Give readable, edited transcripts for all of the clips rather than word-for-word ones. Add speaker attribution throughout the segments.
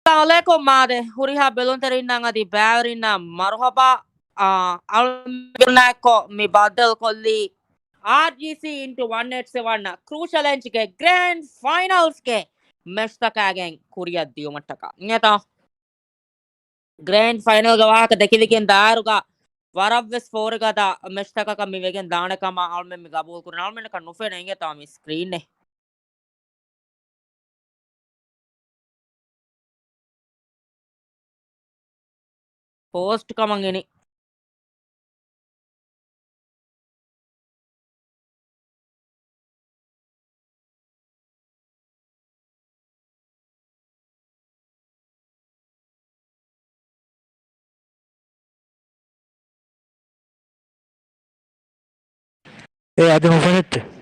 Speaker 1: Assalamualaikum made huriha belonterina ngadi baurina marhaba almeko mi badal kolli RGC into 187 crucial enchike grand finals ke mestakagen kuriya diumattaka ngeta grand final ga wahaka dekiliken daruga waravves four ga da mestakaka mi wegen daanakama almen mi gabul kurna almen ka nufe ngeta mi screen ne post kamangeni
Speaker 2: abbiamo fatto.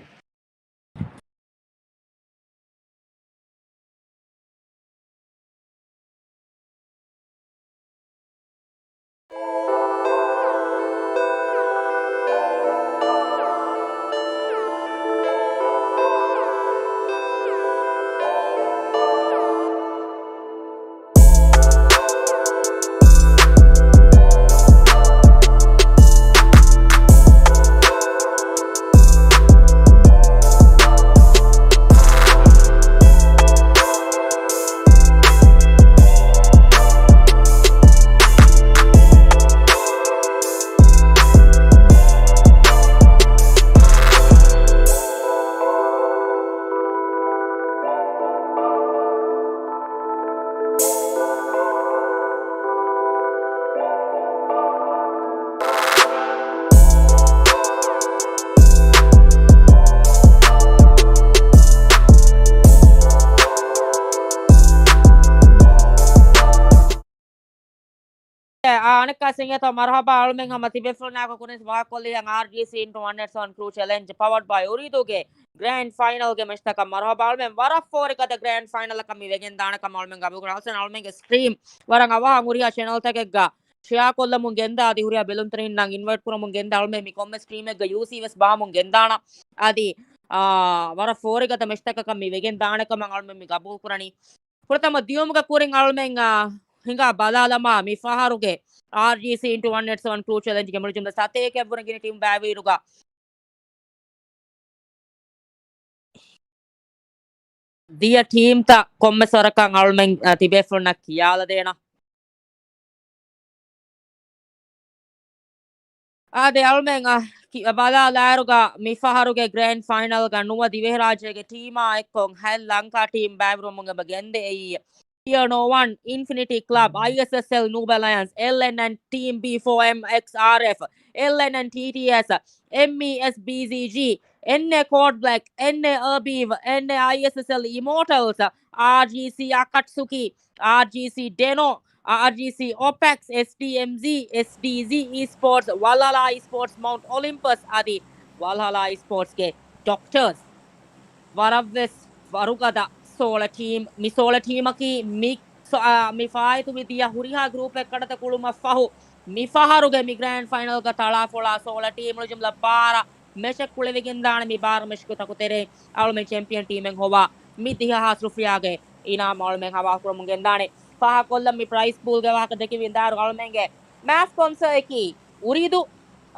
Speaker 1: Aneka Singeta Marhaba Alming Hamatibefuna Kunis Wakoli and RGC into 1 Crew Challenge powered by Uriduge. Grand Final game Mistaka Marhaba Almen Vara Forika the Grand Final Kami again Danaka Malming Abu Grass and Alming stream Varangava Muria channel Tagaga. Shia Kola Mungenda, the Huria Beluntrin, invert Purumungenda, Alme, Mikome stream, the UC was Bamungendana, Adi, Vara Forika the Mistaka Kami again Danaka Malming Abu Kurani. Purtama Diumga Kuring Almenga. Hinga balalama mi faharuge RGC into 1 Crew Challenge gemulujum da sate ke burangini team baviruga dia team ta komme sarakan almen tibefuna kiyala dena ade almen balalaruga mi faharuge grand final ga nuwa divehrajege teama ekkon hel lanka team bavirumunga bagende ei Tier No 1, Infinity Club, ISSL Noob Alliance, LN Team B4MXRF, LN TTS, MESBZG, NA Code Black, NA Urbiv, NA ISSL Immortals, RGC Akatsuki, RGC Deno, RGC OPEX, SDMZ, SDZ Esports, Valhalla Esports, Mount Olympus, Adi, Valhalla Esports के Doctors. Varavves Varugada Solar Team, Misola Teamaki, Mifai to Vidia Huriha Group, Ekata Kuluma Fahu, Mifaharuga, Mi Grand Final Gatala Fola, Solar Team, Rujum La Para, Mesha Kulevigindan, Mi Bar Meshkutakutere, Alme Champion Team and Hova, Mitia Hasrufiage, Ina Malme Hava from Gendane, Fahakola, Mi Price Pool Gavaka, the Kivindar, Almenge, Mass sponsor Eki, Uridu.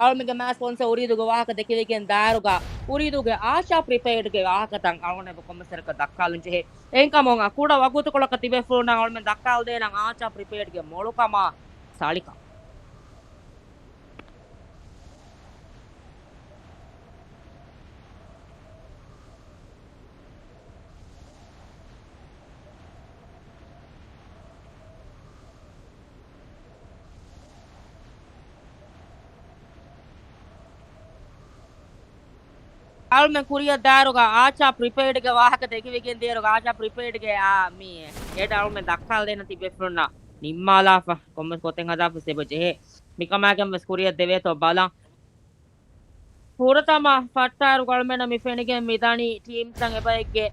Speaker 1: Almega mass sponsor Uridu Gavaka, the Kiligan Daruga, Uriduge Asha prepared ge Akatang Alne Commissar Dakalunche, Enkamonga, Kuda Wagutukola Katibe Funa Almen Dakal de and Acha prepared ge Molokama Salika. Almen Kuria Daruga, Acha prepared ge Waka, the Kivigan Deruga, Acha prepared ge me, Ed Almen Dakal de Tibefuna, Nimala, Commerce Cotenga Sebaje, Mikamagam was Kuria Deveto Bala. Puratama Fatar Golmena Mifenige Midani team Sangabaige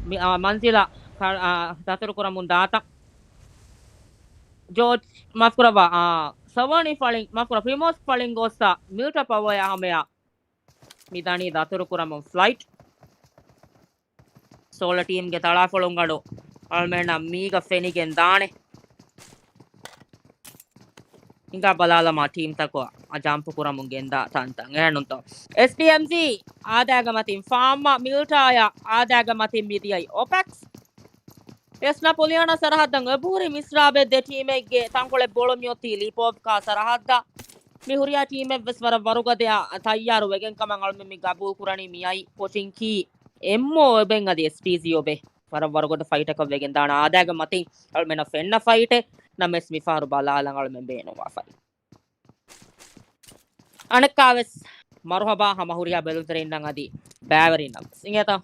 Speaker 1: Manzila Taturukura Mundata George Maskurava Savani falling Maskura Primos falling Gosa Milta Pavaya Hamea Midani Daturukuram flight Solar team Getala Folongado Almena Miga Fenigan Dane Inga Balalama team Tako Ajampukuram Mungenda Tantang Ernunto SDMZ Adagamatim Farma Miltaya Adagamatim Media OPEX Yes, Napoleon Sarahadang Aburi Misrabe the team Tankole Bolomyoti Lipovka Sarahada Mihuria team Vesvara Varuga de Tayaru again Kamangal Gabu Kurani Miai Pochinki Emmo Benga the STZOB for a Varuga the fight of Vegendana Adagamati Almena Fenna fight Names Mifaru Bala and Almembeno fight. Anakavis Marhaba Hamahuria Belutrin Nangadi Bavarina Singeta.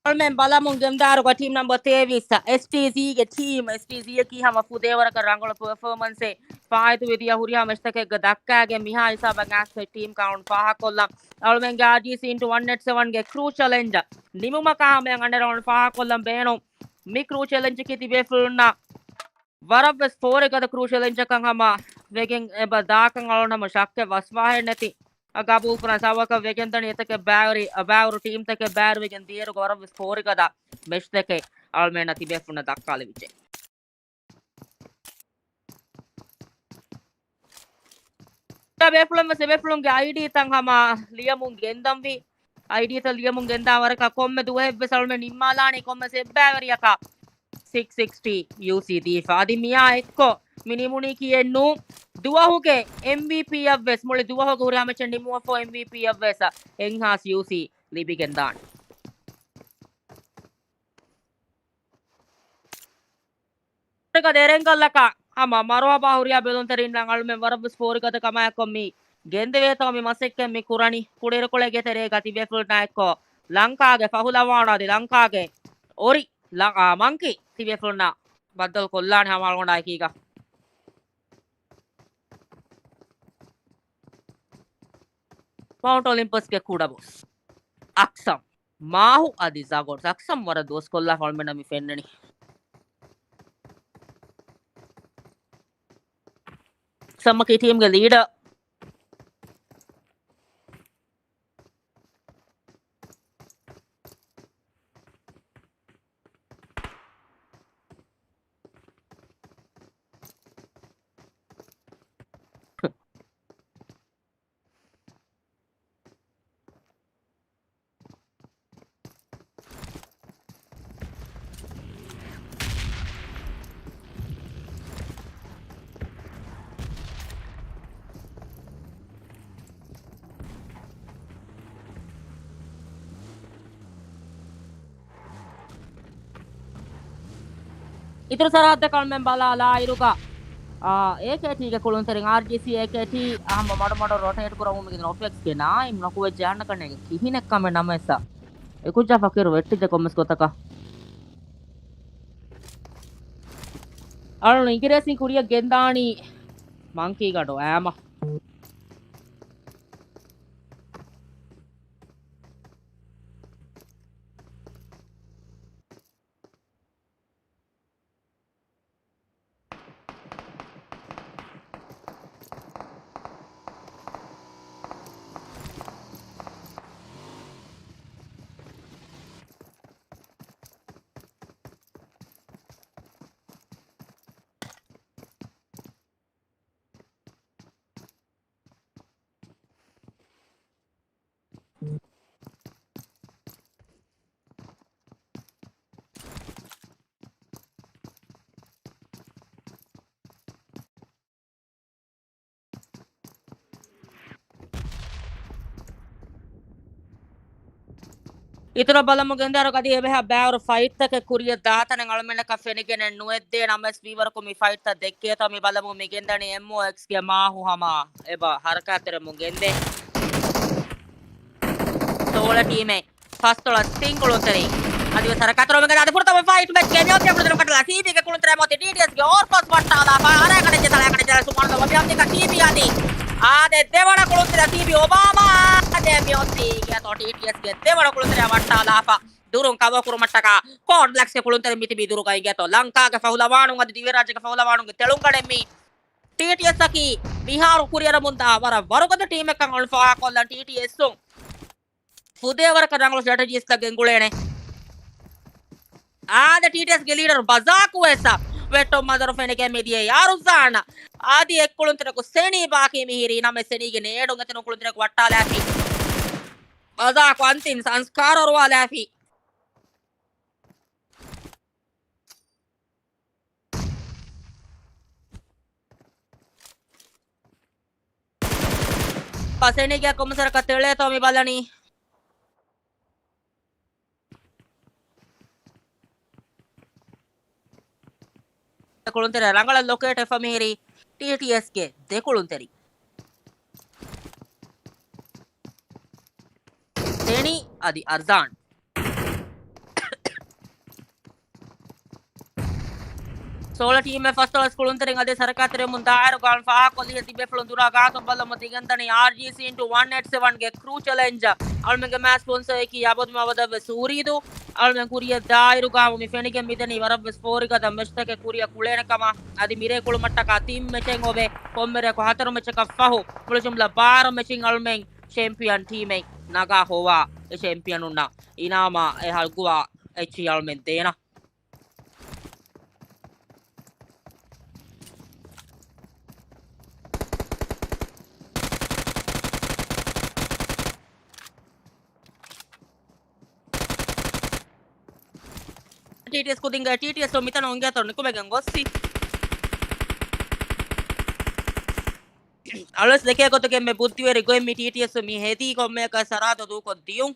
Speaker 1: Almen Balamungam Daruga team number 23 STZ team STZ ki hama Fudevara Rangola performance 5 with Yahuria Mestake Gadaka game Miha Isabangas team count Fahakola Almen Gardis into 1 get Crew Challenge Nimumaka under on Fahakolam Beno Mi Crew Challenge Kitty Befulna Varabes 4 the Crew Challenge Kangama Veking Ebadakan Alona Mashaka Vasva Neti Agabu Prasawaka Vegan take a barry about team take a bear vegan dear Gora with Forigada Meshteke Almena Tibefuna Dakalivice. Beflum ID Tangama Liamun Gendamvi ID the Liamun Genda Varaka Come do have Besalman Imalani Come Bavariaka 660 UCD Fadimia Echo Minimuniki and no Duahuke MVP of West Mole Duahu Ramachandimo for MVP of West Enhas UC Libigandan. Ka deren kallaka ama marwa bahuriya belon terin lang almen warab spori kata kama kommi gende veto mi masekke mi kurani kudere kole getere gati beful naikko lankaage fahulawana di lankaage ori manki tibefulna baddal kollani hamal gonda kiga Mount Olympus ke kuda boss aksam mahu adi zagor aksam wara dos kolla holmena mi fenneni samaki team ge leader ඉතුරු සරහද්ද කල්මෙන් බලාලා ඉරුක ඒකටි කුළුන්තරින් RGC ඒකටි අහම මඩ rotate කරමු මිගෙන ඔෆෙක්ස් ගේ නායි මනකු වෙ ජාන්න කන්නේ කිහිනෙක් කම නමෙසා එකුජා ෆකිරු වෙට්ටිද commerce කොතක අරන ඉංග්‍රීසි කුරිය ගෙන්දානි මංකී ගඩෝ ඈම ඉතුරු බලමු ගෙන්දාර කදී එබහ බෑවර fight එක කුරිය දාතන අලමෙන්න කෆෙනිගෙන නුෙද්දේ නමස් වීවර කො මි ෆයිට් එක දෙක්කේ තම බලමු මි ගෙන්දානි MOX ගේ මාහු හමා එබ හරකාතර මු ගෙන්දේ තෝල ටීමේ ಫಸ್ಟ್ ತಿಂಗಳು ಅದು ಸರಕಾತರ ಅದು ಪುರ್ತ ಫೈಟ್ ಮ್ಯಾಚ್ ಗೆ ನ್ಯೂಸ್ ಪುರ್ತ ಕಟ್ಟಲ ಸಿಬಿ ಗೆ ಕುಳಿತರೆ ಮತ್ತೆ ಟಿಟಿಎಸ್ ಗೆ ಓರ್ ಪಾಸ್ ಮಾಡ್ತಾಳ ಆರೆ ಕಡೆ ಸುಮಾರು ಅಭಿಯಾನ ಕ ಟಿಬಿ ಆದಿ ಆದೆ ದೇವಣ ಕುಳಿತರೆ ಸಿಬಿ ಒಬಾಮಾ ಅದೇ ಮ್ಯೂಸಿ ಗೆ ತೋ ಟಿಟಿಎಸ್ ಗೆ ದೇವಣ ಕುಳಿತರೆ ಮಾಡ್ತಾಳ ಆಪ ದೂರಂ ಕವ ಕುರು ಮಟ್ಟಕ ಕೋಡ್ ಬ್ಲಾಕ್ಸ್ ಗೆ ಕುಳಿತರೆ ಮಿತಿ ಬಿ ದೂರು ಕೈಗೆ ತೋ ಲಂಕಾ ಗೆ ಫೌಲವಾಣು ಅದು ದಿವ್ಯರಾಜ್ ಗೆ ಫೌಲವಾಣು ಗೆ ತೆಳುಂಗಡೆ ಮಿ ಟಿಟಿಎಸ್ ಅಕಿ ಬಿಹಾರ ಕುರಿಯರ ಮುಂದ ಅವರ ವರಗದ ಟೀಮ್ ಗೆ ಕಂಗಳು ಫಾ ಕೊಲ್ಲ ಟಿಟಿಎಸ್ Fudewar kadanglo strategies ta gengulene. Ada TTS ge leader bazaku esa. Vetto mother fene ke mediye yaru zana. Adi ekkuluntere ko seni baki mihiri name seni ge needu ngatenu kuluntere ko wattala afi. Bazaku antin sanskar orwala afi. Paseni ge komisar ka tele to mi balani. Kuluntere rangala locate famiri TTS ke de kulunteri Seni adi Arzan Sola team में first class kuluntere ade sarakatere mundaar gal fa kolli tibe flundura ga to ballam digandani RGC into 187 ge crew challenge almenge match sponsor ki yabod mawada suridu almen kuriya dairu ga mi fenike midani warab spori ga damesta ke kuriya kulene kama adi mire kulu matta ka team mechen obe kommere ko hataru mecha ka fahu mulchumla bar meching almen champion team naga howa e champion unna inama e halguwa echi almen dena TTS ko dinga TTS to mitana onge to niko megan gossi alas dekhe ko to ke me buddhi veri go mi TTS mi hedi ko me ka sarado du ko diun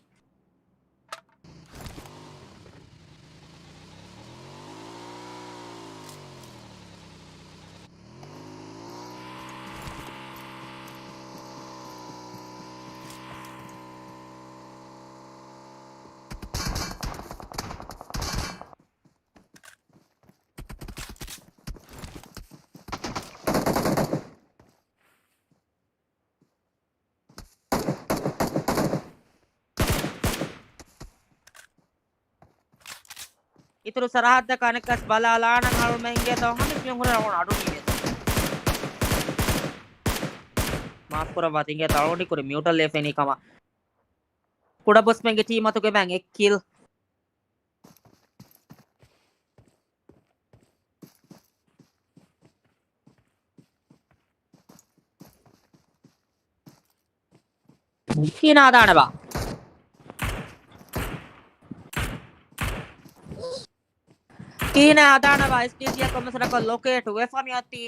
Speaker 1: Ituru sarahadda kanekas balala nan halu menge to hamis me hora on adu ni maaf kora batinge talodi kore mutal le feni kama kuda boss menge team atuge bang ek kill kina dana ba kina dana ba STC ya komesara ko locate we famiati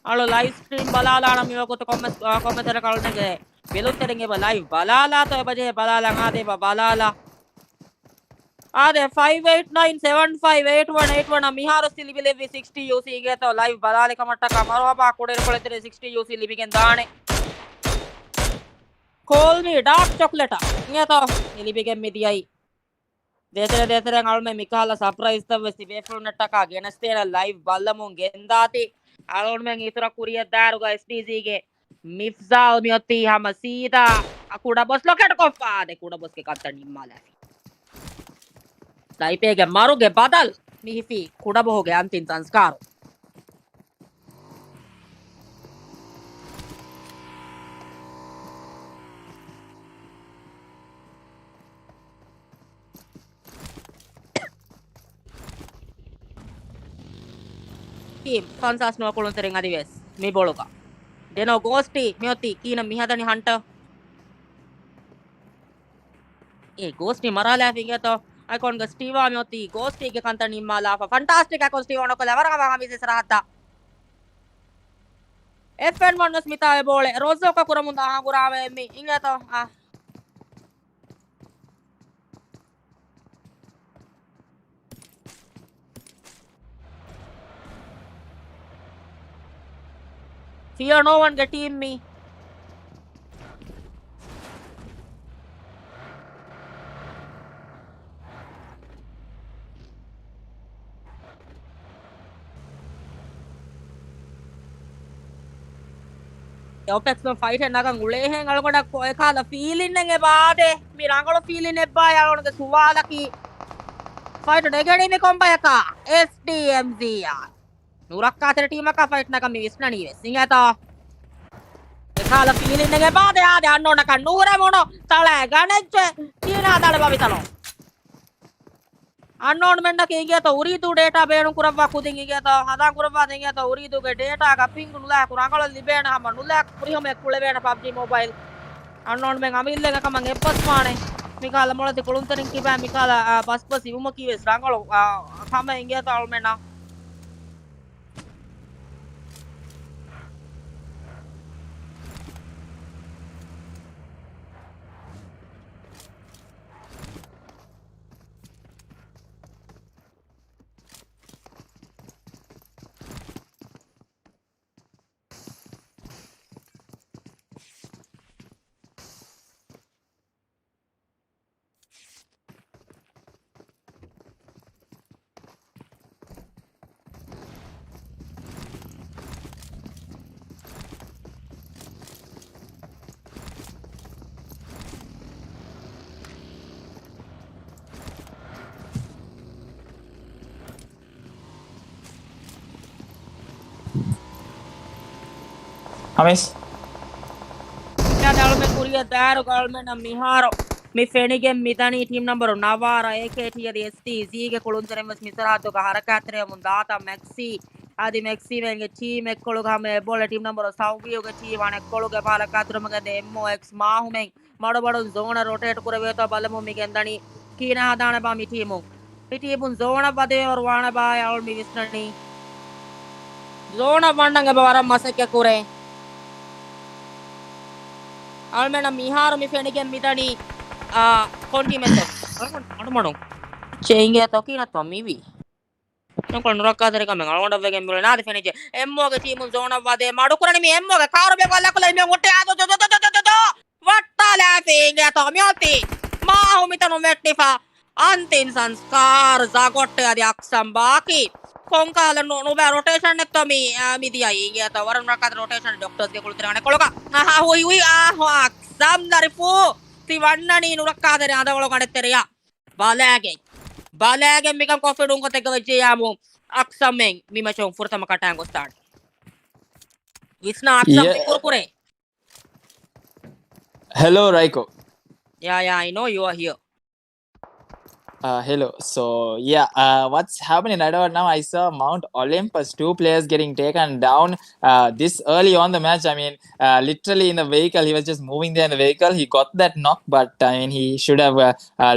Speaker 1: alo live stream balala na mi ko to komesara kalnege belutterenge ba live balala to baje balala ngade ba balala ade 5897581881 miharo silibile 60 UC ge to live balale kamatta kamarwa ba kode koletere 60 UC libigen daane call me dark chocolate nge to libigen midiyai detere alme mikala surprise ta wesi beful nattaka genastena live ballamun gendati alon men itura kuriya daruga SDG ge mifzal mioti hama sida akuda boss loket ko paade kuda boss ke katta nimmala लाइपेगे मारोगे बादल मिहिफी कुड़ा बोगे अंतिम संस्कार team Kansas no colon तेरेंग आदिवेस मी बोलोगा देनो गोस्टी मियोती कीन मिहादनी Hunter ए गोस्टी मराला फिंगे तो Icon ga Steva mioti Ghosty ge kanta nimmala fa fantastic icon Steva no kola waraga ma mise sarahatta FN1 Smita e bole Rozo ka kuramunda ha gurave mi ingeto fear no one get team me Opex no fight enaga ngule hen algoda koy khala feeling nge baade mi rangalo feeling ebba yalonge suwalaki fight degani me kombayaka SDMZ ya nurakka ter team ka fight naga mi visnani ve singata ekhala feeling nge baade ade annona kan nure mono tala ganecche tina dala babitalo unknown menda ke gaya to uridu data beenu kurawwa kudin gaya to hadan kurawwa den gaya to uridu ge data ga ping nula kurangala libena hama nula kurihome kulebena PUBG mobile unknown men amille ga kaman eppas maane mikala molati kulunterin kiba mikala paspas iuma kiwes rangalo kama gaya to almena
Speaker 3: Hamis.
Speaker 1: ya dalme kuriya daru galme na miharo mi fenige midani team number navara AKT adi STZ ge kuluntere mas misarado ga harakatre mun data maxi adi maxi menge team ekkolu ga me bol team number saugiyo ge team ane ekkolu ge palakatrum ge MOX mahumen madobadu zone rotate kurave to balamu mi gendani kina hadana ba mi teamu mi teamun zone bade or wana ba yaul mi visnani zone bandanga ba waram masake kure almena miharo mi fenige midani konti method adumadu cheinge to kina to mivi nokol nurakadere kamen algonda vege mbule naade fenige emmo ge team zone wade madu kurani mi emmo ge karu be golla kula me otte ado do wattala finge to mioti mahu mitanu mettifa antin sanskar zagotte adi aksam baki konkala no rotation ne to mi dia inge to waran nurakadere rotation doctors ge kulutirane koloka hui aksam darifu ti wannani nurakadere adavolo kadetteriya balage Balagan mikang confident ko tayo mo aksameng mimachong furta makatango start. It's not
Speaker 3: Yeah.
Speaker 1: aksam kurkure.
Speaker 3: Hello, Raiko.
Speaker 1: Yeah, I know you are here.
Speaker 3: Hello. So what's happening right about now? I saw Mount Olympus, two players getting taken down this early on the match. I mean, literally in the vehicle, he was just moving there in the vehicle. He got that knock, but I mean, he should have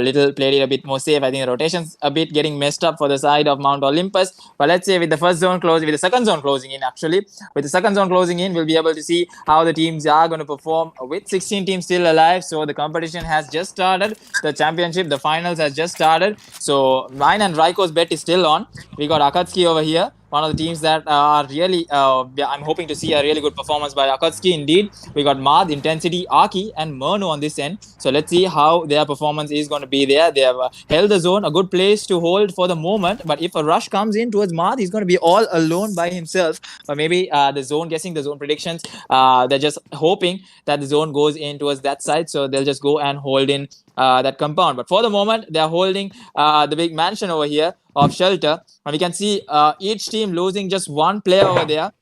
Speaker 3: little played it a bit more safe. I think the rotations a bit getting messed up for the side of Mount Olympus. But let's say with the first zone closing, with the second zone closing in, actually, with the second zone closing in, we'll be able to see how the teams are going to perform with 16 teams still alive. So the competition has just started. The championship, the finals has just started. So mine and Raiko's bet is still on. We got Akatsuki over here, one of the teams that are really, I'm hoping to see a really good performance by Akatsuki indeed. We got Mad, Intensity, Aki, and Murno on this end. So let's see how their performance is going to be there. They have held the zone, a good place to hold for the moment. But if a rush comes in towards Mad, he's going to be all alone by himself. Or maybe the zone, guessing the zone predictions, they're just hoping that the zone goes in towards that side. So they'll just go and hold in that compound. But for the moment, they're holding the big mansion over here of Shelter. And we can see each team losing just one player over there.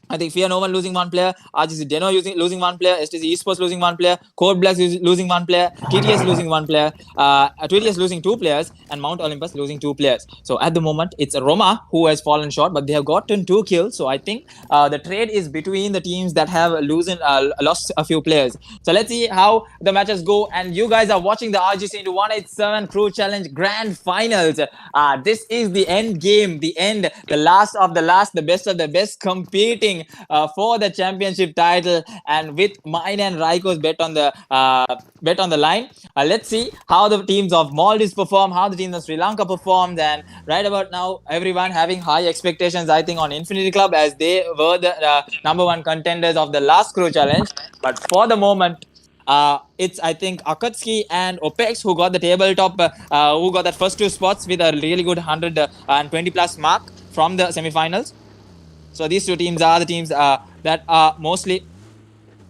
Speaker 3: I think Fear No One losing one player, RGC Deno losing one player, STC Esports losing one player, Code Blacks losing one player, TTS losing one player, TTS losing two players, and Mount Olympus losing two players. So at the moment, it's Roma who has fallen short, but they have gotten 2 kills. So I think the trade is between the teams that have lost a few players. So let's see how the matches go. And you guys are watching the RGC into 187 Crew Challenge Grand Finals. This is the end game, the last of the last, the best of the best competing for the championship title, and with mine and Raiko's bet on the line. Let's see how the teams of Maldives perform, how the teams of Sri Lanka performed, and right about now, everyone having high expectations, I think, on Infinity Club, as they were the number one contenders of the last Crew Challenge. But for the moment, it's, I think, Akatsuki and Opex who got the tabletop, who got that first 2 spots with a really good 120 plus mark from the semifinals. So these 2 teams are the teams that are mostly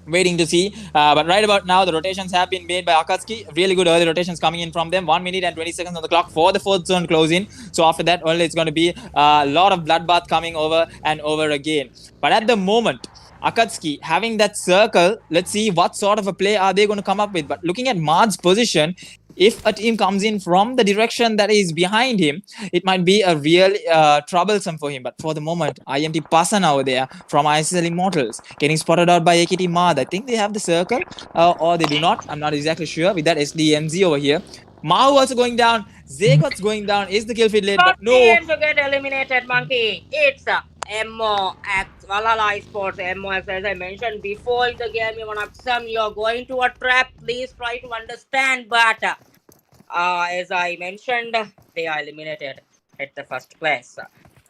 Speaker 3: waiting to see. But right about now, the rotations have been made by Akatsuki. Really good early rotations coming in from them. 1 minute and 20 seconds on the clock for the 4th zone close-in. So after that, only it's going to be a lot of bloodbath coming over and over again. But at the moment, Akatsuki having that circle, let's see what sort of a play are they going to come up with. But looking at Mad's position, if a team comes in from the direction that is behind him, it might be a real troublesome for him. But for the moment, IMT Pasana over there from ISL Immortals getting spotted out by AKT Mad. I think they have the circle, or they do not. I'm not exactly sure. With that SDMZ over here, Mao also going down. Zegot's going down. Is the kill feed late? But no.
Speaker 1: To get eliminated, Monkey. It's MOX, Valhalla Esports, MOX. As I mentioned before in the game, you want some, you're going to a trap. Please try to understand. But as I mentioned, they are eliminated at the first place.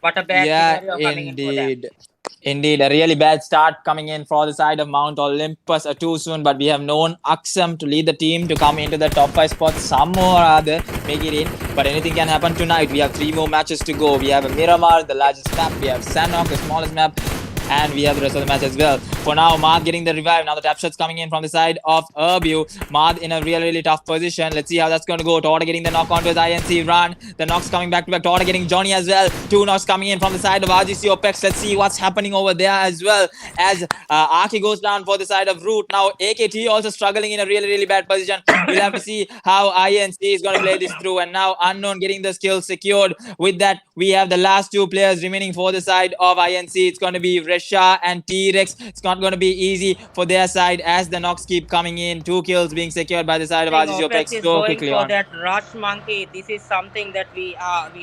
Speaker 1: What a bad scenario coming in for them.
Speaker 3: Indeed, a really bad start coming in for the side of Mount Olympus too soon, but we have known Aksam to lead the team to come into the top 5 spots somehow or other, make it in. But anything can happen tonight. We have 3 more matches to go. We have a Miramar, the largest map. We have Sanok, the smallest map. And we have the rest of the match as well. For now, Mad getting the revive. Now the tap shots coming in from the side of Urbu. Mad in a really tough position. Let's see how that's going to go. Torta getting the knock onto his INC run. The knocks coming back to back. Torta getting Johnny as well. 2 knocks coming in from the side of RGC Opex. Let's see what's happening over there as well. As Aki goes down for the side of Root. Now AKT also struggling in a really bad position. We'll have to see how INC is going to play this through. And now Unknown getting the skill secured. With that, we have the last 2 players remaining for the side of INC. It's going to be Resha and T-Rex. It's not going to be easy for their side as the knocks keep coming in. 2 kills being secured by the side of RGC Opex so quickly
Speaker 1: for
Speaker 3: on.
Speaker 1: That rush, Monkey. This is something that we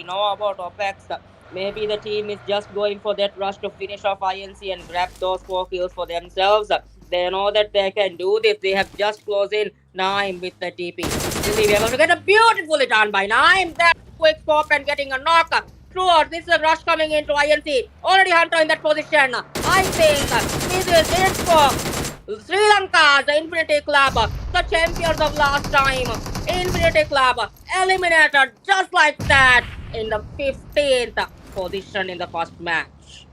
Speaker 1: know about Opex. Maybe the team is just going for that rush to finish off INC and grab those 4 kills for themselves. They know that they can do this. They have just closed in Naim with the TP. Will he be able to get a beautifully done by Naim? That quick pop and getting a knock. Sure, this is a rush coming into INC. Already Hunter in that position. I think this is it for Sri Lanka, the Infinity Club, the champions of last time. Infinity Club eliminated just like that in the 15th position in the first match.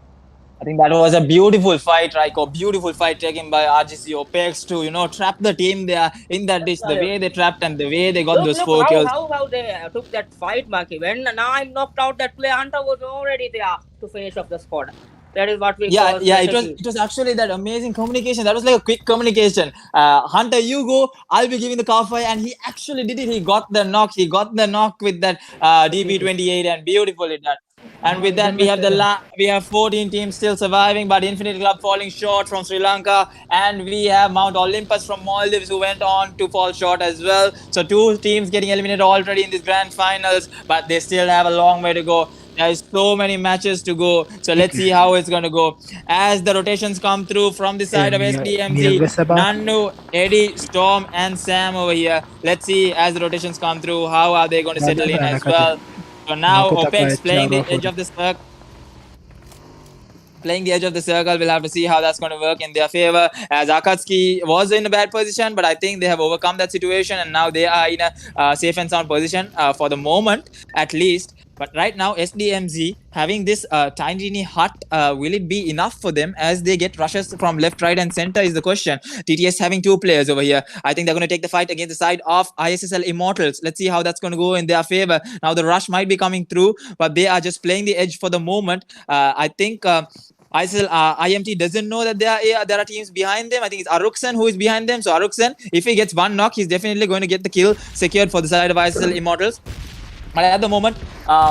Speaker 3: I think that was a beautiful fight, Raiko. Beautiful fight taken by RGC Opex to, trap the team there in that ditch. The way they trapped and the way they got
Speaker 1: Look,
Speaker 3: those
Speaker 1: look
Speaker 3: 4 kills.
Speaker 1: how they took that fight, Maki. When I'm knocked out that play, Hunter was already there to finish off the squad. That is what we call
Speaker 3: Yeah, it
Speaker 1: strategy.
Speaker 3: was actually that amazing communication. That was like a quick communication. Hunter, you go, I'll be giving the car fire, and he actually did it. He got the knock. He got the knock with that DB28, and beautifully done. And with that, we have 14 teams still surviving, but Infinity Club falling short from Sri Lanka, and we have Mount Olympus from Maldives who went on to fall short as well. So 2 teams getting eliminated already in this grand finals, but they still have a long way to go. There's so many matches to go. So let's see how it's going to go. As the rotations come through from the side of SDMZ, Nannu, Eddie, Storm, and Sam over here. Let's see as the rotations come through, how are they going to settle in as well. So now Opex playing the edge of the circle. Playing the edge of the circle, we'll have to see how that's going to work in their favor. As Akatsuki was in a bad position, but I think they have overcome that situation and now they are in a safe and sound position for the moment, at least. But right now, SDMZ having this tiny hut, will it be enough for them as they get rushes from left, right, and center is the question. TTS having 2 players over here. I think they're going to take the fight against the side of ISSL Immortals. Let's see how that's going to go in their favor. Now the rush might be coming through, but they are just playing the edge for the moment. I think ISL IMT doesn't know that there are teams behind them. I think it's Aruksan who is behind them. So Aruksan, if he gets 1 knock, he's definitely going to get the kill secured for the side of ISL Immortals. But at the moment,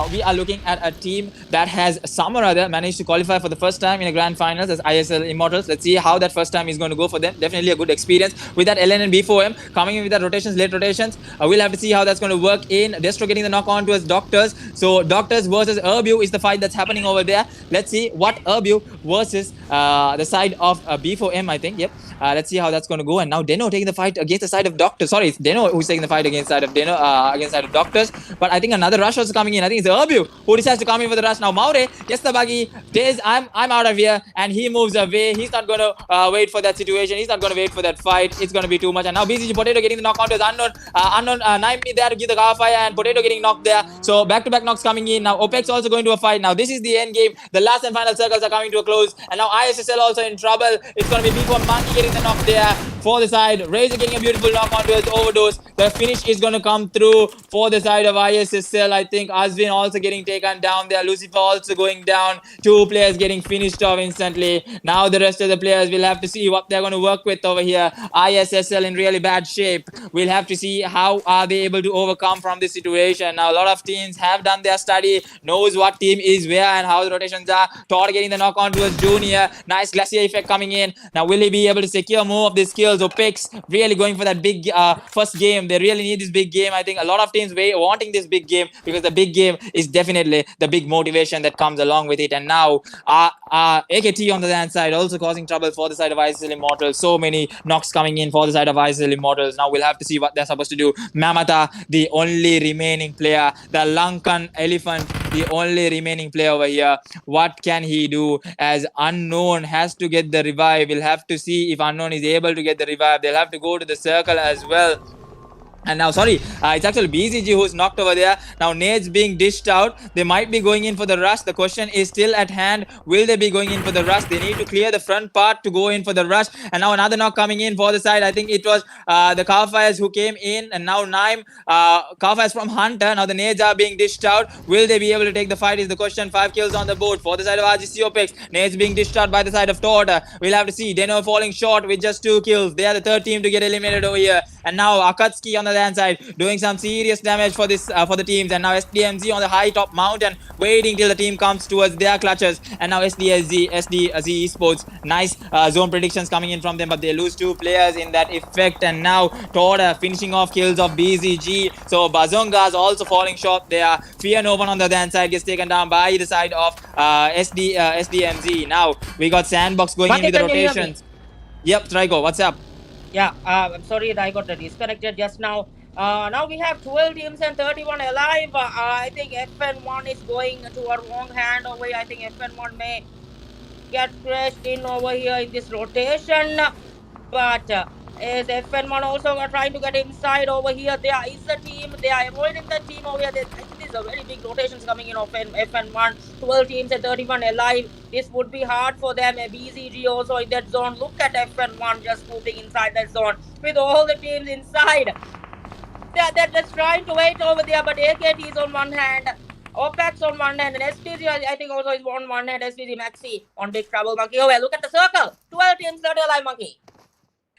Speaker 3: we are looking at a team that has somehow or other managed to qualify for the first time in a grand finals as ISL Immortals. Let's see how that first time is going to go for them. Definitely a good experience with that LN and B4M coming in with that rotations, late rotations. We'll have to see how that's going to work in Destro getting the knock on to his Doctors. So Doctors versus Urbu is the fight that's happening over there. Let's see what Urbu versus the side of B4M, I think. Yep. Let's see how that's going to go. And now Deno taking the fight against the side of Doctors. Sorry, it's Deno who's taking the fight against the side of Deno, against the side of Doctors. But I think another rush also coming in. I think it's Urbu who decides to come in for the rush. Now Maure gets the buggy. Days, I'm out of here. And he moves away. He's not going to wait for that situation. He's not going to wait for that fight. It's going to be too much. And now BCG Potato getting the knock on to his unknown Naimi there to give the car fire. And Potato getting knocked there. So back-to-back knocks coming in. Now Opex also going to a fight. Now this is the end game. The last and final circles are coming to a close. And now ISSL also in trouble. It's going to be B4 Monkey getting the knock there for the side. Razor getting a beautiful knock onto his overdose. The finish is going to come through for the side of ISSL. I think Azvin also getting taken down there. Lucifer also going down. 2 players getting finished off instantly. Now the rest of the players will have to see what they're going to work with over here. ISSL in really bad shape. We'll have to see how are they able to overcome from this situation. Now a lot of teams have done their study, knows what team is where and how the rotations are. Tor getting the knock on towards Junior. Nice Glacier effect coming in. Now will he be able to secure more of these kills? Opex really going for that big first game. They really need this big game. I think a lot of teams wanting this big game because the big game is definitely the big motivation that comes along with it. And now AKT on the other side also causing trouble for the side of ISL Immortals. So many knocks coming in for the side of ISL Immortals. Now we'll have to see what they're supposed to do. Mamata, the only remaining player. The Lankan Elephant, the only remaining player over here. What can he do as Unknown has to get the revive? We'll have to see if Unknown is able to get the revive. They'll have to go to the circle as well. And now, sorry, it's actually BCG who's knocked over there. Now, nades being dished out. They might be going in for the rush. The question is still at hand. Will they be going in for the rush? They need to clear the front part to go in for the rush. And now another knock coming in for the side. I think it was the Carfires who came in. And now Naim, Carfires from Hunter. Now the nades are being dished out. Will they be able to take the fight is the question. 5 kills on the board for the side of RGC Opex. Nades being dished out by the side of Torta. We'll have to see. Deno falling short with just 2 kills. They are the third team to get eliminated over here. And now Akatsuki on the other side doing some serious damage for this for the teams. And now SDMZ on the high top mountain waiting till the team comes towards their clutches. And now SDZ Esports, nice zone predictions coming in from them, but they lose 2 players in that effect. And now Torda finishing off kills of BZG. So Bazonga's also falling short there. Fear No One on the other side gets taken down by the side of SDMZ. Now we got Sandbox going in with the rotations. Yep, Trigo, what's up?
Speaker 1: Yeah, I'm sorry that I got disconnected just now. Now we have 12 teams and 31 alive. I think FN1 is going to a wrong hand over here. I think FN1 may get crashed in over here in this rotation. But is FN1 also trying to get inside over here? There is a team. They are avoiding the team over here. I think There's a very big rotations coming in of FN1. 12 teams and 31 alive. This would be hard for them. BZG also in that zone. Look at FN1 just moving inside that zone with all the teams inside. They're just trying to wait over there, but AKT is on one hand. OPEX on one hand, and SPG I think also is on one hand. SPG Maxi on big trouble, Monkey. Oh, well, look at the circle. 12 teams, 30 alive, Monkey.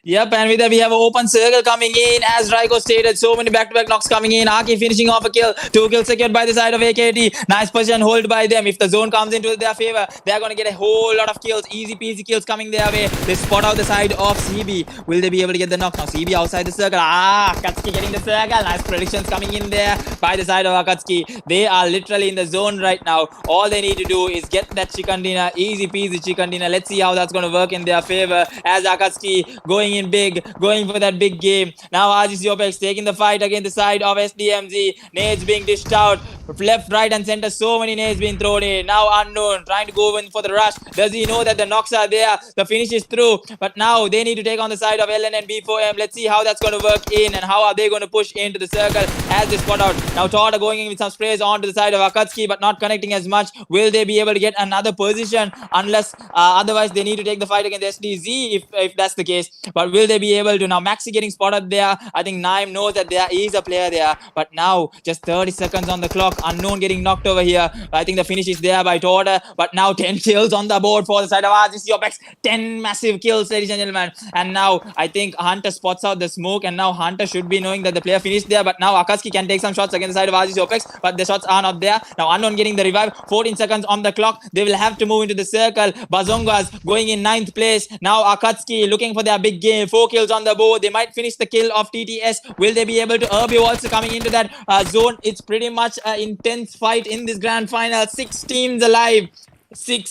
Speaker 3: Yep, and with that we have an open circle coming in. As Raiko stated, so many back-to-back knocks coming in. Aki finishing off a kill. 2 kills secured by the side of AKT. Nice position hold by them. If the zone comes into their favor, they're going to get a whole lot of kills. Easy peasy kills coming their way. They spot out the side of CB. Will they be able to get the knock? Now CB outside the circle. Akatsuki getting the circle. Nice predictions coming in there by the side of Akatsuki. They are literally in the zone right now. All they need to do is get that chicken dinner. Easy peasy chicken dinner. Let's see how that's going to work in their favor. As Akatsuki going in big, going for that big game. Now RGC OPEX taking the fight against the side of SDMZ. Nades being dished out. Left, right and center. So many nades being thrown in. Now Unknown trying to go in for the rush. Does he know that the knocks are there? The finish is through. But now they need to take on the side of LN and B4M. Let's see how that's going to work in and how are they going to push into the circle as they spot out. Now Todd going in with some sprays onto the side of Akatsuki but not connecting as much. Will they be able to get another position? Unless otherwise they need to take the fight against SDZ if that's the case. But will they be able to? Now Maxi getting spotted there. I think Naim knows that there is a player there. But now just 30 seconds on the clock. Unknown getting knocked over here. I think the finish is there by Todd. But now 10 kills on the board for the side of RGC OPEX. 10 massive kills, ladies and gentlemen. And now I think Hunter spots out the smoke. And now Hunter should be knowing that the player finished there. But now Akatsuki can take some shots against the side of RGC OPEX. But the shots are not there. Now Unknown getting the revive. 14 seconds on the clock. They will have to move into the circle. Bazongas going in 9th place. Now Akatsuki looking for their big game. 4 kills on the board. They might finish the kill of TTS. Will they be able to? Urbio also coming into that zone. It's pretty much an intense fight in this grand final. 6 teams alive.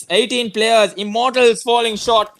Speaker 3: 18 players. Immortals falling short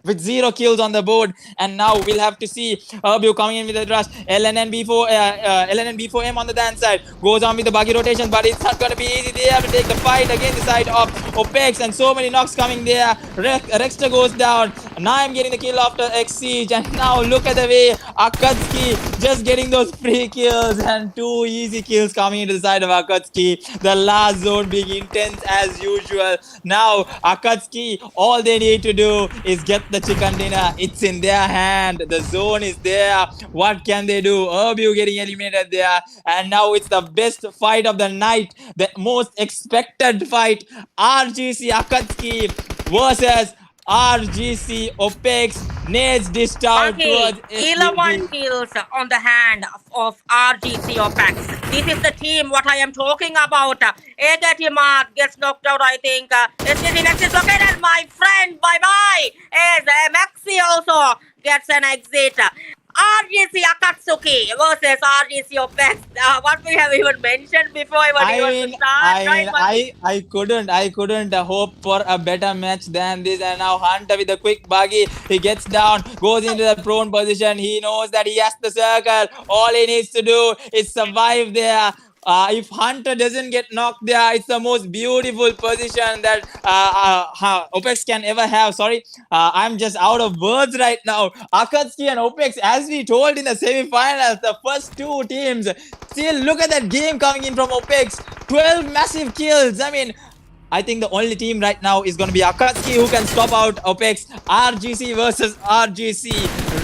Speaker 3: with 0 kills on the board. And now we'll have to see Urbio coming in with a rush. LN and B4M on the dance side. Goes on with the buggy rotation, but it's not going to be easy. They have to take the fight against the side of OPEX, and so many knocks coming there. Rexter goes down. Naim getting the kill after X-Siege. And now look at the way Akatsuki just getting those free kills and 2 easy kills coming into the side of Akatsuki. The last zone being intense as usual. Now Akatsuki, all they need to do is get the chicken dinner. It's in their hand. The zone is there. What can they do? Urbio getting eliminated there. And now it's the best fight of the night. The most expected fight. RGC Akatsuki versus RGC OPEX. Nades dished out towards
Speaker 1: 11 kills on the hand of RGC OPEX. This is the team what I am talking about. AKT Mark gets knocked out, I think. SPG Next is located, my friend. Bye-bye. As Maxi also gets an exit. RGC Akatsuki versus RGC OPEX. What we have even mentioned before even
Speaker 3: I couldn't hope for a better match than this. And now Hunter with a quick buggy. He gets down, goes into the prone position. He knows that he has the circle. All he needs to do is survive there. If Hunter doesn't get knocked there, it's the most beautiful position that OPEX can ever have. Sorry, I'm just out of words right now. Akatsuki and OPEX, as we told in the semi-finals, the first 2 teams. Still, look at that game coming in from OPEX. 12 massive kills. I mean, I think the only team right now is going to be Akatsuki who can stop out OPEX. RGC versus RGC.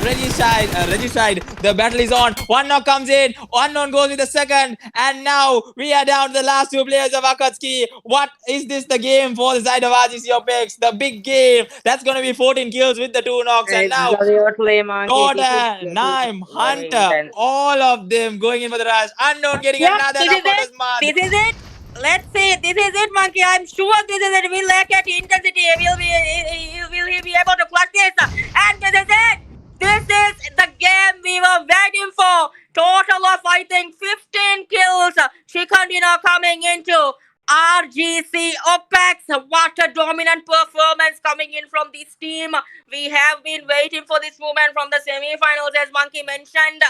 Speaker 3: Regicide. The battle is on. One knock comes in. Unknown goes with the second. And now we are down to the last 2 players of Akatsuki. What is this the game for the side of RGC OPEX? The big game. That's going to be 14 kills with the 2 knocks. And now Jordan, Naim, Hunter, all of them going in for the rush. Unknown getting another knock on his mark.
Speaker 1: This is it. Let's see. This is it, Monkey. I'm sure this is it. Will AKT intensity. Will he be able to clutch this? And this is it. This is the game we were waiting for. Total of, I think, 15 kills. Chicken dinner coming into RGC OPEX. What a dominant performance coming in from this team. We have been waiting for this moment from the semi-finals, as Monkey mentioned.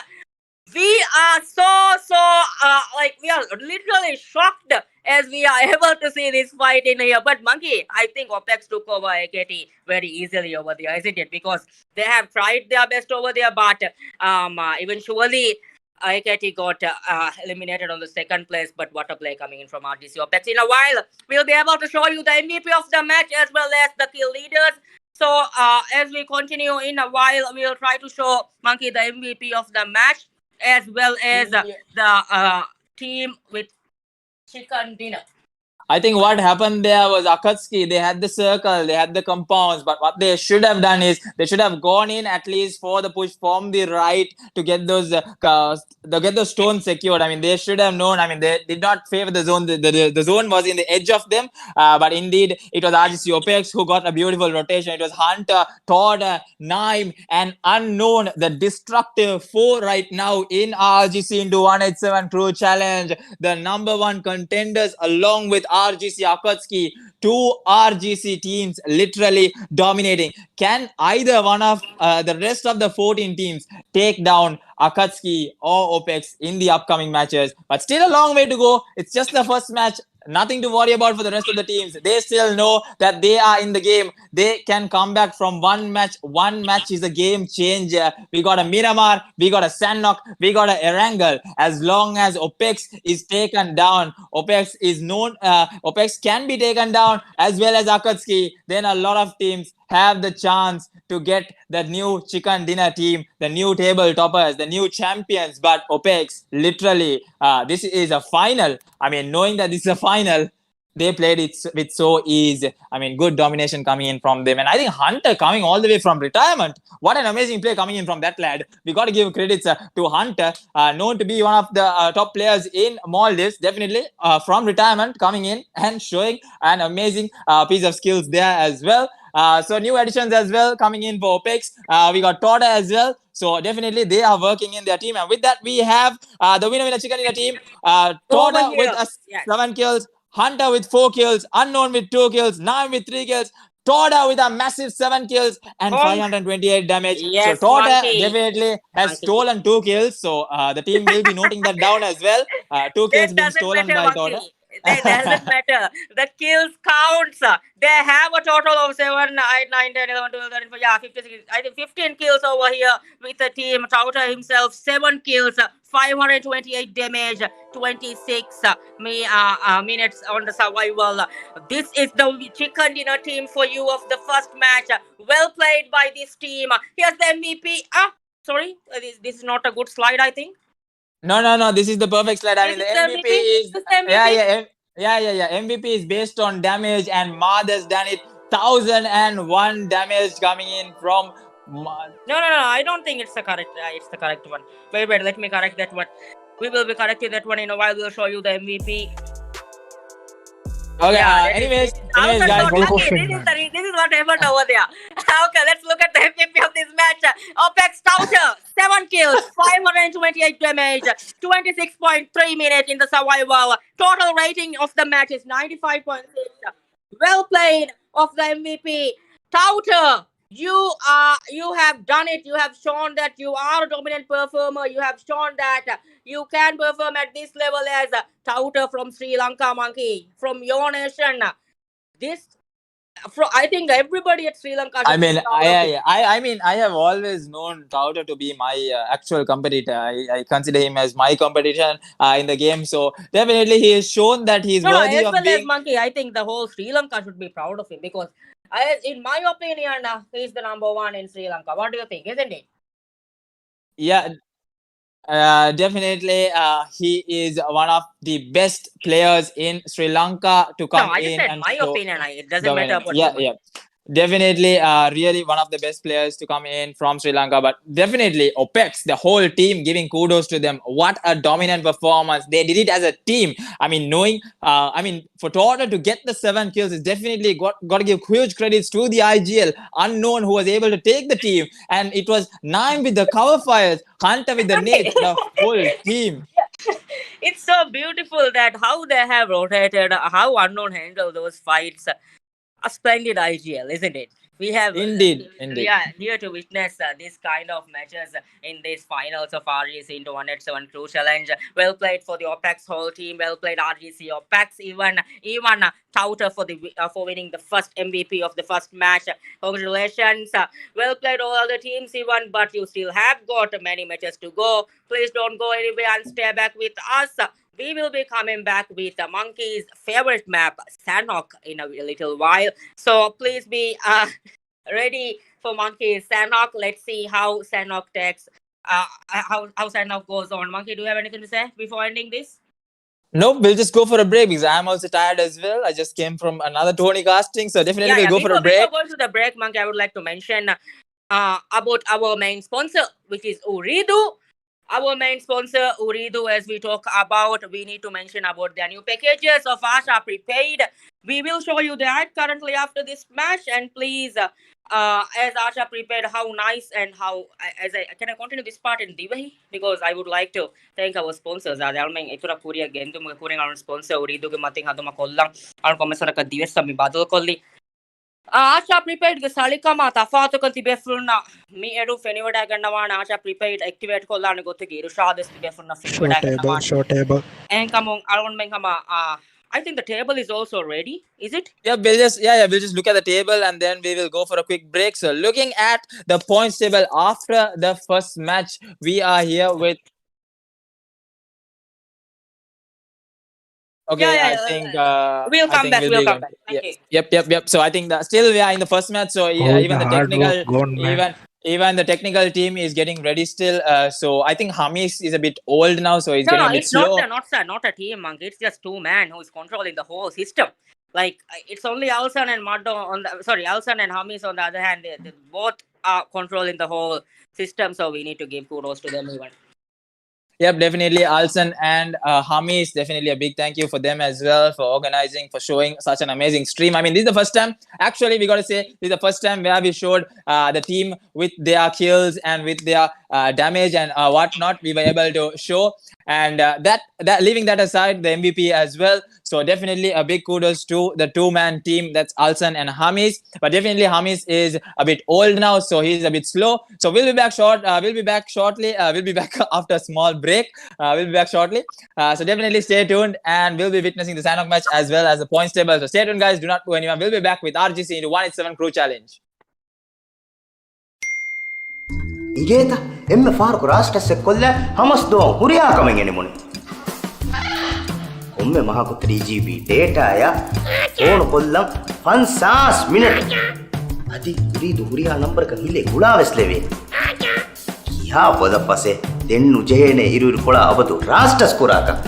Speaker 1: We are we are literally shocked as we are able to see this fight in here. But Monkey, I think OPEX took over AKT very easily over there, isn't it? Because they have tried their best over there, but eventually IKT got eliminated on the second place, but what a play coming in from RGC Opex. In a while, we'll be able to show you the MVP of the match as well as the kill leaders. So, as we continue in a while, we'll try to show Monkey the MVP of the match as well as the team with chicken dinner.
Speaker 3: I think what happened there was Akatsuki, they had the circle, they had the compounds, but what they should have done is they should have gone in at least for the push from the right to get those stones secured. I mean, they should have known. I mean, they did not favor the zone. The zone was in the edge of them, but indeed it was RGC Opex who got a beautiful rotation. It was Hunter, Todd, Naim, and Unknown, the destructive four right now in RGC into 187 Crew Challenge. The number one contenders along with RGC Akatsuki, two RGC teams literally dominating. Can either one of the rest of the 14 teams take down Akatsuki or Opex in the upcoming matches? But still a long way to go. It's just the first match. Nothing to worry about for the rest of the teams. They still know that they are in the game. They can come back from one match. One match is a game changer. We got a Miramar, we got a Sandok, we got a Erangel. As long as Opex is taken down, Opex is known. Opex can be taken down as well as Akatsuki. Then a lot of teams have the chance to get the new chicken dinner team, the new table toppers, the new champions. But Opex, literally, this is a final. I mean, knowing that this is a final, they played it with so ease. I mean, good domination coming in from them. And I think Hunter coming all the way from retirement. What an amazing play coming in from that lad. We got to give credits to Hunter, known to be one of the top players in Maldives. Definitely from retirement coming in and showing an amazing piece of skills there as well. So new additions as well coming in for Opex. We got Toda as well. So definitely they are working in their team. And with that, we have the winner chicken dinner team. Toda with 7 kills. Hunter with 4 kills, Unknown with 2 kills, Naim with 3 kills, Toda with a massive 7 kills and 528 damage.
Speaker 1: Yes,
Speaker 3: so Toda
Speaker 1: Monkey.
Speaker 3: definitely has stolen 2 kills. So the team will be noting that down as well. 2 kills being stolen by Toda.
Speaker 1: It doesn't matter. The kills counts. They have a total of 7, 8, 9, 10, 11, 12, 13, 14, 56. I think 15 kills over here with the team. Tauta himself, 7 kills, 528 damage, 26 minutes on the survival. This is the chicken dinner team for you of the first match. Well played by this team. Here's the MVP. Sorry, this is not a good slide, I think.
Speaker 3: No. This is the perfect slide. I mean, the MVP is
Speaker 1: MVP?
Speaker 3: Yeah. MVP is based on damage, and Mad has done it. 1001 damage coming in from Mad.
Speaker 1: No. I don't think it's the correct. It's the correct one. Wait. Let me correct that one. We will be correcting that one in a while. We'll show you the MVP.
Speaker 3: Okay.
Speaker 1: Yeah,
Speaker 3: anyways,
Speaker 1: guys.
Speaker 2: This
Speaker 1: This is what happened over there. Okay, let's look at the MVP of this match. Opex Touter, 7 kills, 528 damage, 26.3 minutes in the survival. Total rating of the match is 95.6. Well played of the MVP. Touter, you have done it. You have shown that you are a dominant performer. You have shown that you can perform at this level as Touter from Sri Lanka, Monkey, from your nation. I think everybody at Sri Lanka.
Speaker 3: I mean, I have always known Touter to be my actual competitor. I consider him as my competition in the game. So definitely he has shown that he is worthy
Speaker 1: as
Speaker 3: of
Speaker 1: well
Speaker 3: being.
Speaker 1: As Monkey, I think the whole Sri Lanka should be proud of him because, in my opinion, he's the number one in Sri Lanka. What do you think? Isn't it?
Speaker 3: Yeah. Definitely, he is one of the best players in Sri Lanka to come
Speaker 1: no, I just
Speaker 3: in.
Speaker 1: said
Speaker 3: and
Speaker 1: my
Speaker 3: show
Speaker 1: opinion. It doesn't matter about
Speaker 3: Yeah. Definitely, really one of the best players to come in from Sri Lanka. But definitely, Opex, the whole team, giving kudos to them. What a dominant performance. They did it as a team. I mean, for Toda to get the 7 kills is definitely got to give huge credits to the IGL. Unknown who was able to take the team. And it was Naim with the cover fires, Hunter with the nades, the whole team.
Speaker 1: It's so beautiful that how they have rotated, how Unknown handled those fights. A splendid IGL, isn't it? We have
Speaker 3: Indeed.
Speaker 1: here to witness this kind of matches in these finals of RGC into 187 Crew Challenge. Well played for the OPEX whole team. Well played RGC OPEX. Even touter for winning the first MVP of the first match. Congratulations. Well played all other teams even, but you still have got many matches to go. Please don't go anywhere and stay back with us. We will be coming back with the Monkey's favorite map, Sanhok, in a little while. So please be ready for Monkey's Sanhok. Let's see how Sanhok takes, how Sanhok goes on. Monkey, do you have anything to say before ending this?
Speaker 3: Nope, we'll just go for a break because I'm also tired as well. I just came from another Tony casting, so definitely we'll go for a break.
Speaker 1: Before going to the break, Monkey, I would like to mention about our main sponsor, which is Ooredoo. Our main sponsor, Ooredoo, as we talk about, we need to mention about the new packages of Asha Prepaid. We will show you that currently after this match, and please, as Asha Prepaid, how nice and how, can I continue this part in Divahi? Because I would like to thank our sponsors. Adalmeng itura Korea gendu kuring our sponsor Ooredoo ge mating haduma kollang our komisaraka divessa mi badal kolli. Asha Prepaid ge salikama tafatuka tibefulna mi edu feniwada gannawana Asha Prepaid activate kollana gottege irushades tibefulna feniwada gannawana
Speaker 2: Short table.
Speaker 1: and kamon alon menkama I think the table is also ready. Is it?
Speaker 3: Yeah, we'll just look at the table and then we will go for a quick break. So looking at the points table after the first match, we are here with I think
Speaker 1: we'll come back. We'll come back.
Speaker 3: Thank you. Yep. So I think that still we are in the first match. So even the technical team is getting ready still. So I think Hamis is a bit old now, so he's getting a bit slow.
Speaker 1: Not a team, Monkey. It's just two men who is controlling the whole system. Like it's only Alsan and Maddo Alsan and Hamis on the other hand. They both are controlling the whole system. So we need to give kudos to them even.
Speaker 3: Yep, definitely. Alsan and Hamis, definitely a big thank you for them as well for organizing, for showing such an amazing stream. I mean, this is the first time, actually, we got to say, this is the first time where we showed the team with their kills and with their damage and whatnot, we were able to show. And that leaving that aside, the MVP as well. So definitely a big kudos to the two-man team. That's Alsan and Hamis. But definitely Hamis is a bit old now, so he's a bit slow. So we'll be back shortly. We'll be back after a small break. We'll be back shortly. So definitely stay tuned, and we'll be witnessing the Sanhok match as well as the points table. So stay tuned, guys. Do not go anywhere. We'll be back with RGC into 187 Crew Challenge.
Speaker 4: إجيتا إما فارق راستس كله همس دوم هريا كمان يعني مني أمي ما هاكو 3GB data يا فون كلهم 5 minutes أدي أريد هريا نمبر كهيلة غلا وسلوي كيا بذا بسه دين نجهنه إيرو كولا أبدو راستس كوراكا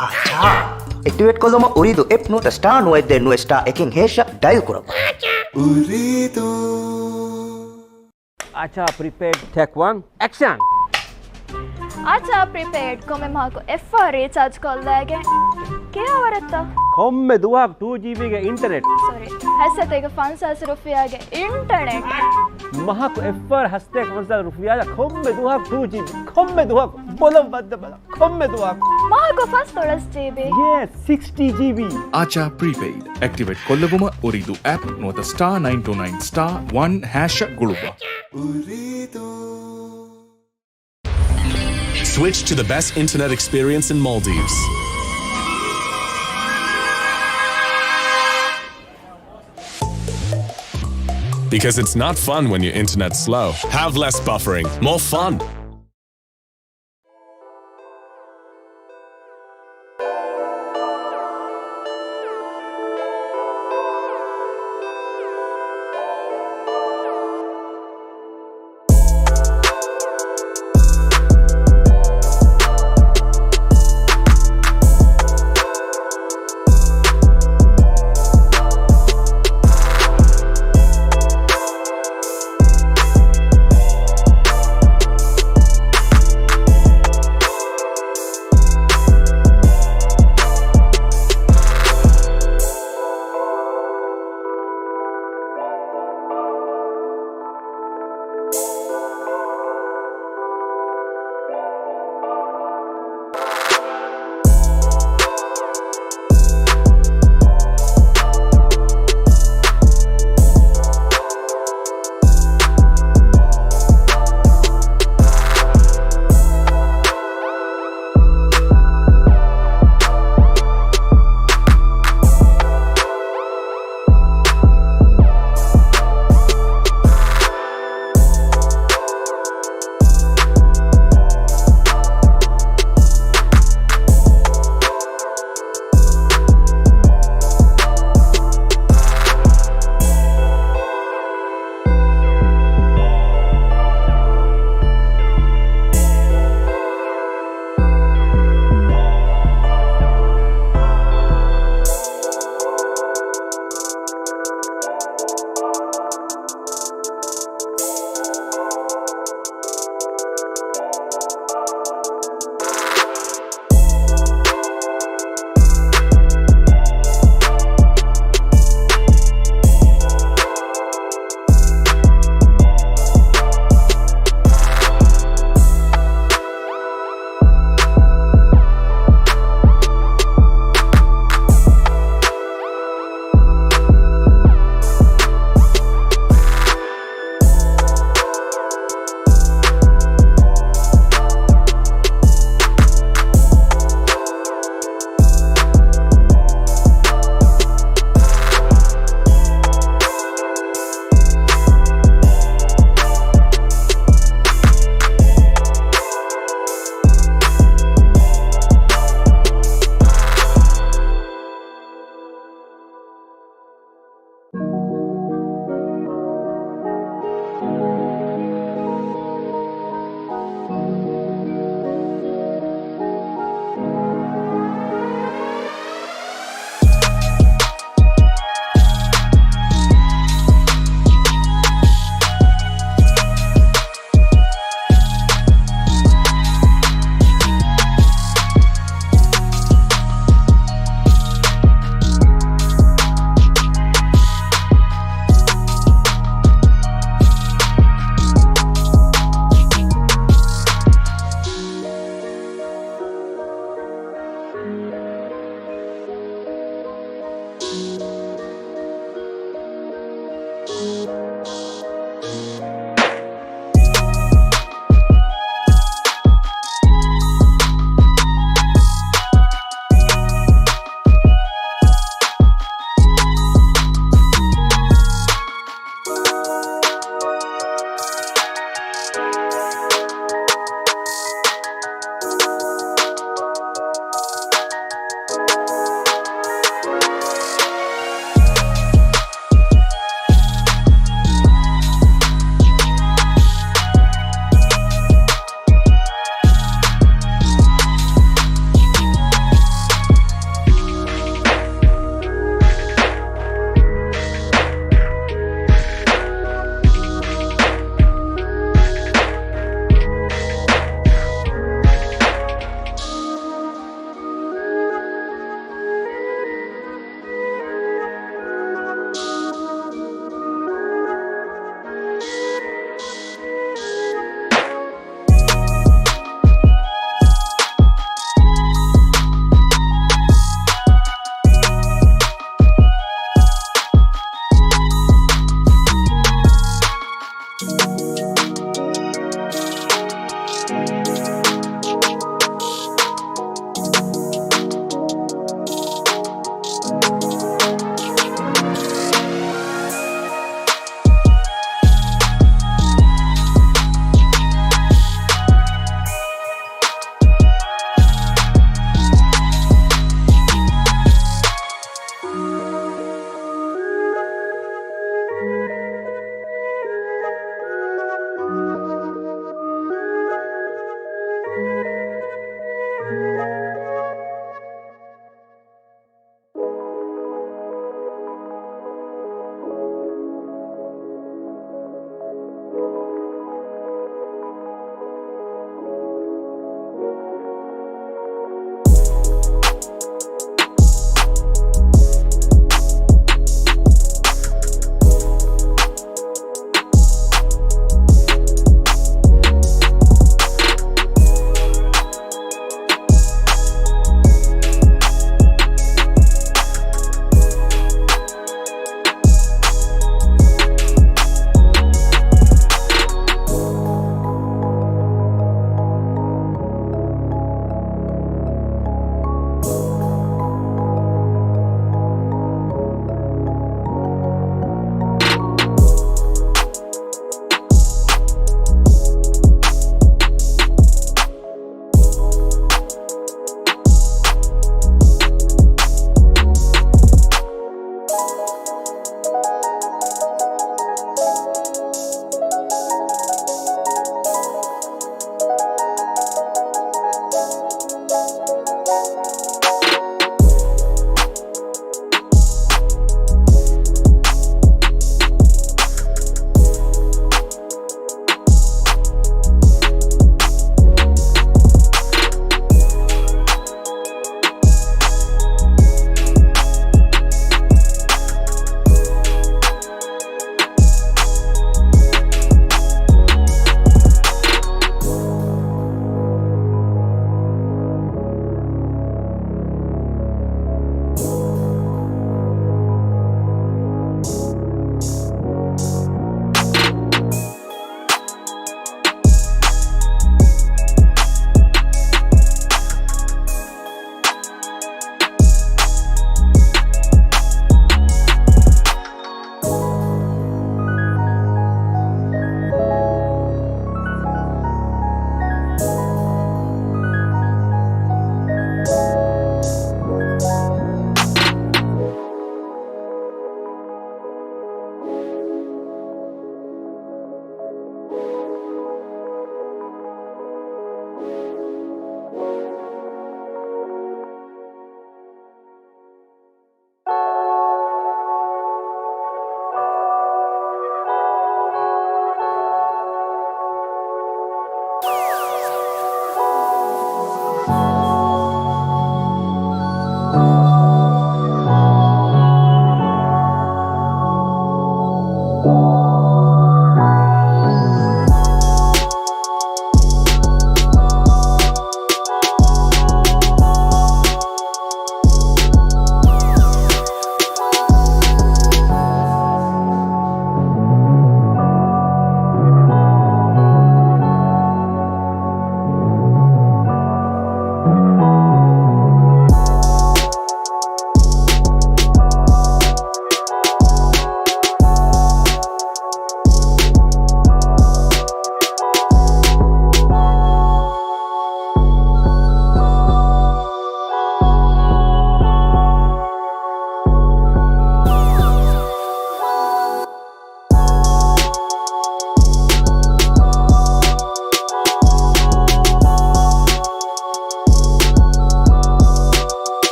Speaker 4: أچا activate كلهم أريد app نو تستار نو إدّه نو star إكين هيشة dial كورابا أريد
Speaker 5: Acha prepaid tech 1 action
Speaker 6: Acha prepaid komme mahako FR recharge kollage kya waratta
Speaker 5: komme duwak 2GB ge internet
Speaker 6: sorry hasate ge 500 rupiya ge internet
Speaker 5: mahako FR haste 500 rupiya ja komme duwak 2GB komme duwak bolam badda bala komme duwak
Speaker 6: mahako 5GB
Speaker 5: yes 60GB
Speaker 7: Acha prepaid activate kollaguma Ooredoo app nota *929*1# guluba
Speaker 8: Switch to the best internet experience in Maldives. Because it's not fun when your internet's slow. Have less buffering, more fun.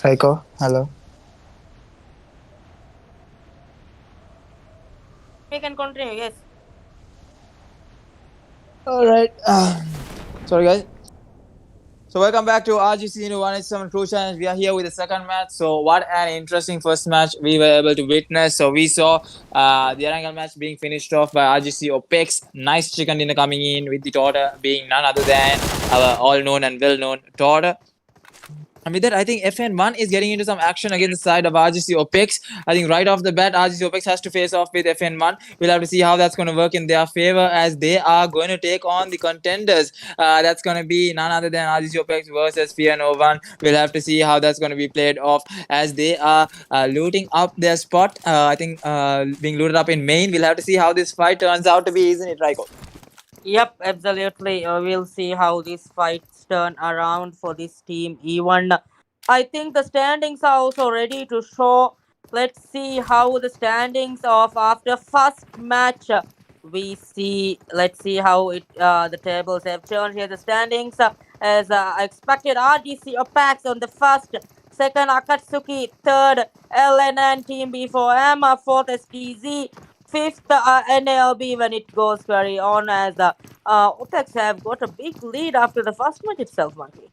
Speaker 9: Raiko, hello.
Speaker 1: We can continue, yes.
Speaker 3: All right. Sorry, guys. So welcome back to RGC into 187 Crew Challenge. We are here with the second match. So what an interesting first match we were able to witness. So we saw the Arangal match being finished off by RGC OPEX. Nice chicken dinner coming in with the order being none other than our all-known and well-known Torda. And with that, I think FN1 is getting into some action against the side of RGC OPEX. I think right off the bat, RGC OPEX has to face off with FN1. We'll have to see how that's going to work in their favor as they are going to take on the contenders. That's going to be none other than RGC OPEX versus Fear No One. We'll have to see how that's going to be played off as they are looting up their spot. I think being looted up in main. We'll have to see how this fight turns out to be, isn't it, Raiko?
Speaker 1: Yep, absolutely. We'll see how these fights turn around for this team. Even I think the standings are also ready to show. Let's see how the standings of after first match we see. Let's see how it the tables have turned here. The standings as expected. RGC Opax on the first, second Akatsuki, third LNN Team B4M, fourth STZ. Fifth NLB when it goes carry on as OPEX have got a big lead after the first match itself, Monkey.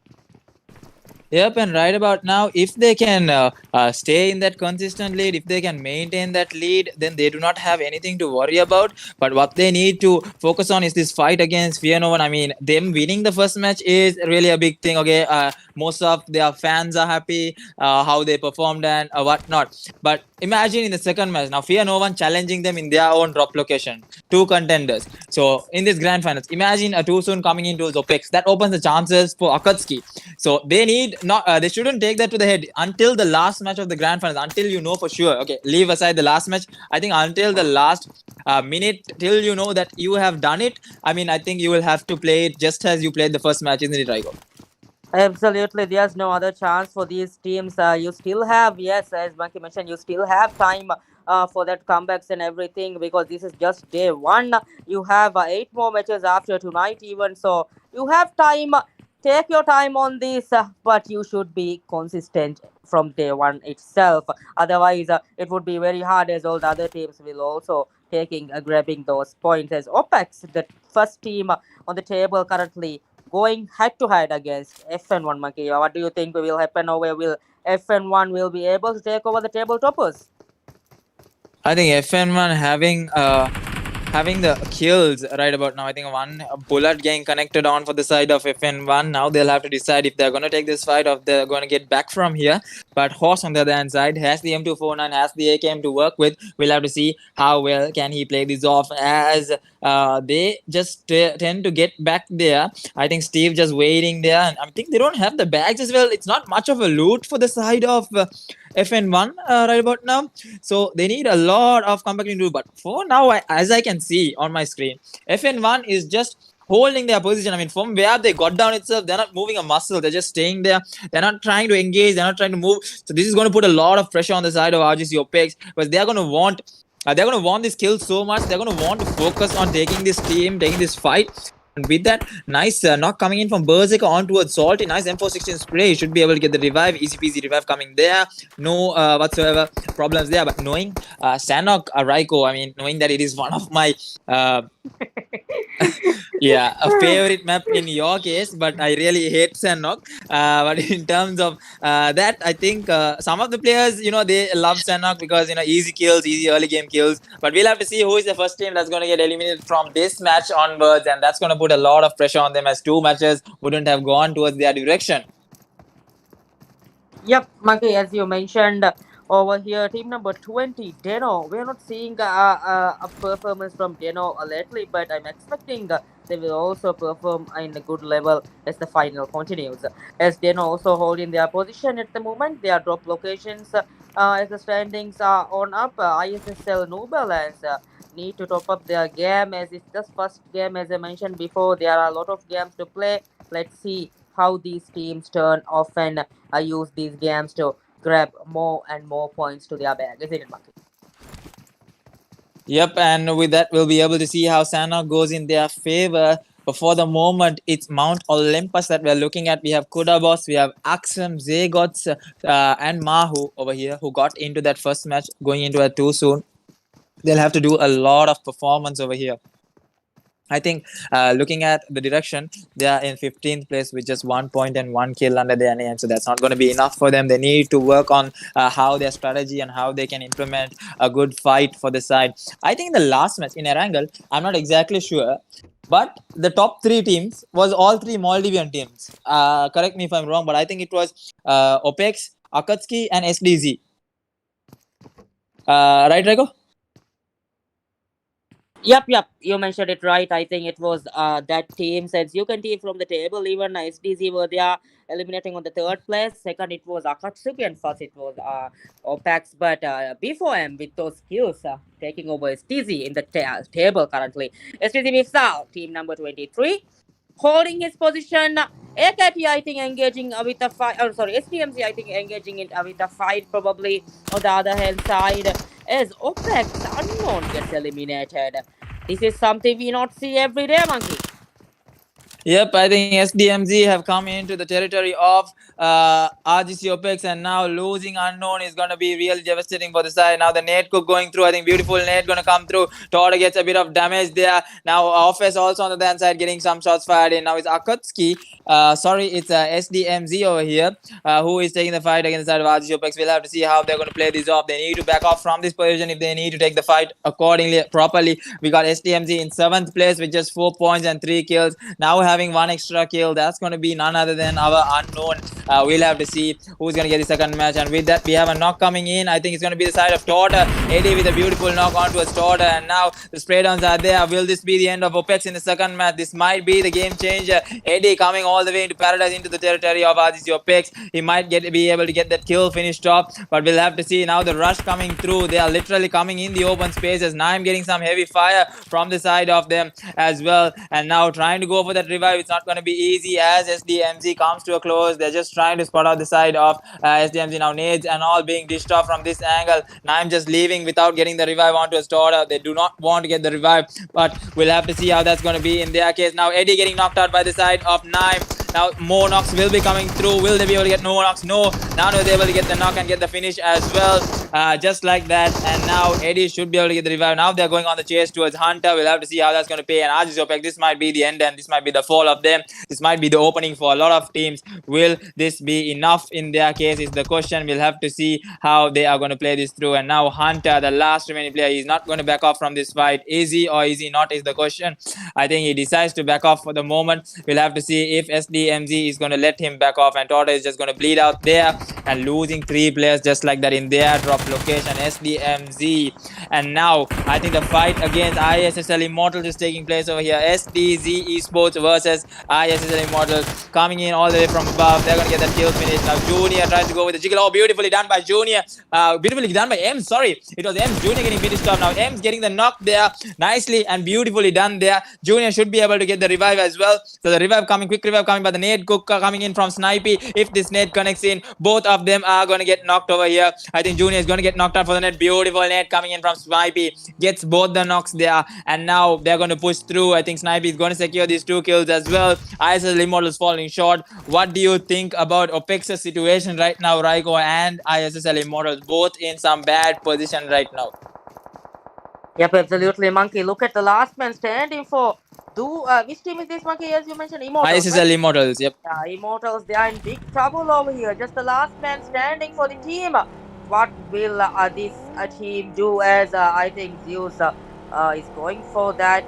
Speaker 3: Yep, and right about now, if they can stay in that consistent lead, if they can maintain that lead, then they do not have anything to worry about. But what they need to focus on is this fight against Fear No One. I mean, them winning the first match is really a big thing. Okay, most of their fans are happy how they performed and whatnot. But imagine in the second match, now Fear No One challenging them in their own drop location, two contenders. So in this grand finals, imagine a too soon coming into OPEX. That opens the chances for Akatsuki. So they need not they shouldn't take that to the head until the last match of the grand finals, until you know for sure. Okay, leave aside the last match. I think until the last minute, till you know that you have done it, I mean, I think you will have to play it just as you played the first match, isn't it, Raiko?
Speaker 1: Absolutely, there's no other chance for these teams. You still have, yes, as Monkey mentioned, you still have time for that comebacks and everything, because this is just day one. You have 8 more matches after tonight even, so you have time. Take your time on this, but you should be consistent from day one itself. Otherwise, it would be very hard, as all the other teams will also grabbing those points. As OPEX, the first team on the table currently, going head to head against FN1, Monkey. What do you think will happen, or where will FN1 will be able to take over the table toppers?
Speaker 3: I think FN1 having the kills right about now. I think one bullet getting connected on for the side of FN1. Now they'll have to decide if they're going to take this fight or if they're going to get back from here. But Horse on the other hand side has the M249, has the AKM to work with. We'll have to see how well can he play this off, as they just tend to get back there. I think Steve just waiting there, and I think they don't have the bags as well. It's not much of a loot for the side of FN1 right about now, so they need a lot of compacting to do. But for now, as I can see on my screen, FN1 is just holding their position. I mean, from where they got down itself, they're not moving a muscle. They're just staying there. They're not trying to engage. They're not trying to move. So this is going to put a lot of pressure on the side of RGC OPEX, because they're going to want this kill so much. They're going to want to focus on taking this team, taking this fight. And with that, nice knock coming in from Berserker on towards Salty. Nice M416 spray. He should be able to get the revive. Easy peasy revive coming there. No whatsoever problems there. But knowing Sanok Raiko, I mean, knowing that it is one of my yeah, a favorite map in your case, but I really hate Sanok. But in terms of that, I think some of the players, you know, they love Sanok because, you know, easy kills, easy early game kills. But we'll have to see who is the first team that's going to get eliminated from this match onwards, and that's going to put a lot of pressure on them, as 2 matches wouldn't have gone towards their direction.
Speaker 1: Yep, Monkey, as you mentioned, over here, team number 20, Deno. We're not seeing a performance from Deno lately, but I'm expecting they will also perform in a good level as the final continues. As Deno also holding their position at the moment, their drop locations as the standings are on up. ISSL Nubel need to top up their game, as it's just first game. As I mentioned before, there are a lot of games to play. Let's see how these teams turn off and use these games to grab more and more points to their bag, isn't it, Monkey?
Speaker 3: Yep, and with that, we'll be able to see how Sanok goes in their favor. But for the moment, it's Mount Olympus that we're looking at. We have Kudabos, we have Axum, Zagots, and Mahu over here who got into that first match, going into it too soon. They'll have to do a lot of performance over here. I think looking at the direction, they are in 15th place with just 1 point and 1 kill under their name. So that's not going to be enough for them. They need to work on how their strategy and how they can implement a good fight for the side. I think the last match in Erangel, I'm not exactly sure, but the top 3 teams was all 3 Maldivian teams. Correct me if I'm wrong, but I think it was OPEX, Akatsuki, and SDZ. Right, Raiko?
Speaker 1: Yep, you mentioned it right. I think it was that team. Since you can see from the table, even SDZ were there eliminating on the 3rd place. Second, it was Akatsuki, and first it was OPEX. But before him, with those skills, taking over SDZ in the table currently. SDZ Mifsal, team number 23, holding his position. AKT, I think, engaging with the fight. Oh, sorry, SDMC, I think, engaging with the fight. Probably on the other hand side, as OPEX unknown gets eliminated. This is something we not see every day, Monkey.
Speaker 3: Yep, I think SDMZ have come into the territory of RGC OPEX, and now losing unknown is going to be really devastating for the side. Now the Nate Cook going through. I think beautiful Nate going to come through. Tora gets a bit of damage there. Now Office also on the other side getting some shots fired in. Now it's Akatsuki. It's SDMZ over here who is taking the fight against the side of RGC OPEX. We'll have to see how they're going to play this off. They need to back off from this position if they need to take the fight accordingly, properly. We got SDMZ in 7th place with just 4 points and 3 kills. Now having 1 extra kill. That's going to be none other than our unknown. We'll have to see who's going to get the second match. And with that, we have a knock coming in. I think it's going to be the side of Torta. Eddie with a beautiful knock onto a Torta. And now the spray downs are there. Will this be the end of OPEX in the second match? This might be the game changer. Eddie coming all the way into Paradise, into the territory of RGC OPEX. He might be able to get that kill finished off. But we'll have to see. Now the rush coming through. They are literally coming in the open spaces. Naim getting some heavy fire from the side of them as well. And now trying to go for that revive. It's not going to be easy as SDMZ comes to a close. They're just trying to spot out the side of SDMZ. Now nades and all being dished off from this angle. Naim just leaving without getting the revive onto a Storter. They do not want to get the revive, but we'll have to see how that's going to be in their case. Now Eddie getting knocked out by the side of Naim. Now more knocks will be coming through. Will they be able to get more knocks? No. Nano is able to get the knock and get the finish as well. Just like that. And now Eddie should be able to get the revive. Now they're going on the chase towards Hunter. We'll have to see how that's going to pay. And RGC OPEX, this might be the end and this might be the fall of them. This might be the opening for a lot of teams. Will this be enough in their case is the question. We'll have to see how they are going to play this through. And now Hunter, the last remaining player, he's not going to back off from this fight. Is he or is he not is the question. I think he decides to back off for the moment. We'll have to see if SDMZ is going to let him back off, and Tota is just going to bleed out there and losing 3 players just like that in their drop location. SDMZ. And now I think the fight against ISSL Immortals is taking place over here. SDZ Esports versus ISSL Immortals coming in all the way from above. They're going to get that kill finish. Now Junior tries to go with the jiggle. Oh, beautifully done by Junior. Beautifully done by M. Sorry, it was M. Junior getting finished off. Now M's getting the knock there. Nicely and beautifully done there. Junior should be able to get the revive as well. So the revive coming, quick revive coming by the Nate Cook coming in from Snipey. If this Nate connects in, both of them are going to get knocked over here. I think Junior is going to get knocked out for the net. Beautiful Nate coming in from Snipey. Gets both the knocks there. And now they're going to push through. I think Snipey is going to secure these 2 kills as well. ISSL Immortals falling short. What do you think about OPEX's situation right now, Raiko and ISSL Immortals? Both in some bad position right now.
Speaker 1: Yep, absolutely, Monkey. Look at the last man standing for. Which team is this, Monkey? As you mentioned, Immortals.
Speaker 3: ISSL right? Immortals, yep.
Speaker 1: Yeah, Immortals, they are in big trouble over here. Just the last man standing for the team. What will this team do? As I think Zeus is going for that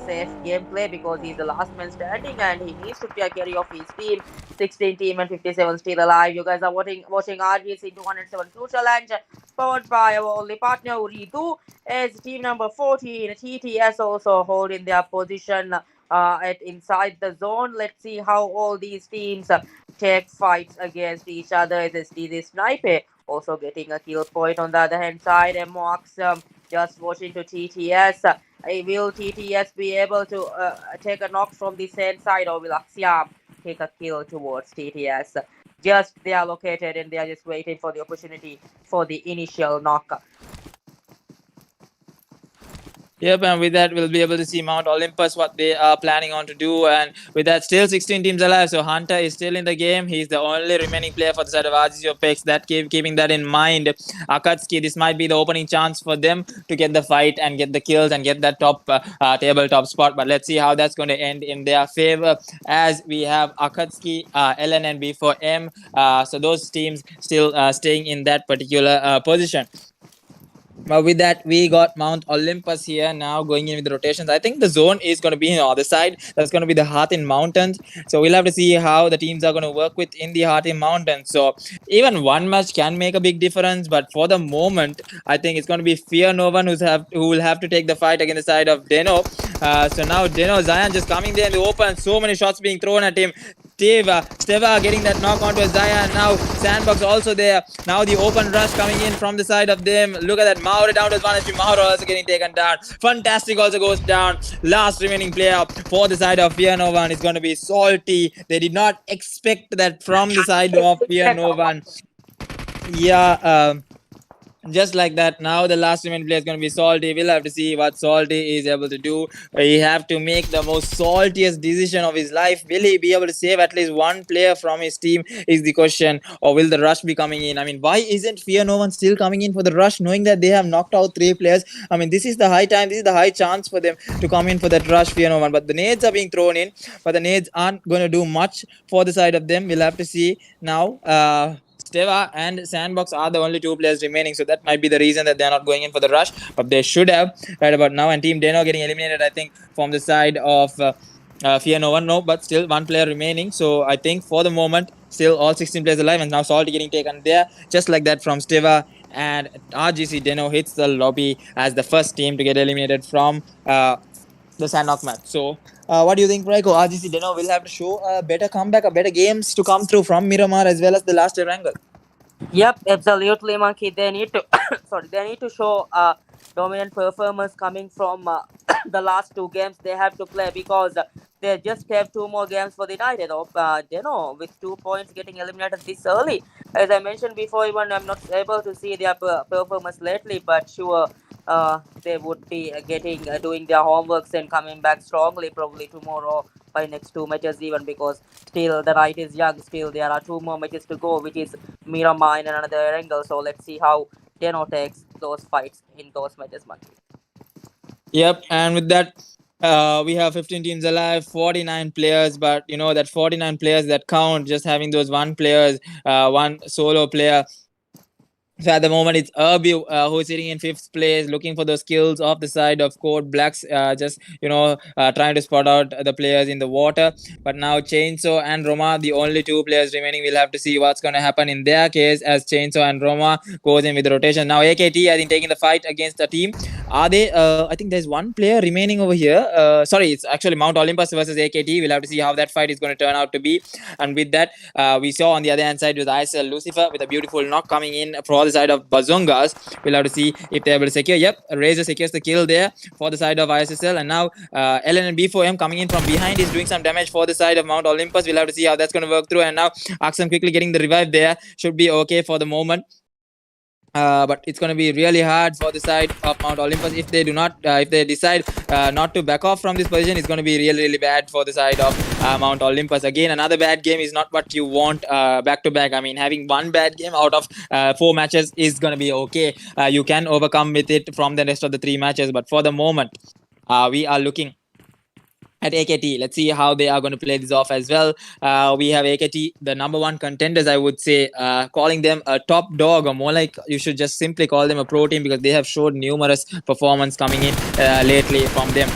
Speaker 1: safe gameplay because he's the last man standing and he needs to take care of his team. 16 team and 57 still alive. You guys are watching RGC 207 True Challenge powered by our only partner Uridu. As team number 14, TTS also holding their position at inside the zone. Let's see how all these teams take fights against each other. As SDZ Sniper also getting a kill point on the other hand side. And Mox just watching to TTS. Will TTS be able to take a knock from this hand side, or will Axiom take a kill towards TTS? Just they are located and they are just waiting for the opportunity for the initial knock.
Speaker 3: Yep, and with that, we'll be able to see Mount Olympus, what they are planning on to do. And with that, still 16 teams alive. So Hunter is still in the game. He's the only remaining player for the side of RGC Apex. Keeping that in mind, Akatsuki, this might be the opening chance for them to get the fight and get the kills and get that top tabletop spot. But let's see how that's going to end in their favor, as we have Akatsuki, LN, and B4M. So those teams still staying in that particular position. But with that, we got Mount Olympus here now going in with the rotations. I think the zone is going to be on the other side. That's going to be the Hathin Mountains. So we'll have to see how the teams are going to work with in the Hathin Mountains. So even one match can make a big difference. But for the moment, I think it's going to be Fear Novan who will have to take the fight against the side of Deno. So now Deno, Zion just coming there in the open. So many shots being thrown at him. Steva getting that knock onto Zion. Now Sandbox also there. Now the open rush coming in from the side of them. Look at that. Mauro down to 1 HP. Mauro also getting taken down. Fantastic also goes down. Last remaining player for the side of Fear Novan is going to be Salty. They did not expect that from the side of Fear Novan. Yeah, just like that, now the last remaining player is going to be Salty. We'll have to see what Salty is able to do. He have to make the most saltiest decision of his life. Will he be able to save at least one player from his team is the question. Or will the rush be coming in? I mean, why isn't Fear Novan still coming in for the rush, knowing that they have knocked out 3 players? I mean, this is the high time, this is the high chance for them to come in for that rush, Fear Novan. But the nades are being thrown in, but the nades aren't going to do much for the side of them. We'll have to see now. Steva and Sandbox are the only 2 players remaining, so that might be the reason that they're not going in for the rush, but they should have right about now. And Team Deno getting eliminated, I think, from the side of Fear Novan. No, but still 1 player remaining. So I think for the moment, still all 16 players alive, and now Salty getting taken there, just like that from Steva. And RGC Deno hits the lobby as the first team to get eliminated from the Sandbox match. So what do you think, Raiko? RGC Deno will have to show a better comeback, a better games to come through from Miramar as well as the last Erangel.
Speaker 1: Yep, absolutely, Monkey. They need to they need to show dominant performance coming from the last 2 games they have to play, because they just have 2 more games for the night. Deno with 2 points getting eliminated this early. As I mentioned before, even I'm not able to see their performance lately, but sure. They would be doing their homeworks and coming back strongly probably tomorrow by next 2 matches, even because still the night is young. Still there are 2 more matches to go, which is Miramar and another angle. So let's see how Deno takes those fights in those matches, Monkey.
Speaker 3: Yep, and with that, we have 15 teams alive, 49 players, but you know that 49 players that count, just having those 1 players, 1 solo player. So at the moment, it's Urbi who is sitting in 5th place, looking for those kills off the side of Code Blacks, just, trying to spot out the players in the water. But now Chainsaw and Roma, the only 2 players remaining. We'll have to see what's going to happen in their case as Chainsaw and Roma goes in with the rotation. Now AKT, I think, taking the fight against the team. Are they? I think there's 1 player remaining over here. Sorry, it's actually Mount Olympus versus AKT. We'll have to see how that fight is going to turn out to be. And with that, we saw on the other hand side with ISL Lucifer with a beautiful knock coming in for all the side of Bazongas. We'll have to see if they're able to secure. Yep, Razor secures the kill there for the side of ISSL. And now LN and B4M coming in from behind is doing some damage for the side of Mount Olympus. We'll have to see how that's going to work through. And now Aksam quickly getting the revive there. Should be okay for the moment. But it's going to be really hard for the side of Mount Olympus if they do not, if they decide not to back off from this position. It's going to be really, really bad for the side of Mount Olympus. Again, another bad game is not what you want back to back. I mean, having 1 bad game out of 4 matches is going to be okay. You can overcome with it from the rest of the 3 matches. But for the moment, we are looking at AKT. Let's see how they are going to play this off as well. We have AKT, the number 1 contenders, I would say, calling them a top dog, or more like you should just simply call them a pro team, because they have showed numerous performance coming in lately from them.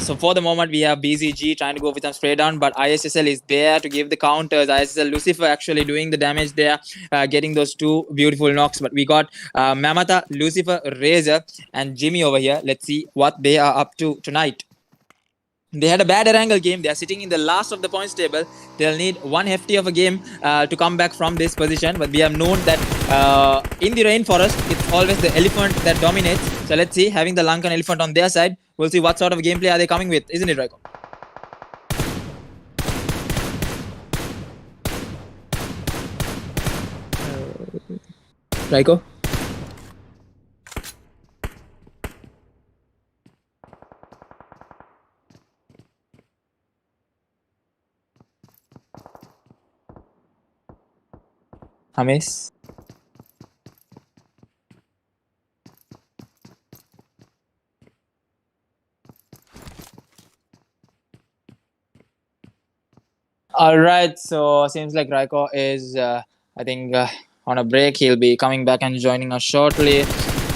Speaker 3: So for the moment, we have BZG trying to go with some spray down, but ISSL is there to give the counters. ISSL Lucifer actually doing the damage there, getting those 2 beautiful knocks. But we got Mamata, Lucifer, Razor, and Jimmy over here. Let's see what they are up to tonight. They had a bad Erangel game. They are sitting in the last of the points table. They'll need 1 hefty of a game to come back from this position. But we have known that in the rainforest, it's always the elephant that dominates. So let's see, having the Lankan elephant on their side, we'll see what sort of gameplay are they coming with, isn't it, Raiko? Raiko? Hamis. All right, so seems like Raiko is, I think, on a break. He'll be coming back and joining us shortly.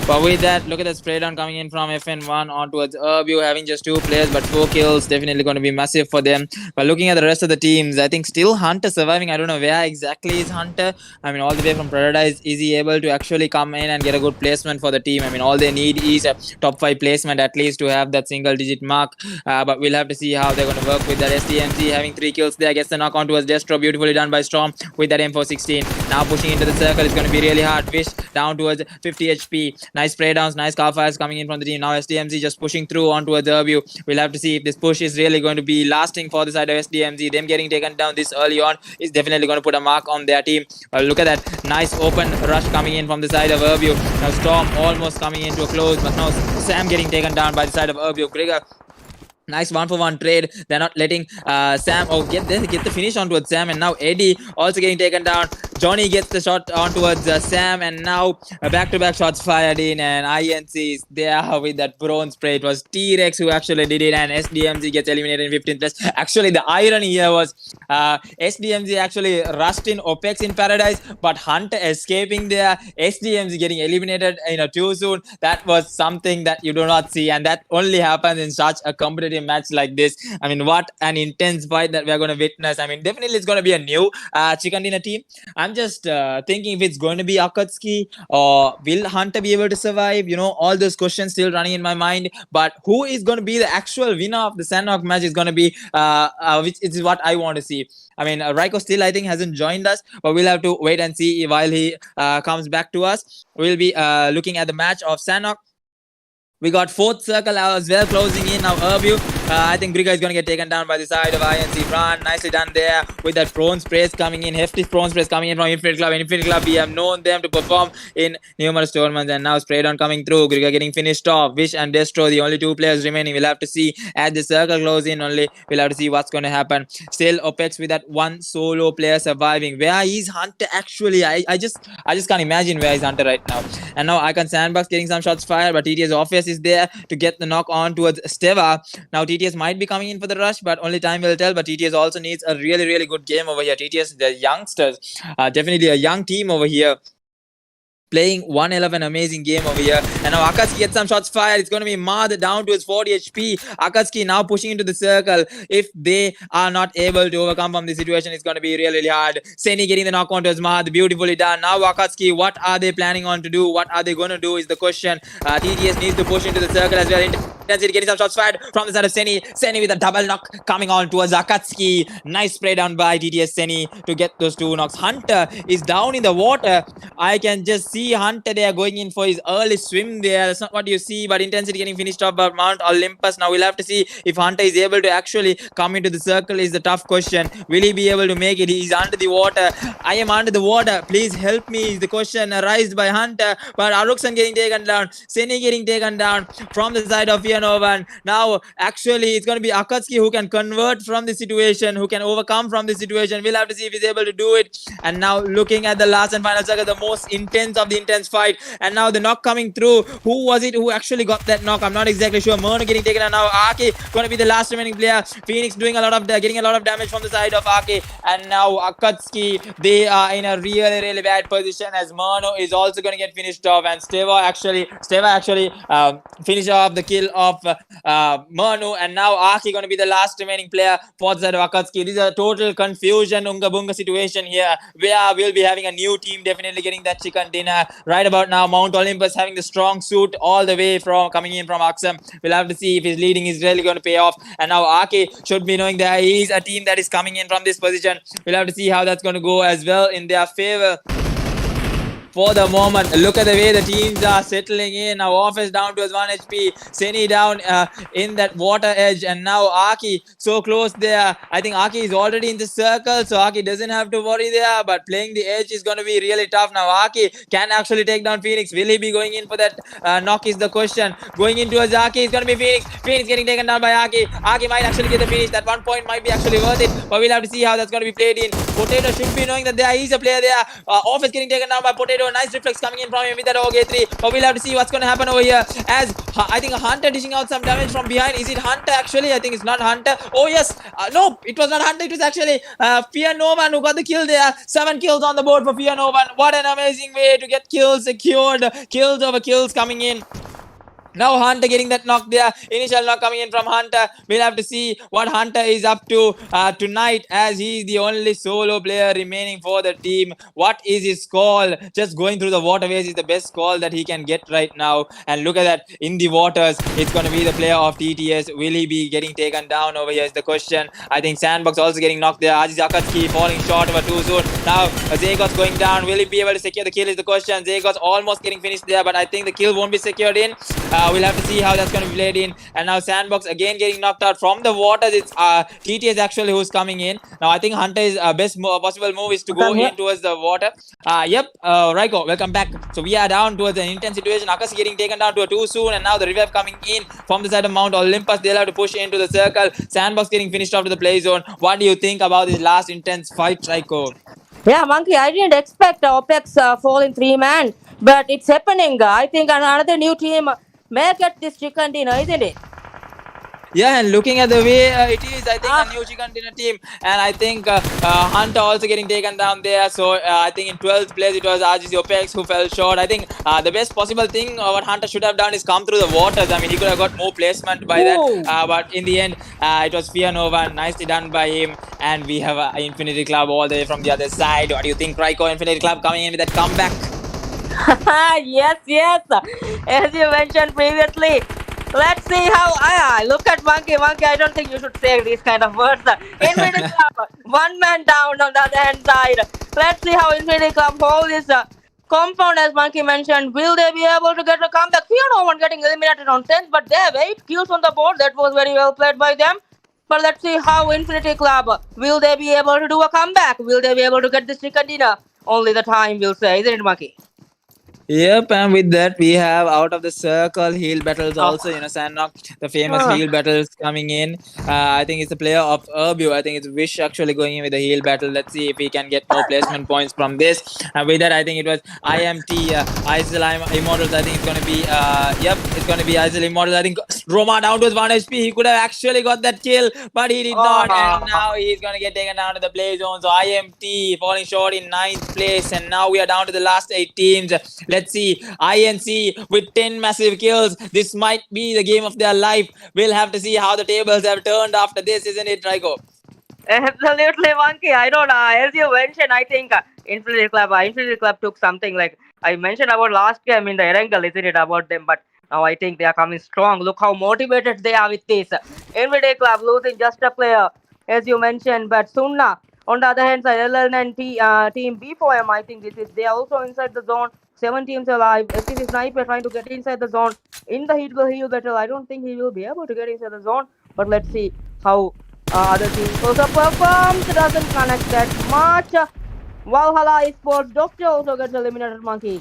Speaker 3: But with that, look at the spray down coming in from FN1 on towards Urbu, having just 2 players, but 4 kills. Definitely going to be massive for them. But looking at the rest of the teams, I think still Hunter surviving. I don't know where exactly is Hunter. I mean, all the way from Paradise, is he able to actually come in and get a good placement for the team? I mean, all they need is a top 5 placement at least to have that single digit mark. But we'll have to see how they're going to work with that. SDMC having 3 kills there. Gets the knock on towards Destro. Beautifully done by Storm with that M416. Now pushing into the circle. It's going to be really hard. Wish down towards 50 HP. Nice spray downs, nice car fires coming in from the team. Now SDMC just pushing through on towards Urbu. We'll have to see if this push is really going to be lasting for the side of SDMC. Them getting taken down this early on is definitely going to put a mark on their team. Look at that nice open rush coming in from the side of Urbu. Now Storm almost coming into a close, but now Sam getting taken down by the side of Urbu. Grigor, nice 1-for-1 trade. They're not letting Sam get the finish on towards Sam, and now Eddie also getting taken down. Johnny gets the shot on towards Sam, and now back-to-back shots fired in, and INC is there with that bronze spray. It was T-Rex who actually did it, and SDMC gets eliminated in 15th place. Actually, the irony here was SDMC actually rushed in OPEX in Paradise, but Hunter escaping there. SDMC getting eliminated too soon. That was something that you do not see, and that only happens in such a competitive match like this. I mean, what an intense fight that we're going to witness. I mean, definitely it's going to be a new Chicken Dinner team. I'm just thinking if it's going to be Akatsuki or will Hunter be able to survive? All those questions still running in my mind. But who is going to be the actual winner of the Sanhok match is going to be, which is what I want to see. I mean, Raiko still, I think, hasn't joined us, but we'll have to wait and see while he comes back to us. We'll be looking at the match of Sanhok. We got 4th circle as well closing in now. Urbu, I think Grigor is going to get taken down by the side of INC. Fran, nicely done there with that prone sprays coming in. Hefty prone sprays coming in from Infinite Club. Infinite Club, we have known them to perform in numerous tournaments, and now spray down coming through. Grigor getting finished off. Wish and Destro, the only 2 players remaining. We'll have to see as the circle close in only. We'll have to see what's going to happen. Still OPEX with that 1 solo player surviving. Where is Hunter actually? I just can't imagine where is Hunter right now. And now Icon Sandbox getting some shots fired, but TTS Office is there to get the knock on towards Steva. Now TTS might be coming in for the rush, but only time will tell. But TTS also needs a really, really good game over here. TTS, the youngsters, definitely a young team over here, playing one hell of an amazing game over here. And now Akatsuki gets some shots fired. It's going to be Mad down to his 40 HP. Akatsuki now pushing into the circle. If they are not able to overcome from this situation, it's going to be really, really hard. Seni getting the knock on to his Mad. Beautifully done. Now Akatsuki, what are they planning on to do? What are they going to do is the question. TTS needs to push into the circle as well. Intensity getting some shots fired from the side of Seni. Seni with a double knock coming on towards Akatsuki. Nice spray down by TTS Seni to get those 2 knocks. Hunter is down in the water. I can just see Hunter there going in for his early swim there. That's not what you see, but Intensity getting finished off by Mount Olympus. Now we'll have to see if Hunter is able to actually come into the circle is the tough question. Will he be able to make it? He's under the water. I am under the water. Please help me is the question raised by Hunter. But Aruksan getting taken down. Seni getting taken down from the side of Yanovan. Now actually it's going to be Akatsuki who can convert from the situation, who can overcome from the situation. We'll have to see if he's able to do it. And now looking at the last and final circle, the most intense of the intense fight, and now the knock coming through. Who was it who actually got that knock? I'm not exactly sure. Murno getting taken down now. Aki going to be the last remaining player. Phoenix doing getting a lot of damage from the side of Aki, and now Akatsuki, they are in a really, really bad position as Murno is also going to get finished off, and Steva actually finish off the kill of Murno, and now Aki going to be the last remaining player for the side of Akatsuki. This is a total confusion Unga Bunga situation here, where we'll be having a new team definitely getting that chicken dinner. Right about now, Mount Olympus having the strong suit all the way from coming in from Aksam. We'll have to see if his leading is really going to pay off. And now Aki should be knowing that he is a team that is coming in from this position. We'll have to see how that's going to go as well in their favor. for the moment. Look at the way the teams are settling in. Now Office down towards 1 HP. Seni down in that water edge. And now Aki so close there. I think Aki is already in the circle. So Aki doesn't have to worry there. But playing the edge is going to be really tough. Now Aki can actually take down Phoenix. Will he be going in for that knock is the question. Going into a Aki is going to be Phoenix. Phoenix getting taken down by Aki. Aki might actually get the finish. That 1 point might be actually worth it. But we'll have to see how that's going to be played in. Potato should be knowing that there is a player there. Office getting taken down by Potato. Nice reflex coming in from him with that OG3. But we'll have to see what's going to happen over here. As I think Hunter dishing out some damage from behind. Is it Hunter actually? I think it's not Hunter. Oh yes. No, it was not Hunter. It was actually Fear Novan who got the kill there. 7 kills on the board for Fear Novan. What an amazing way to get kills secured. Kills over kills coming in. Now Hunter getting that knock there. Initial knock coming in from Hunter. We'll have to see what Hunter is up to tonight, as he's the only solo player remaining for the team. What is his call? Just going through the waterways is the best call that he can get right now. And look at that. In the waters, it's going to be the player of TTS. Will he be getting taken down over here is the question. I think Sandbox also getting knocked there. Aziz Akatsuki falling short over too soon. Now Zagos going down. Will he be able to secure the kill is the question. Zagos almost getting finished there, but I think the kill won't be secured in. We'll have to see how that's going to be played in. And now Sandbox again getting knocked out from the waters. It's TTS actually who's coming in. Now I think Hunter's best possible move is to go in towards the water. Raiko, welcome back. So we are down towards an intense situation. Akasi getting taken down to a too soon, and now the revive coming in from the side of Mount Olympus. They'll have to push into the circle. Sandbox getting finished off to the play zone. What do you think about this last intense fight, Raiko?
Speaker 1: Yeah, Monkey, I didn't expect OPEX falling 3-man, but it's happening. I think another new team may get this chicken dinner, isn't it?
Speaker 3: Yeah, and looking at the way it is, I think a new chicken dinner team, and I think Hunter also getting taken down there. So I think in 12th place it was RGC OPEX who fell short. I think the best possible thing what Hunter should have done is come through the waters. I mean, he could have got more placement by that, but in the end, it was Fear Nova. Nicely done by him, and we have Infinity Club all the way from the other side. What do you think, Raiko? Infinity Club coming in with that comeback.
Speaker 1: Yes. As you mentioned previously. Let's see how look at Monkey. I don't think you should say these kind of words. Infinity Club, 1 man down on the other hand side. Let's see how Infinity Club hold this compound, as Monkey mentioned. Will they be able to get a comeback? Fear no one getting eliminated on 10th, but they have 8 kills on the board. That was very well played by them. But let's see how Infinity Club, will they be able to do a comeback? Will they be able to get this chicken dinner? Only the time will say, isn't it, Monkey?
Speaker 3: Yep, and with that we have out of the circle heal battles also, Sandknock, the famous heal battles coming in. I think it's the player of Urbu. I think it's Wish actually going in with the heal battle. Let's see if he can get more placement points from this. And with that, I think it was IMT, Isle Immortals. I think it's going to be, it's going to be Isle Immortals. I think Roma down to 1 HP. He could have actually got that kill, but he did not. And now he's going to get taken down to the play zone. So IMT falling short in 9th place. And now we are down to the last 8 teams. Let's see, INC with 10 massive kills. This might be the game of their life. We'll have to see how the tables have turned after this, isn't it, Raiko?
Speaker 1: Absolutely, Monkey. I don't know. As you mentioned, I think Infinity Club took something like I mentioned about last game in the Erangel, isn't it, about them? But now I think they are coming strong. Look how motivated they are with this. Infinity Club losing just a player, as you mentioned, but Sunna. On the other hand side, LLN and Team B4M, I think they are also inside the zone. 7 teams alive. FTC Sniper trying to get inside the zone. In the heal battle, I don't think he will be able to get inside the zone. But let's see how other teams also performs. Doesn't connect that much. Valhalla Esports Doctor also gets eliminated, Monkey.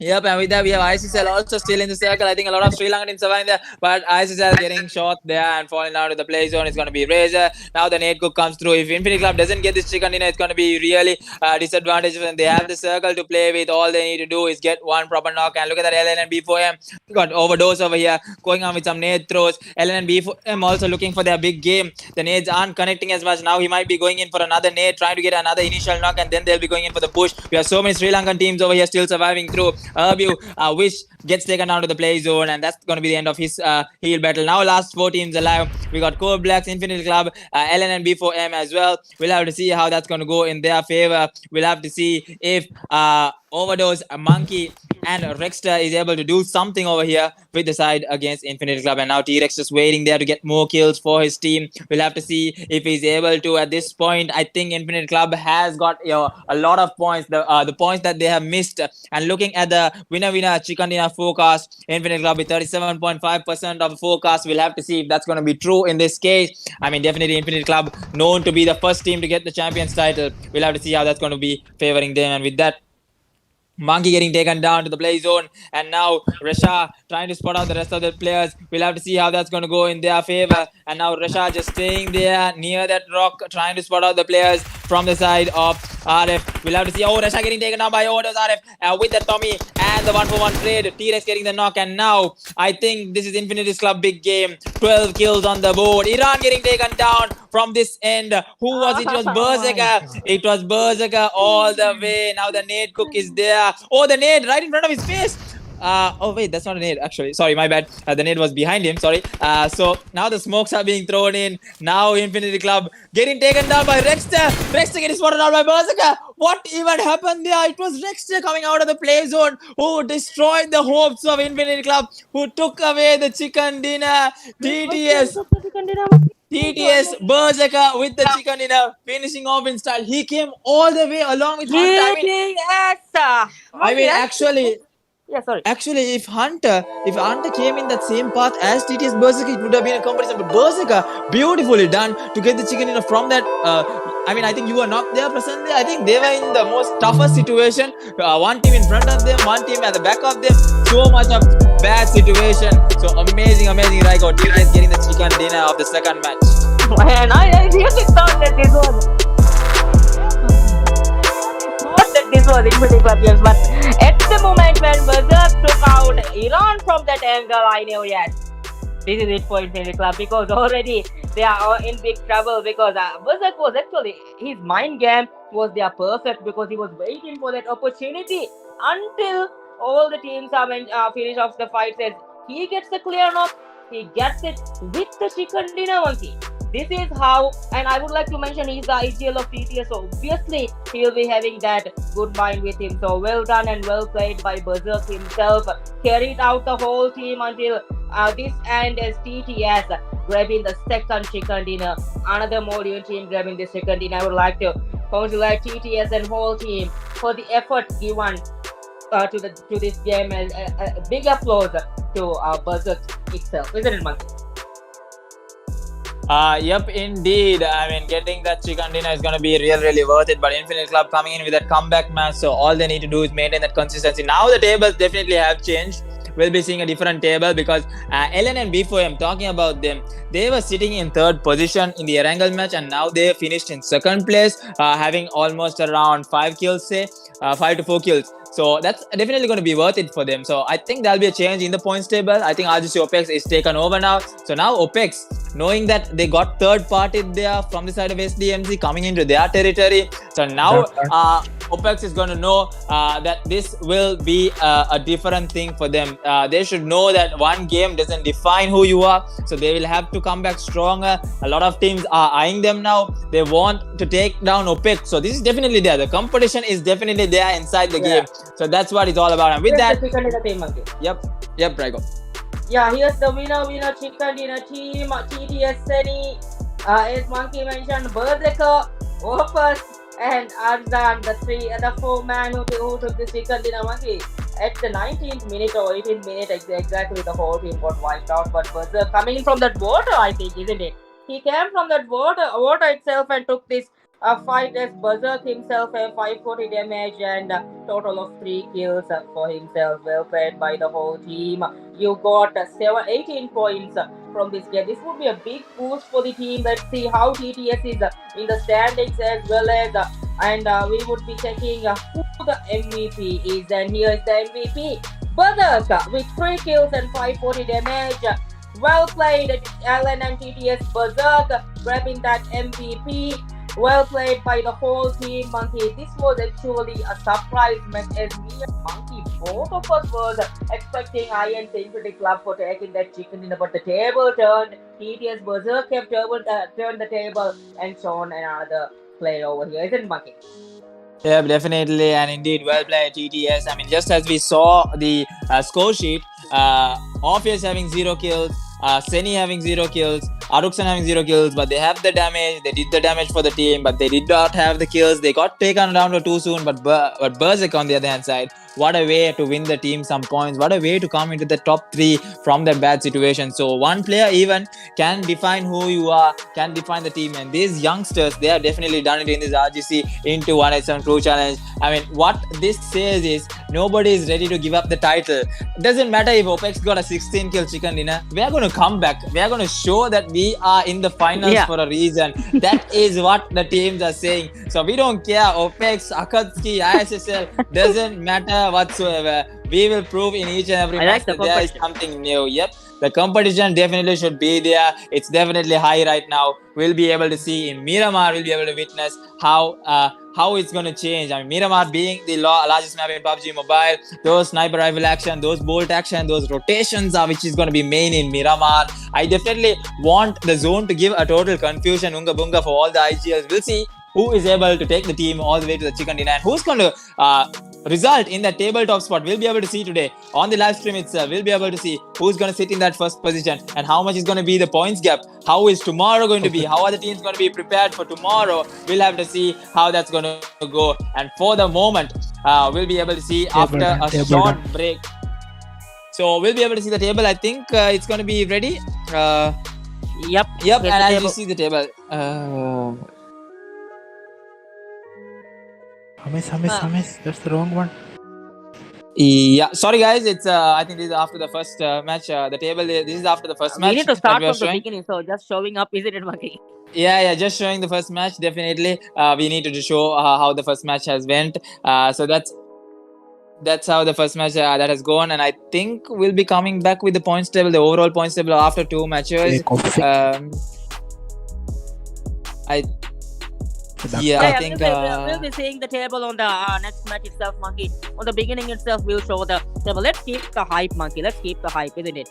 Speaker 3: Yep, and with that we have ISSL also still in the circle. I think a lot of Sri Lankan teams surviving there, but ISSL getting shot there and falling down to the play zone. It's going to be Razor. Now the nade cook comes through. If Infinity Club doesn't get this chicken dinner, it's going to be really disadvantage when they have the circle to play with. All they need to do is get one proper knock. And look at that LN and B4M. Got overdose over here, going on with some nade throws. LN and B4M also looking for their big game. The nades aren't connecting as much. Now he might be going in for another nade, trying to get another initial knock, and then they'll be going in for the push. We have so many Sri Lankan teams over here still surviving through. Urbu, Wish gets taken down to the play zone, and that's going to be the end of his heal battle. Now last 4 teams alive. We got Cold Blacks, Infinity Club, LN and B4M as well. We'll have to see how that's going to go in their favor. We'll have to see if Overdose, Monkey and Rexter is able to do something over here with the side against Infinity Club. And now T-Rex just waiting there to get more kills for his team. We'll have to see if he's able to. At this point, I think Infinity Club has got a lot of points. The points that they have missed. And looking at the winner chicken dinner forecast, Infinity Club with 37.5% of the forecast. We'll have to see if that's going to be true in this case. I mean, definitely Infinity Club known to be the first team to get the champions title. We'll have to see how that's going to be favoring them. And with that, Monkey getting taken down to the play zone, and now Resha trying to spot out the rest of the players. We'll have to see how that's going to go in their favor. And now Resha just staying there near that rock, trying to spot out the players from the side of RF. We'll have to see. Oh, Resha getting taken down by Odos RF with the Tommy and the 1-for-1 trade. T-Rex getting the knock, and now I think this is Infinity's Club big game. 12 kills on the board. Iran getting taken down from this end. Who was it? It was Berserker. It was Berserker all the way. Now the nade cook is there. Oh, the nade right in front of his face. Oh wait, that's not a nade actually. Sorry, my bad. The nade was behind him. Sorry. So now the smokes are being thrown in. Now Infinity Club getting taken down by Rexter. Rexter getting spotted out by Berserker. What even happened there? It was Rexter coming out of the play zone who destroyed the hopes of Infinity Club, who took away the chicken dinner. TTS Berserker with the chicken dinner, finishing off in style. He came all the way along with Hunter. I mean, actually,
Speaker 1: Yeah, sorry.
Speaker 3: Actually, if Hunter came in that same path as TTS Berserker, it would have been a competition. But Berserker, beautifully done to get the chicken dinner from that. I mean, I think you were not there presently. I think they were in the most toughest situation. One team in front of them, one team at the back of them. So much of bad situation. So amazing, Raiko. TTS getting the chicken dinner of the second match.
Speaker 1: And I really thought that this was Infinity Club games, but at the moment when Berserk took out Iran from that angle, I knew, yes, this is it for Infinity Club, because already they are in big trouble, because Berserk was actually, his mind game was there perfect, because he was waiting for that opportunity until all the teams are finish off the fight. Says he gets the clear knock, he gets it with the chicken dinner monkey. This is how, and I would like to mention he's the IGL of TTS, so obviously he will be having that good mind with him. So well done and well played by Berserk himself. Carried out the whole team until this end as TTS grabbing the second chicken dinner. Another Modian team grabbing the chicken dinner. I would like to congratulate TTS and whole team for the effort given to this game, and a big applause to Berserk itself, isn't it, Monkey?
Speaker 3: Yep, indeed. I mean, getting that chicken dinner is going to be really worth it. But Infinite Club coming in with that comeback match, so all they need to do is maintain that consistency. Now the tables definitely have changed. We'll be seeing a different table, because LN and B4M, talking about them, they were sitting in third position in the Erangel match, and now they finished in second place, having almost around 5 kills, say 5 to 4 kills. So that's definitely going to be worth it for them. So I think there'll be a change in the points table. I think RGC OPEX is taken over now. So now OPEX, knowing that they got third party there from the side of SDMC coming into their territory. So now OPEX is going to know that this will be a different thing for them. They should know that one game doesn't define who you are. So they will have to come back stronger. A lot of teams are eyeing them now. They want to take down OPEX. So this is definitely there. The competition is definitely there inside the game. So that's what it's all about. And with that, yep, Raiko.
Speaker 1: Yeah, here's the winner chicken dinner team, TTS Seni, as Monkey mentioned, Berserker, Opus, and Arzan, the 4 man who took the chicken dinner, Monkey. At the 19th minute or 18th minute, exactly the whole team got wiped out. But Berserker coming in from that water, I think, isn't it? He came from that water itself and took this fight as Berserk himself, 540 damage and a total of 3 kills for himself. Well played by the whole team. You got 18 points from this game. This would be a big boost for the team. Let's see how TTS is in the standings, as well as and we would be checking who the MVP is. And here is the MVP, Berserk, with 3 kills and 540 damage. Well played, Alan and TTS Berserk grabbing that MVP. Well played by the whole team, Monkey. This was actually a surprise match, as me and Monkey, both of us was expecting Iron Infinity Club for taking that chicken dinner, but the table turned. TTS Berserk kept turned the table and shown another play over here, isn't it, Monkey?
Speaker 3: Yeah, definitely, and indeed, well played, TTS. I mean, just as we saw the score sheet, Orpheus having 0 kills, Seni having 0 kills, Aruksan having 0 kills, but they have the damage. They did the damage for the team, but they did not have the kills. They got taken down to too soon. But Berserk on the other hand side, what a way to win the team some points. What a way to come into the top 3 from that bad situation. So one player even can define who you are, can define the team. And these youngsters, they have definitely done it in this RGC into 187 Crew Challenge. I mean, what this says is nobody is ready to give up the title. It doesn't matter if OPEX got a 16 kill chicken dinner. We are going to come back. We are going to show that we are in the finals for a reason. That is what the teams are saying. So we don't care. OPEX, Akatsuki, ISSL, doesn't matter whatsoever. We will prove in each and every match that there is something new. Yep, the competition definitely should be there. It's definitely high right now. We'll be able to see in Miramar. We'll be able to witness how it's going to change. I mean, Miramar being the largest map in PUBG Mobile, those sniper rifle action, those bolt action, those rotations are which is going to be main in Miramar. I definitely want the zone to give a total confusion, unga bunga for all the IGLs. We'll see who is able to take the team all the way to the chicken dinner and who's going to result in that tabletop spot. We'll be able to see today on the live stream itself. We'll be able to see who's going to sit in that first position and how much is going to be the points gap. How is tomorrow going to be? How are the teams going to be prepared for tomorrow? We'll have to see how that's going to go. And for the moment, we'll be able to see after a short break. So we'll be able to see the table. I think it's going to be ready.
Speaker 1: Yep.
Speaker 3: And as you see the table.
Speaker 2: Hamis, that's the wrong one.
Speaker 3: Yeah, sorry guys, it's I think this is after the first match. The table, this is after the first match.
Speaker 1: We need to start from the beginning, so just showing up, isn't it, Monkey?
Speaker 3: Yeah, just showing the first match, definitely. We need to show how the first match has went. So that's how the first match that has gone, and I think we'll be coming back with the points table, the overall points table after 2 matches. I think
Speaker 1: we'll be seeing the table on the next match itself, Monkey. On the beginning itself, we'll show the table. Let's keep the hype, Monkey. Let's keep the hype, isn't it?